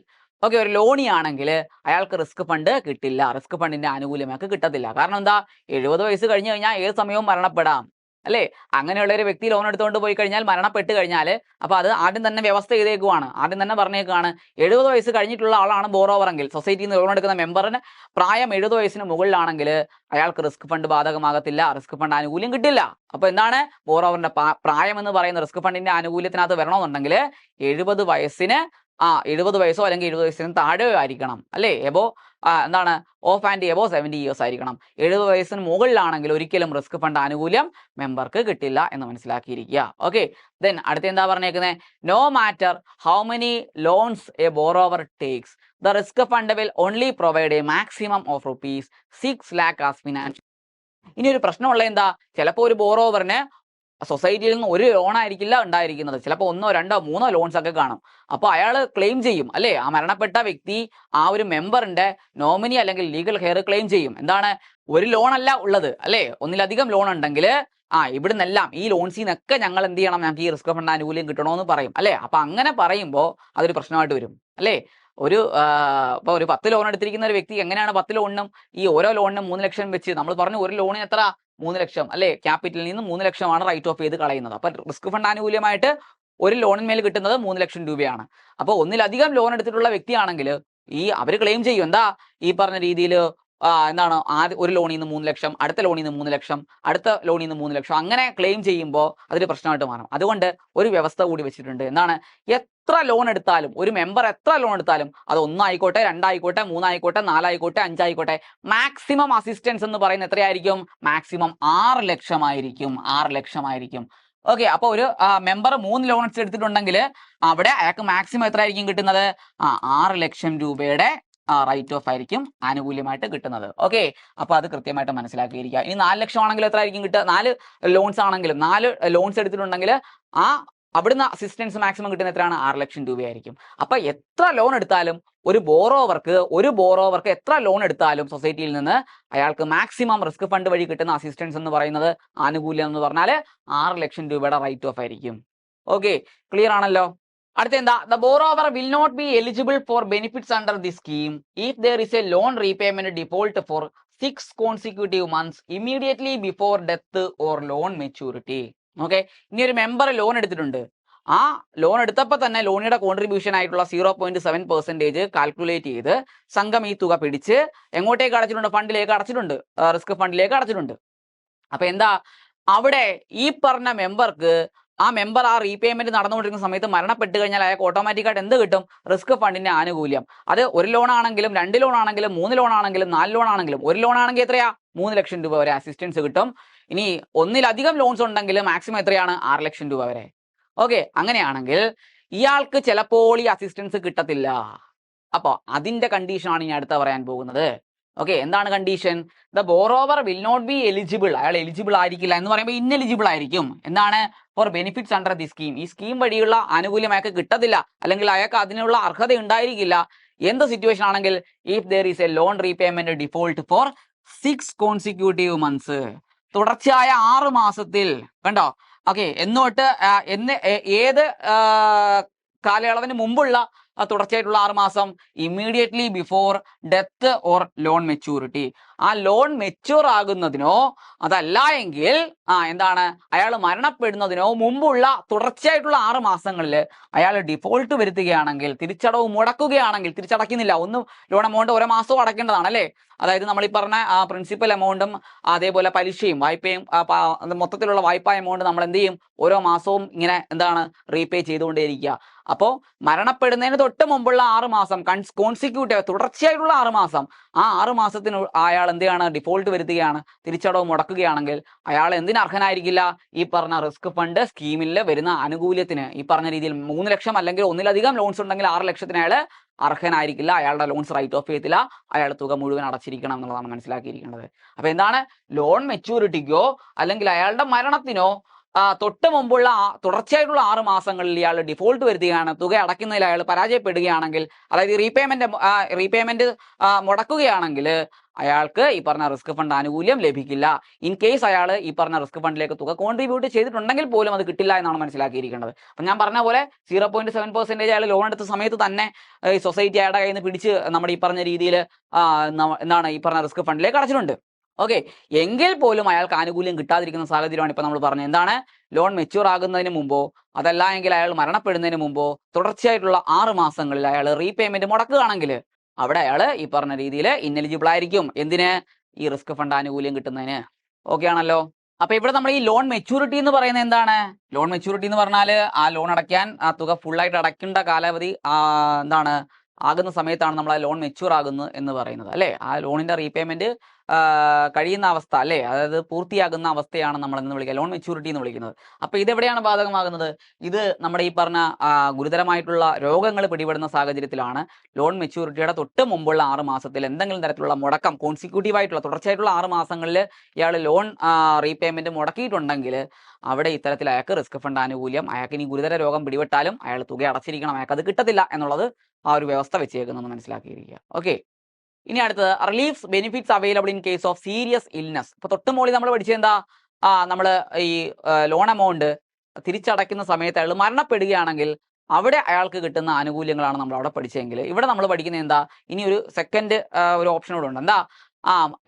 ഓക്കെ, ഒരു ലോണി ആണെങ്കിൽ അയാൾക്ക് റിസ്ക് ഫണ്ട് കിട്ടില്ല. റിസ്ക് ഫണ്ടിന്റെ ആനുകൂല്യം അയാൾക്ക് കിട്ടത്തില്ല. കാരണം എന്താ? 70 വയസ്സ് കഴിഞ്ഞു കഴിഞ്ഞാൽ ഏത് സമയവും മരണപ്പെടാം അല്ലേ? അങ്ങനെയുള്ള ഒരു വ്യക്തി ലോൺ എടുത്തുകൊണ്ട് പോയി കഴിഞ്ഞാൽ, മരണപ്പെട്ട് കഴിഞ്ഞാൽ, അപ്പൊ അത് ആദ്യം തന്നെ വ്യവസ്ഥ ചെയ്തേക്കുവാണ്, ആദ്യം തന്നെ പറഞ്ഞേക്കാണ് 70 വയസ്സ് കഴിഞ്ഞിട്ടുള്ള ആളാണ് ബോറോവർ എങ്കിൽ, സൊസൈറ്റിയിൽ നിന്ന് ലോൺ എടുക്കുന്ന മെമ്പറിന് പ്രായം 70 വയസ്സിന് മുകളിലാണെങ്കിൽ അയാൾക്ക് റിസ്ക് ഫണ്ട് ബാധകമാകത്തില്ല, റിസ്ക് ഫണ്ട് ആനുകൂല്യം കിട്ടില്ല. അപ്പൊ എന്താണ്? ബോറോവറിന്റെ പ്രായം എന്ന് പറയുന്ന റിസ്ക് ഫണ്ടിന്റെ ആനുകൂല്യത്തിനകത്ത് വരണമെന്നുണ്ടെങ്കിൽ 70 വയസ്സിന് 70 വയസ്സോ അല്ലെങ്കിൽ 70 വയസ്സിന് താഴെ ആയിരിക്കണം അല്ലേ? എബോ എന്താണ്? ഓഫ് ആൻഡ് എബോ 70 years ആയിരിക്കണം. 70 വയസ്സിന് മുകളിലാണെങ്കിൽ ഒരിക്കലും റിസ്ക് ഫണ്ട് ആനുകൂല്യം മെമ്പർക്ക് കിട്ടില്ല എന്ന് മനസ്സിലാക്കിയിരിക്കുക. ഓക്കെ, ദെൻ അടുത്ത എന്താ പറഞ്ഞേക്കുന്നത്? No matter how many loans a borrower takes, the risk fund will only provide a maximum of ₹6 lakh as finance. ഇനി ഒരു പ്രശ്നമുള്ള എന്താ? ചിലപ്പോൾ ഒരു ബോറോവറിന് സൊസൈറ്റിയിൽ നിന്ന് ഒരു ലോൺ ആയിരിക്കില്ല ഉണ്ടായിരിക്കുന്നത്, ചിലപ്പോൾ 1, 2, 3 ലോൺസ് ഒക്കെ കാണും. അപ്പോൾ അയാൾ ക്ലെയിം ചെയ്യും അല്ലേ? ആ മരണപ്പെട്ട വ്യക്തി ആ ഒരു മെമ്പറിന്റെ നോമിനി അല്ലെങ്കിൽ ലീഗൽ ഹെയർ ക്ലെയിം ചെയ്യും. എന്താണ്? ഒരു ലോൺ അല്ല ഉള്ളത് അല്ലേ? ഒന്നിലധികം ലോൺ ഉണ്ടെങ്കിൽ ഇവിടുന്നെല്ലാം ഈ ലോൺസിൽ നിന്നൊക്കെ ഞങ്ങൾ എന്ത് ചെയ്യണം? ഞങ്ങൾക്ക് ഈ റിസ്ക് ഫണ്ട് ആനുകൂല്യം കിട്ടണമെന്ന് പറയും അല്ലേ? അപ്പൊ അങ്ങനെ പറയുമ്പോൾ അതൊരു പ്രശ്നമായിട്ട് വരും അല്ലേ? ഇപ്പോൾ ഒരു 10 ലോൺ എടുത്തിരിക്കുന്ന ഒരു വ്യക്തി എങ്ങനെയാണ് 10 ലോണിനും ഈ ഓരോ ലോണിനും 3 ലക്ഷം വെച്ച്, നമ്മൾ പറഞ്ഞു ഒരു ലോണിന് എത്ര? 3 ലക്ഷം അല്ലേ? ക്യാപിറ്റലിൽ നിന്ന് 3 ലക്ഷമാണ് റൈറ്റ് ഓഫ് ചെയ്ത് കളയുന്നത്. അപ്പൊ റിസ്ക് ഫണ്ട് ആനുകൂല്യമായിട്ട് ഒരു ലോണിന്മേൽ കിട്ടുന്നത് 3 ലക്ഷം രൂപയാണ്. അപ്പോൾ ഒന്നിലധികം ലോൺ എടുത്തിട്ടുള്ള വ്യക്തിയാണെങ്കിൽ അവർ ക്ലെയിം ചെയ്യും എന്താ ഈ പറഞ്ഞ രീതിയിൽ എന്താണ് ഒരു ലോണിൽ നിന്ന് 3 ലക്ഷം, അടുത്ത ലോണിൽ നിന്ന് 3 ലക്ഷം, അടുത്ത ലോണിൽ നിന്ന് 3 ലക്ഷം, അങ്ങനെ ക്ലെയിം ചെയ്യുമ്പോൾ അതൊരു പ്രശ്നമായിട്ട് മാറും. അതുകൊണ്ട് ഒരു വ്യവസ്ഥ കൂടി വെച്ചിട്ടുണ്ട്. എന്താണ്? എത്ര ലോൺ എടുത്താലും, ഒരു മെമ്പർ എത്ര ലോൺ എടുത്താലും, അത് 1 ആയിക്കോട്ടെ, 2 ആയിക്കോട്ടെ, 3 ആയിക്കോട്ടെ, 4 ആയിക്കോട്ടെ, 5 ആയിക്കോട്ടെ, മാക്സിമം അസിസ്റ്റൻസ് എന്ന് പറയുന്നത് എത്രയായിരിക്കും? മാക്സിമം 6 ലക്ഷമായിരിക്കും. 6 ലക്ഷമായിരിക്കും. ഓക്കെ, അപ്പൊ ഒരു മെമ്പർ 3 ലോൺസ് എടുത്തിട്ടുണ്ടെങ്കിൽ അവിടെ അയാൾക്ക് മാക്സിമം എത്ര ആയിരിക്കും കിട്ടുന്നത്? 6 ലക്ഷം രൂപയുടെ റൈറ്റ് ഓഫ് ആയിരിക്കും ആനുകൂല്യമായിട്ട് കിട്ടുന്നത്. ഓക്കെ, അപ്പൊ അത് കൃത്യമായിട്ട് മനസ്സിലാക്കിയിരിക്കുക. ഇനി 4 ലക്ഷം ആണെങ്കിലും എത്ര ആയിരിക്കും കിട്ടുക? 4 ലോൺസ് ആണെങ്കിലും, 4 ലോൺസ് എടുത്തിട്ടുണ്ടെങ്കിൽ അവിടുന്ന് അസിസ്റ്റൻസ് മാക്സിമം കിട്ടുന്ന എത്രയാണ്? 6 ലക്ഷം രൂപയായിരിക്കും. അപ്പൊ എത്ര ലോൺ എടുത്താലും ഒരു ബോറോവർക്ക് എത്ര ലോൺ എടുത്താലും സൊസൈറ്റിയിൽ നിന്ന് അയാൾക്ക് മാക്സിമം റിസ്ക് ഫണ്ട് വഴി കിട്ടുന്ന അസിസ്റ്റൻസ് എന്ന് പറയുന്നത്, ആനുകൂല്യം എന്ന് പറഞ്ഞാൽ 6 ലക്ഷം രൂപയുടെ റൈറ്റ് ഓഫ് ആയിരിക്കും. ഓക്കെ, ക്ലിയർ ആണല്ലോ. അടുത്ത എന്താ? The borrower will not be eligible for benefits under the scheme if there is a loan repayment default for 6 consecutive months immediately before death or loan maturity. Okay, ഇനി ഒരു member loan എടുത്തിട്ടുണ്ട്. ആ loan എടുത്തപ്പോൾ തന്നെ ലോണിയുടെ contribution ആയിട്ടുള്ള 0.7% calculate ചെയ്ത് സംഘം ഈ തുക പിടിച്ച് എങ്ങോട്ടേക്ക് അടച്ചിട്ടുണ്ട്? ഫണ്ടിലേക്ക് അടച്ചിട്ടുണ്ട്, റിസ്ക് ഫണ്ടിലേക്ക് അടച്ചിട്ടുണ്ട്. അപ്പൊ എന്താ അവിടെ ഈ പറഞ്ഞ മെമ്പർക്ക്, ആ മെമ്പർ ആ റീപേയ്മെന്റ് നടന്നുകൊണ്ടിരിക്കുന്ന സമയത്ത് മരണപ്പെട്ട് കഴിഞ്ഞാൽ അയാൾക്ക് ഓട്ടോമാറ്റിക്കായിട്ട് എന്ത് കിട്ടും? റിസ്ക് ഫണ്ടിന്റെ ആനുകൂല്യം. അത് 1 ലോൺ ആണെങ്കിലും, 2 ലോൺ ആണെങ്കിലും, 3 ലോൺ ആണെങ്കിലും, 4 ലോൺ ആണെങ്കിലും. 1 ലോൺ ആണെങ്കിൽ എത്രയാ? 3 ലക്ഷം രൂപ വരെ അസിസ്റ്റൻസ് കിട്ടും. ഇനി ഒന്നിലധികം ലോൺസ് ഉണ്ടെങ്കിൽ മാക്സിമം എത്രയാണ്? 6 ലക്ഷം രൂപ വരെ. ഓക്കെ, അങ്ങനെയാണെങ്കിൽ ഇയാൾക്ക് ചിലപ്പോൾ ഈ അസിസ്റ്റൻസ് കിട്ടത്തില്ല. അപ്പൊ അതിന്റെ കണ്ടീഷനാണ് ഇനി അടുത്ത പറയാൻ പോകുന്നത്. ഓക്കെ, എന്താണ് condition? The borrower will not be eligible, അയാൾ എലിജിബിൾ ആയിരിക്കില്ല എന്ന് പറയുമ്പോൾ ഇന്നെലിജിബിൾ ആയിരിക്കും. എന്താണ്? For benefits under the scheme, ഈ സ്കീം വഴിയുള്ള ആനുകൂല്യം അയാൾക്ക് കിട്ടത്തില്ല, അല്ലെങ്കിൽ അയാൾക്ക് അതിനുള്ള അർഹത ഉണ്ടായിരിക്കില്ല. എന്ത് സിറ്റുവേഷൻ ആണെങ്കിൽ? If there is a loan repayment default for 6 consecutive months, തുടർച്ചയായ 6 മാസത്തിൽ. കണ്ടോ? ഓക്കെ, എന്നോട്ട് ഏത് കാലയളവിന് മുമ്പുള്ള തുടർച്ചയായിട്ടുള്ള 6 മാസം? Immediately before death or loan maturity. ആ ലോൺ മെച്യൂർ ആകുന്നതിനോ അതല്ല എങ്കിൽ എന്താണ്, അയാൾ മരണപ്പെടുന്നതിനോ മുമ്പുള്ള തുടർച്ചയായിട്ടുള്ള 6 മാസങ്ങളിൽ അയാൾ ഡിഫോൾട്ട് വരുത്തുകയാണെങ്കിൽ, തിരിച്ചടവ് മുടക്കുകയാണെങ്കിൽ, തിരിച്ചടയ്ക്കുന്നില്ല, ഒന്നും ലോൺ എമൗണ്ട് ഓരോ മാസവും അടയ്ക്കേണ്ടതാണ് അല്ലേ? അതായത് നമ്മൾ ഈ പറഞ്ഞ പ്രിൻസിപ്പൽ എമൗണ്ടും അതേപോലെ പലിശയും വായ്പയും മൊത്തത്തിലുള്ള വായ്പാ എമൗണ്ട് നമ്മൾ എന്ത് ചെയ്യും? ഓരോ മാസവും ഇങ്ങനെ എന്താണ് റീപേ ചെയ്തുകൊണ്ടേയിരിക്കുക. അപ്പോൾ മരണപ്പെടുന്നതിന് തൊട്ട് മുമ്പുള്ള 6 മാസം കോൺസിക്യൂട്ടീവ് തുടർച്ചയായിട്ടുള്ള 6 മാസം, ആ 6 മാസത്തിന് അയാൾ എന്താണ് ഡിഫോൾട്ട് വരുത്തുകയാണ്, തിരിച്ചടവ് മുടക്കുകയാണെങ്കിൽ അയാൾ എന്തിന് അർഹനായിരിക്കില്ല? ഈ പറഞ്ഞ റിസ്ക് ഫണ്ട് സ്കീമിൽ വരുന്ന ആനുകൂല്യത്തിന്, ഈ പറഞ്ഞ രീതിയിൽ 3 ലക്ഷം അല്ലെങ്കിൽ ഒന്നിലധികം ലോൺസ് ഉണ്ടെങ്കിൽ 6 ലക്ഷത്തിന് അയാൾ അർഹനായിരിക്കില്ല. അയാളുടെ ലോൺസ് റൈറ്റ് ഓഫ് ചെയ്യത്തില്ല, അയാൾ തുക മുഴുവൻ അടച്ചിരിക്കണം എന്നുള്ളതാണ് മനസ്സിലാക്കിയിരിക്കുന്നത്. അപ്പൊ എന്താണ്? ലോൺ മെച്യൂരിറ്റിക്കോ അല്ലെങ്കിൽ അയാളുടെ മരണത്തിനോ തൊട്ട് മുമ്പുള്ള തുടർച്ചയായിട്ടുള്ള 6 മാസങ്ങളിൽ ഇയാൾ ഡിഫോൾട്ട് വരുത്തുകയാണ്, തുക അടയ്ക്കുന്നതിൽ അയാൾ പരാജയപ്പെടുകയാണെങ്കിൽ, അതായത് റീപേയ്മെന്റ് മുടക്കുകയാണെങ്കിൽ അയാൾക്ക് ഈ പറഞ്ഞ റിസ്ക് ഫണ്ട് ആനുകൂല്യം ലഭിക്കില്ല. ഇൻ കേസ് അയാൾ ഈ പറഞ്ഞ റിസ്ക് ഫണ്ടിലേക്ക് തുക കോൺട്രിബ്യൂട്ട് ചെയ്തിട്ടുണ്ടെങ്കിൽ പോലും അത് കിട്ടില്ല എന്നാണ് മനസ്സിലാക്കിയിരിക്കുന്നത്. അപ്പം ഞാൻ പറഞ്ഞ പോലെ 0.7% അയാൾ ലോൺ എടുത്ത സമയത്ത് തന്നെ ഈ സൊസൈറ്റി അയാളുടെ കയ്യിൽ നിന്ന് പിടിച്ച് നമ്മുടെ ഈ പറഞ്ഞ രീതിയിൽ എന്താണ് ഈ പറഞ്ഞ റിസ്ക് ഫണ്ടിലേക്ക് അടച്ചിട്ടുണ്ട്. ഓക്കെ, എങ്കിൽ പോലും അയാൾക്ക് ആനുകൂല്യം കിട്ടാതിരിക്കുന്ന സാഹചര്യമാണ് ഇപ്പൊ നമ്മൾ പറഞ്ഞത്. എന്താണ്? ലോൺ മെച്യൂർ ആകുന്നതിന് മുമ്പോ അതല്ല എങ്കിൽ അയാൾ മരണപ്പെടുന്നതിന് മുമ്പോ തുടർച്ചയായിട്ടുള്ള 6 മാസങ്ങളിൽ അയാൾ റീപേയ്മെന്റ് മുടക്കുകയാണെങ്കിൽ അവിടെ അയാൾ ഈ പറഞ്ഞ രീതിയിൽ ഇന്നെലിജിബിൾ ആയിരിക്കും. എന്തിന്? ഈ റിസ്ക് ഫണ്ട് ആനുകൂല്യം കിട്ടുന്നതിന്. ഓക്കെ ആണല്ലോ. അപ്പൊ ഇവിടെ നമ്മൾ ഈ ലോൺ മെച്യൂരിറ്റി എന്ന് പറയുന്നത് എന്താണ്? ലോൺ മെച്യൂരിറ്റി എന്ന് പറഞ്ഞാൽ ആ ലോൺ അടയ്ക്കാൻ, ആ തുക ഫുള്ളായിട്ട് അടയ്ക്കേണ്ട കാലാവധി എന്താണ് ആകുന്ന സമയത്താണ് നമ്മൾ ആ ലോൺ മെച്യൂർ ആകുന്നത് എന്ന് പറയുന്നത് അല്ലേ? ആ ലോണിന്റെ റീപേയ്മെന്റ് കഴിയുന്ന അവസ്ഥ അല്ലേ, അതായത് പൂർത്തിയാകുന്ന അവസ്ഥയാണ് നമ്മൾ എന്ന് വിളിക്കുക, ലോൺ മെച്യൂരിറ്റി എന്ന് വിളിക്കുന്നത്. അപ്പൊ ഇതെവിടെയാണ് ബാധകമാകുന്നത്? ഇത് നമ്മുടെ ഈ പറഞ്ഞ ഗുരുതരമായിട്ടുള്ള രോഗങ്ങൾ പിടിപെടുന്ന സാഹചര്യത്തിലാണ് ലോൺ മെച്യൂരിറ്റിയുടെ തൊട്ട് മുമ്പുള്ള 6 മാസത്തിൽ എന്തെങ്കിലും തരത്തിലുള്ള മുടക്കം, കോൺസിക്യൂട്ടീവ് ആയിട്ടുള്ള തുടർച്ചയായിട്ടുള്ള 6 മാസങ്ങളിൽ ഇയാൾ ലോൺ റീപേയ്മെന്റ് മുടക്കിയിട്ടുണ്ടെങ്കിൽ അവിടെ ഇത്തരത്തിൽ അയാൾക്ക് റിസ്ക് ഫണ്ട് ആനുകൂല്യം, അയാൾക്ക് ഇനി ഗുരുതര രോഗം പിടിപെട്ടാലും അയാൾ തുക അടച്ചിരിക്കണം, അയാൾക്ക് അത് കിട്ടത്തില്ല എന്നുള്ളത് ആ ഒരു വ്യവസ്ഥ വെച്ചേക്കുന്നതെന്ന് മനസ്സിലാക്കിയിരിക്കുക. ഓക്കെ, ഇനി അടുത്തത് reliefs benefits available in case of serious illness. ഇപ്പൊ തൊട്ട് മോളി നമ്മൾ പഠിച്ചത് എന്താ? നമ്മൾ ഈ ലോൺ എമൗണ്ട് തിരിച്ചടയ്ക്കുന്ന സമയത്ത് അയാൾ മരണപ്പെടുകയാണെങ്കിൽ അവിടെ അയാൾക്ക് കിട്ടുന്ന ആനുകൂല്യങ്ങളാണ് നമ്മൾ അവിടെ പഠിച്ചതെങ്കിൽ, ഇവിടെ നമ്മൾ പഠിക്കുന്നത് എന്താ? ഇനി ഒരു സെക്കൻഡ് ഒരു ഓപ്ഷൻ കൂടെ ഉണ്ട്. എന്താ?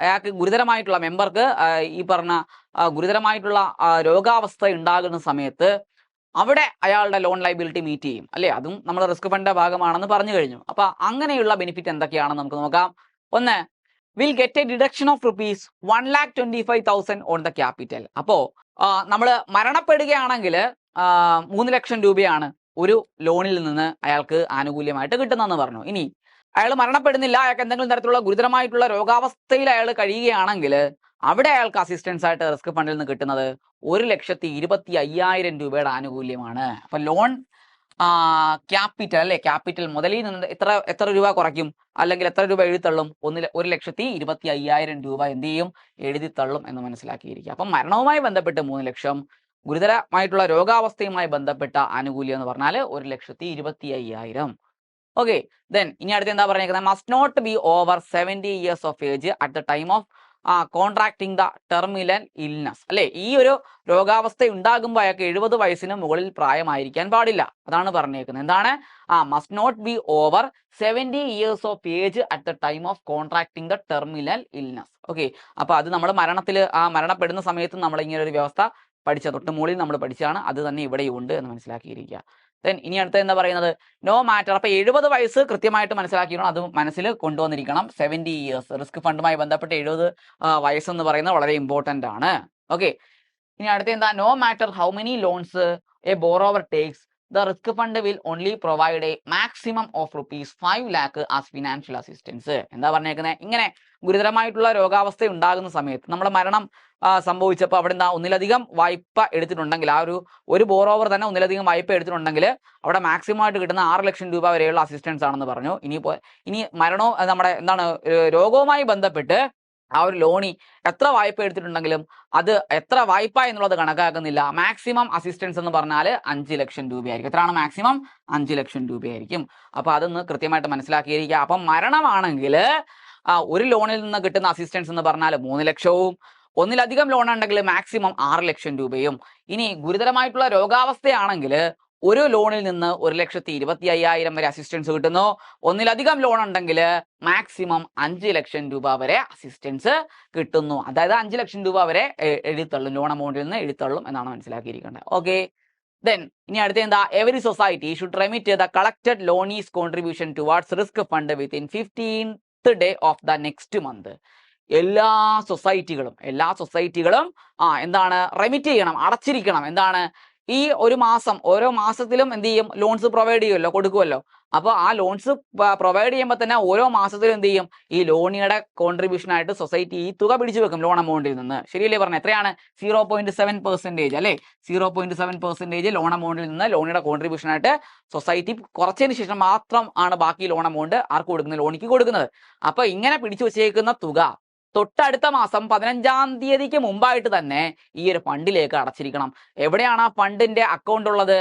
അയാൾക്ക് ഗുരുതരമായിട്ടുള്ള മെമ്പർക്ക് ഈ പറഞ്ഞ ഗുരുതരമായിട്ടുള്ള രോഗാവസ്ഥ ഉണ്ടാകുന്ന സമയത്ത് അവിടെ അയാളുടെ ലോൺ ലൈബിലിറ്റി മീറ്റ് ചെയ്യും അല്ലേ, അതും നമ്മൾ റിസ്ക് ഫണ്ടിന്റെ ഭാഗമാണെന്ന് പറഞ്ഞു കഴിഞ്ഞു. അപ്പൊ അങ്ങനെയുള്ള ബെനിഫിറ്റ് എന്തൊക്കെയാണെന്ന് നമുക്ക് നോക്കാം. ഒന്ന്, will get A deduction of rupees 1,25,000 on the capital. അപ്പോ നമ്മൾ മരണപ്പെടുകയാണെങ്കിൽ 3 ലക്ഷം രൂപയാണ് ഒരു ലോണിൽ നിന്ന് അയാൾക്ക് ആനുകൂല്യമായിട്ട് കിട്ടുന്നതെന്ന് പറഞ്ഞു. ഇനി അയാൾ മരണപ്പെടുന്നില്ല, അയാൾക്ക് എന്തെങ്കിലും തരത്തിലുള്ള ഗുരുതരമായിട്ടുള്ള രോഗാവസ്ഥയിൽ അയാൾ കഴിയുകയാണെങ്കിൽ അവിടെ അയാൾക്ക് അസിസ്റ്റൻസ് ആയിട്ട് റിസ്ക് ഫണ്ടിൽ നിന്ന് കിട്ടുന്നത് 1,25,000 രൂപയുടെ ആനുകൂല്യമാണ്. അപ്പൊ ലോൺ ക്യാപിറ്റൽ അല്ലെ, ക്യാപിറ്റൽ മുതലിൽ നിന്ന് എത്ര രൂപ കുറയ്ക്കും, അല്ലെങ്കിൽ എത്ര രൂപ എഴുതിത്തള്ളും? 1,25,000 രൂപ എന്ത് ചെയ്യും, എഴുതിത്തള്ളും എന്ന് മനസ്സിലാക്കിയിരിക്കുക. അപ്പം മരണവുമായി ബന്ധപ്പെട്ട് 3 ലക്ഷം, ഗുരുതരമായിട്ടുള്ള രോഗാവസ്ഥയുമായി ബന്ധപ്പെട്ട ആനുകൂല്യം എന്ന് പറഞ്ഞാൽ 1,25,000. ഓക്കെ, ദെൻ ഇനി അടുത്ത് എന്താ പറഞ്ഞേക്കുന്നത്? Must not be over 70 years of age at the time of contracting the terminal illness. അല്ലെ, ഈ ഒരു രോഗാവസ്ഥ ഉണ്ടാകുമ്പോൾ അയാൾക്ക് 70 വയസ്സിന് മുകളിൽ പ്രായമായിരിക്കാൻ പാടില്ല. അതാണ് പറഞ്ഞേക്കുന്നത്. എന്താണ്? Must not be over 70 years of age at the time of contracting the terminal illness. Okay, അപ്പൊ അത് നമ്മൾ മരണപ്പെടുന്ന സമയത്ത് നമ്മൾ ഇങ്ങനെ ഒരു വ്യവസ്ഥ പഠിച്ച തൊട്ട് മുകളിൽ നമ്മൾ പഠിച്ചാണ്, അത് തന്നെ ഇവിടെയും ഉണ്ട് എന്ന് മനസ്സിലാക്കിയിരിക്കുക. ദെൻ ഇനി അടുത്ത എന്താ പറയുന്നത്? No matter. അപ്പൊ 70 വയസ്സ് കൃത്യമായിട്ട് മനസ്സിലാക്കിക്കണം, അത് മനസ്സിൽ കൊണ്ടുവന്നിരിക്കണം. 70 years റിസ്ക് ഫണ്ടുമായി ബന്ധപ്പെട്ട് 70 വയസ്സെന്ന് പറയുന്നത് വളരെ ഇമ്പോർട്ടന്റ് ആണ്. ഓക്കെ, ഇനി അടുത്ത എന്താ? No matter how many loans a borrower takes the risk fund will only provide a maximum of ₹5 lakh as financial assistance. എന്താ പറഞ്ഞേക്കുന്നത്? ഇങ്ങനെ ഗുരുതരമായിട്ടുള്ള രോഗാവസ്ഥ ഉണ്ടാകുന്ന സമയത്ത് നമ്മുടെ മരണം സംഭവിച്ചപ്പോൾ അവിടെ എന്താ ഒന്നിലധികം വായ്പ എടുത്തിട്ടുണ്ടെങ്കിൽ, ഒരു ബോറോവർ തന്നെ ഒന്നിലധികം വായ്പ എടുത്തിട്ടുണ്ടെങ്കിൽ അവിടെ മാക്സിമം ആയിട്ട് കിട്ടുന്ന 6 ലക്ഷം രൂപ വരെയുള്ള അസിസ്റ്റൻസ് ആണെന്ന് പറഞ്ഞു. ഇനി മരണവും നമ്മുടെ രോഗവുമായി ബന്ധപ്പെട്ട് ആ ഒരു ലോണി എത്ര വായ്പ എടുത്തിട്ടുണ്ടെങ്കിലും അത് എത്ര വായ്പ എന്നുള്ളത് കണക്കാക്കുന്നില്ല. മാക്സിമം അസിസ്റ്റൻസ് എന്ന് പറഞ്ഞാൽ 5 ലക്ഷം രൂപയായിരിക്കും. എത്രയാണ് മാക്സിമം? 5 ലക്ഷം രൂപയായിരിക്കും. അപ്പൊ അതൊന്ന് കൃത്യമായിട്ട് മനസ്സിലാക്കിയിരിക്കുക. അപ്പം മരണമാണെങ്കിൽ ഒരു ലോണിൽ നിന്ന് കിട്ടുന്ന അസിസ്റ്റൻസ് എന്ന് പറഞ്ഞാൽ 3 ലക്ഷവും, ഒന്നിലധികം ലോൺ ഉണ്ടെങ്കിൽ മാക്സിമം 6 ലക്ഷം രൂപയും. ഇനി ഗുരുതരമായിട്ടുള്ള രോഗാവസ്ഥയാണെങ്കിൽ ഒരു ലോണിൽ നിന്ന് 1,25,000 വരെ അസിസ്റ്റൻസ് കിട്ടുന്നു. ഒന്നിലധികം ലോൺ ഉണ്ടെങ്കിൽ മാക്സിമം 5 ലക്ഷം രൂപ വരെ അസിസ്റ്റൻസ് കിട്ടുന്നു. അതായത് 5 ലക്ഷം രൂപ വരെ എഴുതിത്തള്ളും, ലോൺ എമൗണ്ടിൽ നിന്ന് എഴുതിത്തള്ളും എന്നാണ് മനസ്സിലാക്കിയിരിക്കേണ്ടത്. ഓക്കെ, ദെൻ ഇനി അടുത്ത എന്താ? Every society should remit the collected loanees contribution towards risk fund within 15th day of the next month. എല്ലാ സൊസൈറ്റികളും എന്താണ്? റെമിറ്റ് ചെയ്യണം, അടച്ചിരിക്കണം. എന്താണ്? ഈ ഒരു മാസം, ഓരോ മാസത്തിലും എന്ത് ചെയ്യും? ലോൺസ് പ്രൊവൈഡ് ചെയ്യുമല്ലോ, കൊടുക്കുമല്ലോ. അപ്പോൾ ആ ലോൺസ് പ്രൊവൈഡ് ചെയ്യുമ്പോൾ തന്നെ ഓരോ മാസത്തിലും എന്ത് ചെയ്യും? ഈ ലോണിയുടെ കോൺട്രിബ്യൂഷൻ ആയിട്ട് സൊസൈറ്റി ഈ തുക പിടിച്ചു വെക്കും ലോൺ എമൗണ്ടിൽ നിന്ന്. ശരിയല്ലേ പറഞ്ഞത്? എത്രയാണ്? 0.7% അല്ലേ? 0.7% ലോൺ എമൗണ്ടിൽ നിന്ന് ലോണിയുടെ കോൺട്രിബ്യൂഷൻ ആയിട്ട് സൊസൈറ്റി കുറച്ചതിന് ശേഷം മാത്രം ആണ് ബാക്കി ലോൺ എമൗണ്ട് ആർക്ക് കൊടുക്കുന്നത്? ലോണിക്ക് കൊടുക്കുന്നത്. അപ്പൊ ഇങ്ങനെ പിടിച്ചു വെച്ചേക്കുന്ന തുക തൊട്ടടുത്ത മാസം 15-ാം തീയതിക്ക് മുമ്പായിട്ട് തന്നെ ഈ ഒരു ഫണ്ടിലേക്ക് അടച്ചിരിക്കണം. എവിടെയാണ് ആ ഫണ്ടിന്റെ അക്കൗണ്ട് ഉള്ളത്?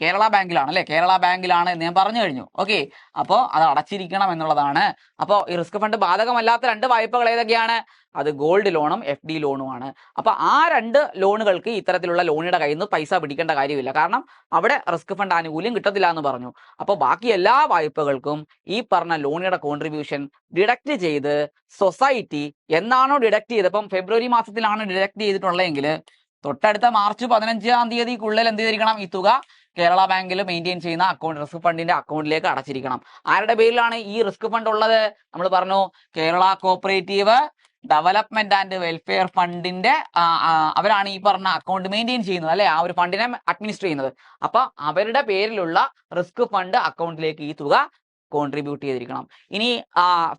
കേരള ബാങ്കിലാണ് അല്ലെ? കേരള ബാങ്കിലാണ് എന്ന് ഞാൻ പറഞ്ഞു കഴിഞ്ഞു. ഓക്കെ, അപ്പോൾ അത് അടച്ചിരിക്കണം എന്നുള്ളതാണ്. അപ്പോൾ ഈ റിസ്ക് ഫണ്ട് ബാധകമല്ലാത്ത 2 വായ്പകൾ ഏതൊക്കെയാണ്? അത് ഗോൾഡ് ലോണും FD ലോണുമാണ്. അപ്പൊ ആ 2 ലോണുകൾക്ക് ഇത്തരത്തിലുള്ള ലോണിയുടെ കയ്യിൽ നിന്ന് പൈസ പിടിക്കേണ്ട കാര്യമില്ല, കാരണം അവിടെ റിസ്ക് ഫണ്ട് ആനുകൂല്യം കിട്ടത്തില്ല എന്ന് പറഞ്ഞു. അപ്പോൾ ബാക്കി എല്ലാ വായ്പകൾക്കും ഈ പറഞ്ഞ ലോണിയുടെ കോൺട്രിബ്യൂഷൻ ഡിഡക്റ്റ് ചെയ്ത് സൊസൈറ്റി എന്നാണോ ഡിഡക്ട് ചെയ്ത്, ഇപ്പം ഫെബ്രുവരി മാസത്തിലാണ് ഡിഡക്ട് ചെയ്തിട്ടുള്ളതെങ്കിൽ തൊട്ടടുത്ത മാർച്ച് 15-ാം തീയതിക്കുള്ളിൽ എന്ത് ചെയ്തിരിക്കണം? ഈ തുക കേരള ബാങ്കിൽ മെയിൻറ്റെയിൻ ചെയ്യുന്ന റിസ്ക് ഫണ്ടിന്റെ അക്കൗണ്ടിലേക്ക് അടച്ചിരിക്കണം. ആരുടെ പേരിലാണ് ഈ റിസ്ക് ഫണ്ട് ഉള്ളത്? നമ്മൾ പറഞ്ഞു Kerala cooperative development and welfare ഫണ്ടിന്റെ അവരാണ് ഈ പറഞ്ഞ അക്കൗണ്ട് മെയിൻറ്റെയിൻ ചെയ്യുന്നത് അല്ലെ, ആ ഒരു ഫണ്ടിനെ അഡ്മിനിസ്റ്റർ ചെയ്യുന്നത്. അപ്പൊ അവരുടെ പേരിലുള്ള റിസ്ക് ഫണ്ട് അക്കൗണ്ടിലേക്ക് ഈ തുക കോൺട്രിബ്യൂട്ട് ചെയ്തിരിക്കണം. ഇനി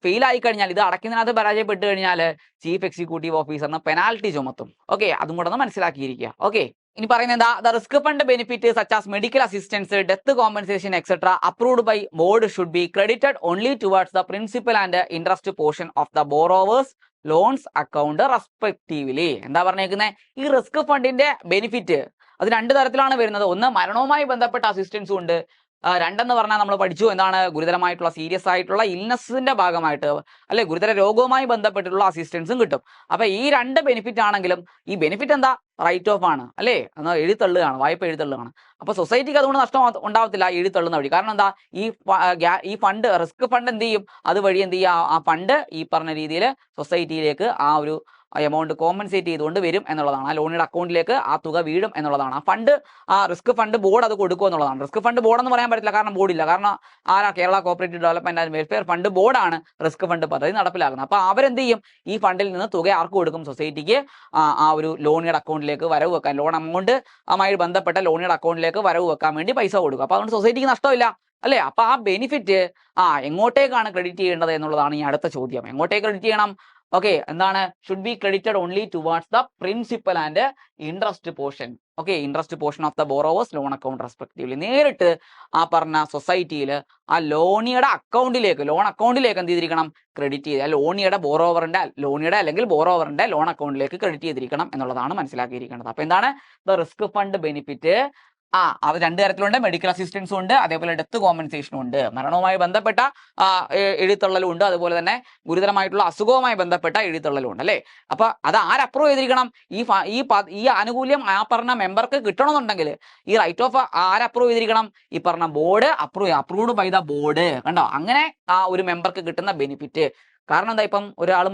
ഫെയിൽ ആയി കഴിഞ്ഞാൽ, ഇത് അടയ്ക്കുന്നതിനകത്ത് പരാജയപ്പെട്ട് കഴിഞ്ഞാൽ ചീഫ് എക്സിക്യൂട്ടീവ് ഓഫീസറിന് പെനാൽറ്റി ചുമത്തും. ഓക്കെ, അതും കൂടെ ഒന്ന് മനസ്സിലാക്കിയിരിക്കുക. ഓക്കെ, ഇനി പറയുന്നത് എന്താ? The risk fund benefit such as medical assistance, death compensation etcetera approved by board should be credited only towards the principal and interest portion of the borrowers loans account respectively. എന്താ പറഞ്ഞേക്കുന്നത്? ഈ risk ഫണ്ടിന്റെ benefit അത് 2 തരത്തിലാണ് വരുന്നത്. ഒന്ന്, മരണവുമായി ബന്ധപ്പെട്ട അസിസ്റ്റൻസും ഉണ്ട്. 2 എന്ന് പറഞ്ഞാൽ നമ്മൾ പഠിച്ചു എന്താണ്? ഗുരുതരമായിട്ടുള്ള സീരിയസ് ആയിട്ടുള്ള ഇൽനെസ്സിന്റെ ഭാഗമായിട്ട് അല്ലെ, ഗുരുതര രോഗവുമായി ബന്ധപ്പെട്ടിട്ടുള്ള അസിസ്റ്റൻസും കിട്ടും. അപ്പൊ ഈ 2 ബെനിഫിറ്റ് ആണെങ്കിലും ഈ ബെനിഫിറ്റ് എന്താ? റൈറ്റ് ഓഫ് ആണ് അല്ലേ? എന്നാൽ എഴുതിത്തള്ളുകയാണ്, വായ്പ എഴുതിത്തള്ളുകയാണ്. അപ്പൊ സൊസൈറ്റിക്ക് അതുകൊണ്ട് നഷ്ടം ഉണ്ടാവത്തില്ല എഴുതിത്തള്ളുന്ന വഴി. കാരണം എന്താ? ഈ ഫണ്ട്, റിസ്ക് ഫണ്ട് എന്ത് ചെയ്യും? അതുവഴി എന്ത് ചെയ്യുക? ആ ഫണ്ട് ഈ പറഞ്ഞ രീതിയിൽ സൊസൈറ്റിയിലേക്ക് ആ ഒരു എമൗണ്ട് കോമ്പൻസേറ്റ് ചെയ്തുകൊണ്ട് വരും എന്നുള്ളതാണ്. ആ ലോണിയുടെ അക്കൗണ്ടിലേക്ക് ആ തുക വീഴും എന്നുള്ളതാണ്. ആ ഫണ്ട്, ആ റിസ്ക് ഫണ്ട് ബോർഡ് അത് കൊടുക്കും എന്നുള്ളതാണ്. റിസ്ക് ഫണ്ട് ബോർഡ് എന്ന് പറയാൻ പറ്റില്ല, കാരണം ബോർഡില്ല. കാരണം ആരാ? Kerala cooperative development and welfare fund ബോർഡാണ് റിസ്ക് ഫണ്ട് പദ്ധതി നടപ്പിലാക്കുന്നത്. അപ്പോൾ അവരെന്ത് ചെയ്യും? ഈ ഫണ്ടിൽ നിന്ന് തുക ആർക്ക് കൊടുക്കും? സൊസൈറ്റിക്ക് ആ ഒരു ലോണിയുടെ അക്കൗണ്ടിലേക്ക് വരവ് വെക്കാൻ, ലോൺ എമൗണ്ട് ആയി ബന്ധപ്പെട്ട ലോണിയുടെ അക്കൗണ്ടിലേക്ക് വരവ് വെക്കാൻ വേണ്ടി പൈസ കൊടുക്കും. അപ്പോൾ അതുകൊണ്ട് സൊസൈറ്റിക്ക് നഷ്ടമില്ല അല്ലേ? അപ്പൊ ആ ബെനിഫിറ്റ് എങ്ങോട്ടേക്കാണ് ക്രെഡിറ്റ് ചെയ്യേണ്ടത് എന്നുള്ളതാണ് ഈ അടുത്ത ചോദ്യം. എങ്ങോട്ടേക്ക് ക്രെഡിറ്റ് ചെയ്യണം? ഓക്കെ, എന്താണ്? Should be credited only towards the principal and interest portion. Okay, interest portion of the borrowers loan account respectively. നേരിട്ട് ആ പറഞ്ഞ സൊസൈറ്റിയിൽ ആ ലോണിയുടെ അക്കൗണ്ടിലേക്ക്, ലോൺ അക്കൗണ്ടിലേക്ക് എന്ത് ചെയ്തിരിക്കണം? ക്രെഡിറ്റ് ചെയ്ത്, ലോണിയുടെ ബോറോവറിന്റെ, ലോണിയുടെ അല്ലെങ്കിൽ ബോറോവറിന്റെ ലോൺ അക്കൗണ്ടിലേക്ക് ക്രെഡിറ്റ് ചെയ്തിരിക്കണം എന്നുള്ളതാണ് മനസ്സിലാക്കിയിരിക്കേണ്ടത്. അപ്പൊ എന്താണ് ദ റിസ്ക് ഫണ്ട് ബെനിഫിറ്റ്? അത് രണ്ട് തരത്തിലുണ്ട്. മെഡിക്കൽ അസിസ്റ്റൻസും ഉണ്ട്, അതേപോലെ ഡെത്ത് കോമ്പൻസേഷനും ഉണ്ട്. മരണവുമായി ബന്ധപ്പെട്ട എഴുത്തള്ളലും ഉണ്ട്, അതുപോലെ തന്നെ ഗുരുതരമായിട്ടുള്ള അസുഖവുമായി ബന്ധപ്പെട്ട എഴുത്തള്ളലും ഉണ്ട് അല്ലേ? അപ്പൊ അത് ആര് അപ്രൂവ് ചെയ്തിരിക്കണം? ഈ ആനുകൂല്യം ആ പറഞ്ഞ മെമ്പർക്ക് കിട്ടണമെന്നുണ്ടെങ്കിൽ ഈ റൈറ്റ് ഓഫ് ആര് അപ്രൂവ് ചെയ്തിരിക്കണം? ഈ പറഞ്ഞ board approved by the board. കണ്ടോ? അങ്ങനെ ആ ഒരു മെമ്പർക്ക് കിട്ടുന്ന ബെനിഫിറ്റ്. കാരണം എന്താ? ഇപ്പം ഒരാൾ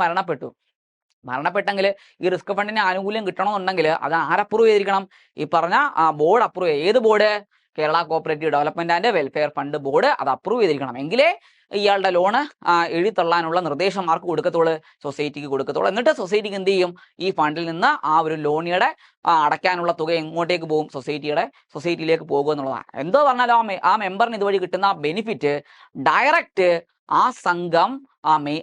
മരണപ്പെട്ടെങ്കിൽ ഈ റിസ്ക് ഫണ്ടിന് ആനുകൂല്യം കിട്ടണമെന്നുണ്ടെങ്കിൽ അത് ആര് അപ്രൂവ് ചെയ്തിരിക്കണം? ഈ പറഞ്ഞ ബോർഡ് അപ്രൂവ് ചെയ്യും. ഏത് board? Kerala cooperative development and welfare fund board അത് അപ്രൂവ് ചെയ്തിരിക്കണം. എങ്കിലേ ഇയാളുടെ ലോണ് എഴുതിത്തള്ളാനുള്ള നിർദ്ദേശം ആർക്ക് കൊടുക്കത്തുള്ളൂ? സൊസൈറ്റിക്ക് കൊടുക്കത്തുള്ളൂ. എന്നിട്ട് സൊസൈറ്റിക്ക് എന്ത് ചെയ്യും? ഈ ഫണ്ടിൽ നിന്ന് ആ ഒരു ലോണിയുടെ അടയ്ക്കാനുള്ള തുക എങ്ങോട്ടേക്ക് പോകും? സൊസൈറ്റിയിലേക്ക് പോകും എന്നുള്ളതാണ്. എന്തോ പറഞ്ഞാലും ആ മെമ്പറിന് ഇതുവഴി കിട്ടുന്ന ബെനിഫിറ്റ് ഡയറക്റ്റ് ആ സംഘം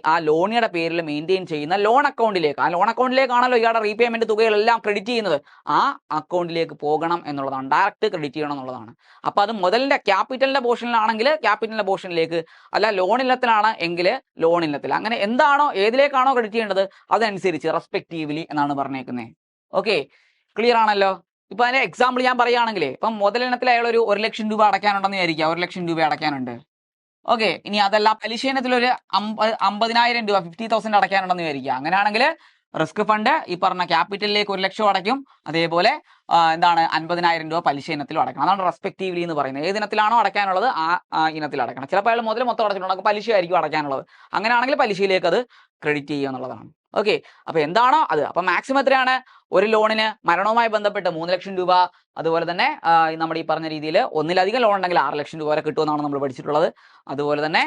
ആ ലോണിയുടെ പേരിൽ മെയിൻറ്റെയിൻ ചെയ്യുന്ന ലോൺ അക്കൗണ്ടിലേക്കാണല്ലോ ഇയാളുടെ റീപേയ്മെന്റ് തുകകളെല്ലാം ക്രെഡിറ്റ് ചെയ്യുന്നത്. ആ അക്കൗണ്ടിലേക്ക് പോകണം എന്നുള്ളതാണ്. ഡയറക്റ്റ് ക്രെഡിറ്റ് ചെയ്യണം എന്നുള്ളതാണ്. അപ്പൊ അത് മുതലിന്റെ ക്യാപിറ്റലിന്റെ പോർഷനിലാണെങ്കിൽ ക്യാപിറ്റലിന്റെ പോർഷനിലേക്ക്, അല്ല ലോൺ ഇനത്തിലാണ് എങ്കിൽ ലോൺ ഇനത്തിൽ, അങ്ങനെ എന്താണോ ഏതിലേക്കാണോ ക്രെഡിറ്റ് ചെയ്യേണ്ടത് അതനുസരിച്ച് റെസ്പെക്റ്റീവ്ലി എന്നാണ് പറഞ്ഞേക്കുന്നത്. ഓക്കെ, ക്ലിയർ ആണല്ലോ? ഇപ്പൊ അതിന്റെ എക്സാമ്പിൾ ഞാൻ പറയുകയാണെങ്കിൽ, ഇപ്പം മുതലിനത്തിൽ അയാൾ ഒരു 1 ലക്ഷം രൂപ അടയ്ക്കാനുണ്ടെന്ന് വിചാരിക്കുക. 1 ലക്ഷം രൂപ അടയ്ക്കാനുണ്ട്. ഓക്കെ, ഇനി അതല്ല പലിശ ഇനത്തിൽ ഒരു 50,000 രൂപ 50,000 അടയ്ക്കാനുണ്ടെന്ന് വിചാരിക്കുക. അങ്ങനെയാണെങ്കിൽ റിസ്ക് ഫണ്ട് ഈ പറഞ്ഞ ക്യാപിറ്റലിലേക്ക് 1 ലക്ഷം അടയ്ക്കും, അതേപോലെ എന്താണ് 50,000 രൂപ പലിശ ഇനത്തിലും അടയ്ക്കണം. അതാണ് റെസ്പെക്റ്റീവ്ലി എന്ന് പറയുന്നത്. ഏത് ഇനത്തിലാണോ അടയ്ക്കാനുള്ളത് ആ ഇനത്തിൽ അടയ്ക്കണം. ചിലപ്പോൾ അയാൾ മുതൽ മൊത്തം അടച്ചിട്ടുണ്ടെങ്കിൽ പലിശ ആയിരിക്കും അടയ്ക്കാനുള്ളത്. അങ്ങനെയാണെങ്കിൽ പലിശയിലേക്ക് അത് ക്രെഡിറ്റ് ചെയ്യുക എന്നുള്ളതാണ്. ഓക്കെ, അപ്പൊ എന്താണോ അത്. അപ്പൊ മാക്സിമം എത്രയാണ്? ഒരു ലോണിന് മരണവുമായി ബന്ധപ്പെട്ട് 3 ലക്ഷം രൂപ, അതുപോലെ തന്നെ നമ്മുടെ ഈ പറഞ്ഞ രീതിയിൽ ഒന്നിലധികം ലോൺ ഉണ്ടെങ്കിൽ 6 ലക്ഷം രൂപ വരെ കിട്ടുമെന്നാണ് നമ്മൾ പഠിച്ചിട്ടുള്ളത്. അതുപോലെ തന്നെ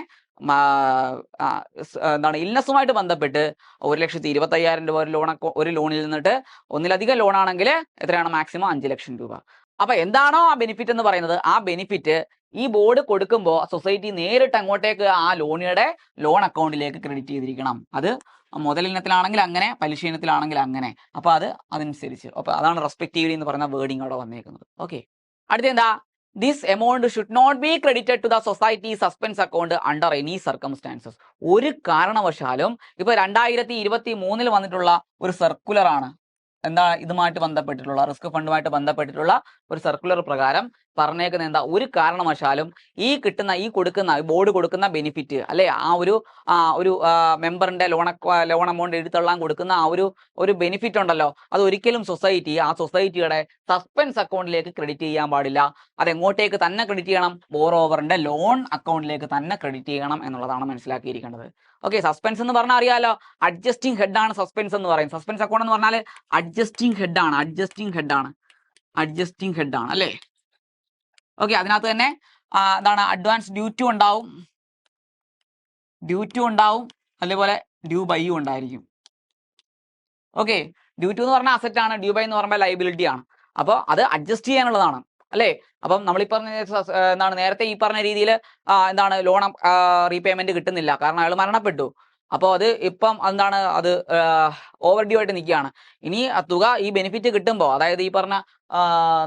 എന്താണ് ഇൽനസുമായിട്ട് ബന്ധപ്പെട്ട് 1,25,000 രൂപ ഒരു ലോണിൽ നിന്നിട്ട് ഒന്നിലധികം ലോൺ ആണെങ്കിൽ എത്രയാണ്? മാക്സിമം 5 ലക്ഷം രൂപ. അപ്പൊ എന്താണോ ആ ബെനിഫിറ്റ് എന്ന് പറയുന്നത്, ആ ബെനിഫിറ്റ് ഈ ബോർഡ് കൊടുക്കുമ്പോൾ സൊസൈറ്റി നേരിട്ട് അങ്ങോട്ടേക്ക് ആ ലോൺ അക്കൗണ്ടിലേക്ക് ക്രെഡിറ്റ് ചെയ്തിരിക്കണം. അത് മുതലിനത്തിലാണെങ്കിൽ അങ്ങനെ, പലിശ ഇനത്തിലാണെങ്കിൽ അങ്ങനെ. അപ്പൊ അതനുസരിച്ച് അപ്പൊ അതാണ് റെസ്പെക്റ്റീവ്ലി എന്ന് പറയുന്ന വേർഡിങ് അവിടെ വന്നേക്കുന്നത്. ഓക്കെ, അടുത്ത എന്താ? This amount should not be credited to the society suspense account under any circumstances. ഒരു കാരണവശാലും ഇപ്പൊ 2023 വന്നിട്ടുള്ള ഒരു സർക്കുലർ ആണ്. എന്താ ഇതുമായിട്ട് ബന്ധപ്പെട്ടിട്ടുള്ള റിസ്ക് ഫണ്ടുമായിട്ട് ബന്ധപ്പെട്ടിട്ടുള്ള ഒരു സർക്കുലർ പ്രകാരം പറഞ്ഞേക്കുന്ന എന്താ? ഒരു കാരണവശാലും ഈ ബോർഡ് കൊടുക്കുന്ന ബെനിഫിറ്റ് അല്ലെ, ഒരു മെമ്പറിന്റെ ലോൺ എമൗണ്ട് എഴുതിത്തള്ളാൻ കൊടുക്കുന്ന ഒരു ബെനിഫിറ്റ് ഉണ്ടല്ലോ, അത് ഒരിക്കലും ആ സൊസൈറ്റിയുടെ സസ്പെൻസ് അക്കൗണ്ടിലേക്ക് ക്രെഡിറ്റ് ചെയ്യാൻ പാടില്ല. അതെങ്ങോട്ടേക്ക് തന്നെ ക്രെഡിറ്റ് ചെയ്യണം? ബോറോവറിന്റെ ലോൺ അക്കൗണ്ടിലേക്ക് തന്നെ ക്രെഡിറ്റ് ചെയ്യണം എന്നുള്ളതാണ് മനസ്സിലാക്കിയിരിക്കേണ്ടത്. ഓക്കെ, സസ്പെൻസ് എന്ന് പറഞ്ഞാൽ അറിയാലോ, അഡ്ജസ്റ്റിംഗ് ഹെഡ് ആണ് സസ്പെൻസ് എന്ന് പറയും. സസ്പെൻസ് അക്കൗണ്ട് എന്ന് പറഞ്ഞാൽ അഡ്ജസ്റ്റിംഗ് ഹെഡ് ആണ് അല്ലേ? ഓക്കെ, അതിനകത്ത് തന്നെ എന്താണ് അഡ്വാൻസ് ഡ്യൂ ഉണ്ടാവും, അതേപോലെ ഡ്യൂ ബൈയും ഉണ്ടായിരിക്കും. ഓക്കെ, ഡ്യൂ ടു എന്ന് പറഞ്ഞാൽ അസറ്റ് ആണ്, ഡ്യൂ ബൈ എന്ന് പറയുമ്പോൾ ലൈബിലിറ്റി ആണ്. അപ്പോൾ അത് അഡ്ജസ്റ്റ് ചെയ്യാനുള്ളതാണ് അല്ലേ? അപ്പം നമ്മൾ എന്താണ് നേരത്തെ ഈ പറഞ്ഞ രീതിയിൽ എന്താണ് ലോൺ റീപേയ്മെന്റ് കിട്ടുന്നില്ല, കാരണം അയാൾ മരണപ്പെട്ടു. അപ്പോൾ അത് ഇപ്പം എന്താണ് അത് ഓവർ ഡ്യൂ ആയിട്ട് നിൽക്കുകയാണ്. ഇനി തുക ഈ ബെനിഫിറ്റ് കിട്ടുമ്പോൾ, അതായത്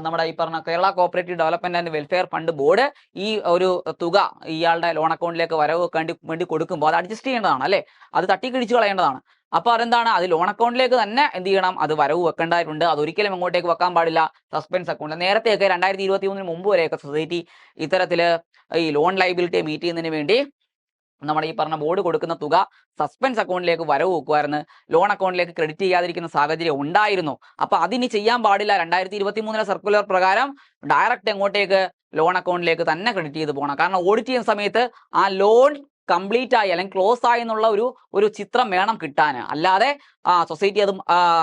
നമ്മുടെ ഈ പറഞ്ഞ Kerala cooperative development and welfare fund board ഈ ഒരു തുക ഇയാളുടെ ലോൺ അക്കൗണ്ടിലേക്ക് വരവ് വേണ്ടി കൊടുക്കുമ്പോൾ അത് അഡ്ജസ്റ്റ് ചെയ്യേണ്ടതാണ് അല്ലേ? അത് തട്ടിക്കിടിച്ചു കളയേണ്ടതാണ്. അപ്പൊ അതെന്താണ്? അത് ലോൺ അക്കൗണ്ടിലേക്ക് തന്നെ എന്ത് ചെയ്യണം? അത് വരവ് വെക്കേണ്ടതായിട്ടുണ്ട്. അതൊരിക്കലും എങ്ങോട്ടേക്ക് വെക്കാൻ പാടില്ല? Suspense account. നേരത്തെയൊക്കെ 2023 മുമ്പ് വരെയൊക്കെ സൊസൈറ്റി ഇത്തരത്തില് ഈ ലോൺ ലൈബിലിറ്റിയെ മീറ്റ് ചെയ്യുന്നതിന് വേണ്ടി നമ്മുടെ ഈ പറഞ്ഞ ബോർഡ് കൊടുക്കുന്ന തുക സസ്പെൻസ് അക്കൗണ്ടിലേക്ക് വരവ് വെക്കുമായിരുന്നു, ലോൺ അക്കൗണ്ടിലേക്ക് ക്രെഡിറ്റ് ചെയ്യാതിരിക്കുന്ന സാഹചര്യം ഉണ്ടായിരുന്നു. അപ്പൊ അതിനി ചെയ്യാൻ പാടില്ല. 2023 സർക്കുലർ പ്രകാരം ഡയറക്റ്റ് എങ്ങോട്ടേക്ക്? ലോൺ അക്കൗണ്ടിലേക്ക് തന്നെ ക്രെഡിറ്റ് ചെയ്ത് പോകണം. കാരണം ഓഡിറ്റ് ചെയ്യുന്ന സമയത്ത് ആ ലോൺ കംപ്ലീറ്റ് ആയി അല്ലെങ്കിൽ ക്ലോസ് ആയി എന്നുള്ള ഒരു ചിത്രം വേണം കിട്ടാൻ. അല്ലാതെ സൊസൈറ്റി അത്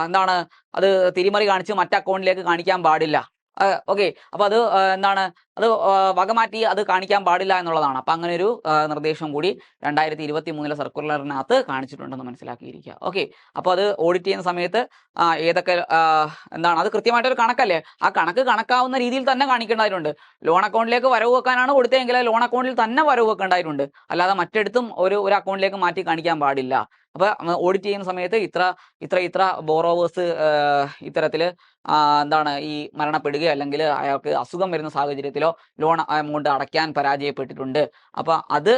എന്താണ് അത് തിരിമറി കാണിച്ച് മറ്റു അക്കൗണ്ടിലേക്ക് കാണിക്കാൻ പാടില്ല. ഓക്കെ, അപ്പൊ അത് എന്താണ് അത് വകമാറ്റി അത് കാണിക്കാൻ പാടില്ല എന്നുള്ളതാണ്. അപ്പൊ അങ്ങനെ ഒരു നിർദ്ദേശം കൂടി 2023 സർക്കുലറിനകത്ത് കാണിച്ചിട്ടുണ്ടെന്ന് മനസ്സിലാക്കിയിരിക്കുക. ഓക്കെ, അപ്പോൾ അത് ഓഡിറ്റ് ചെയ്യുന്ന സമയത്ത് ഏതൊക്കെ എന്താണ് അത് കൃത്യമായിട്ടൊരു കണക്കല്ലേ, ആ കണക്ക് കണക്കാവുന്ന രീതിയിൽ തന്നെ കാണിക്കേണ്ടതായിട്ടുണ്ട്. ലോൺ അക്കൗണ്ടിലേക്ക് വരവ് വെക്കാനാണ് കൊടുത്തതെങ്കിൽ ലോൺ അക്കൗണ്ടിൽ തന്നെ വരവ് വെക്കേണ്ടതായിട്ടുണ്ട്, അല്ലാതെ മറ്റെടുത്തും ഒരു അക്കൗണ്ടിലേക്ക് മാറ്റി കാണിക്കാൻ പാടില്ല. അപ്പൊ ഓഡിറ്റ് ചെയ്യുന്ന സമയത്ത് ഇത്ര ബോറോവേഴ്സ് ഇത്തരത്തില് എന്താണ് ഈ മരണപ്പെടുകയോ അല്ലെങ്കിൽ അയാൾക്ക് അസുഖം വരുന്ന സാഹചര്യത്തിലോ ലോൺ എമൗണ്ട് അടയ്ക്കാൻ പരാജയപ്പെട്ടിട്ടുണ്ട്, അപ്പൊ അത്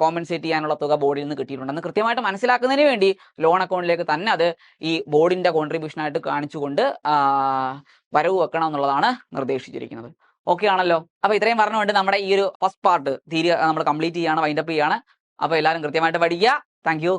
കോമ്പൻസേറ്റ് ചെയ്യാനുള്ള തുക ബോർഡിൽ നിന്ന് കിട്ടിയിട്ടുണ്ടെന്ന് കൃത്യമായിട്ട് മനസ്സിലാക്കുന്നതിന് വേണ്ടി ലോൺ അക്കൗണ്ടിലേക്ക് തന്നെ അത് ഈ ബോർഡിന്റെ കോൺട്രിബ്യൂഷനായിട്ട് കാണിച്ചുകൊണ്ട് വരവ് വെക്കണം എന്നുള്ളതാണ് നിർദ്ദേശിച്ചിരിക്കുന്നത്. ഓക്കെ ആണല്ലോ. അപ്പൊ ഇത്രയും പറഞ്ഞുകൊണ്ട് നമ്മുടെ ഈ ഒരു ഫസ്റ്റ് പാർട്ട് നമ്മൾ കംപ്ലീറ്റ് ചെയ്യാണ്, വൈൻഡപ്പ് ചെയ്യാണ്. അപ്പൊ എല്ലാവരും കൃത്യമായിട്ട് പഠിക്കുക. Thank you.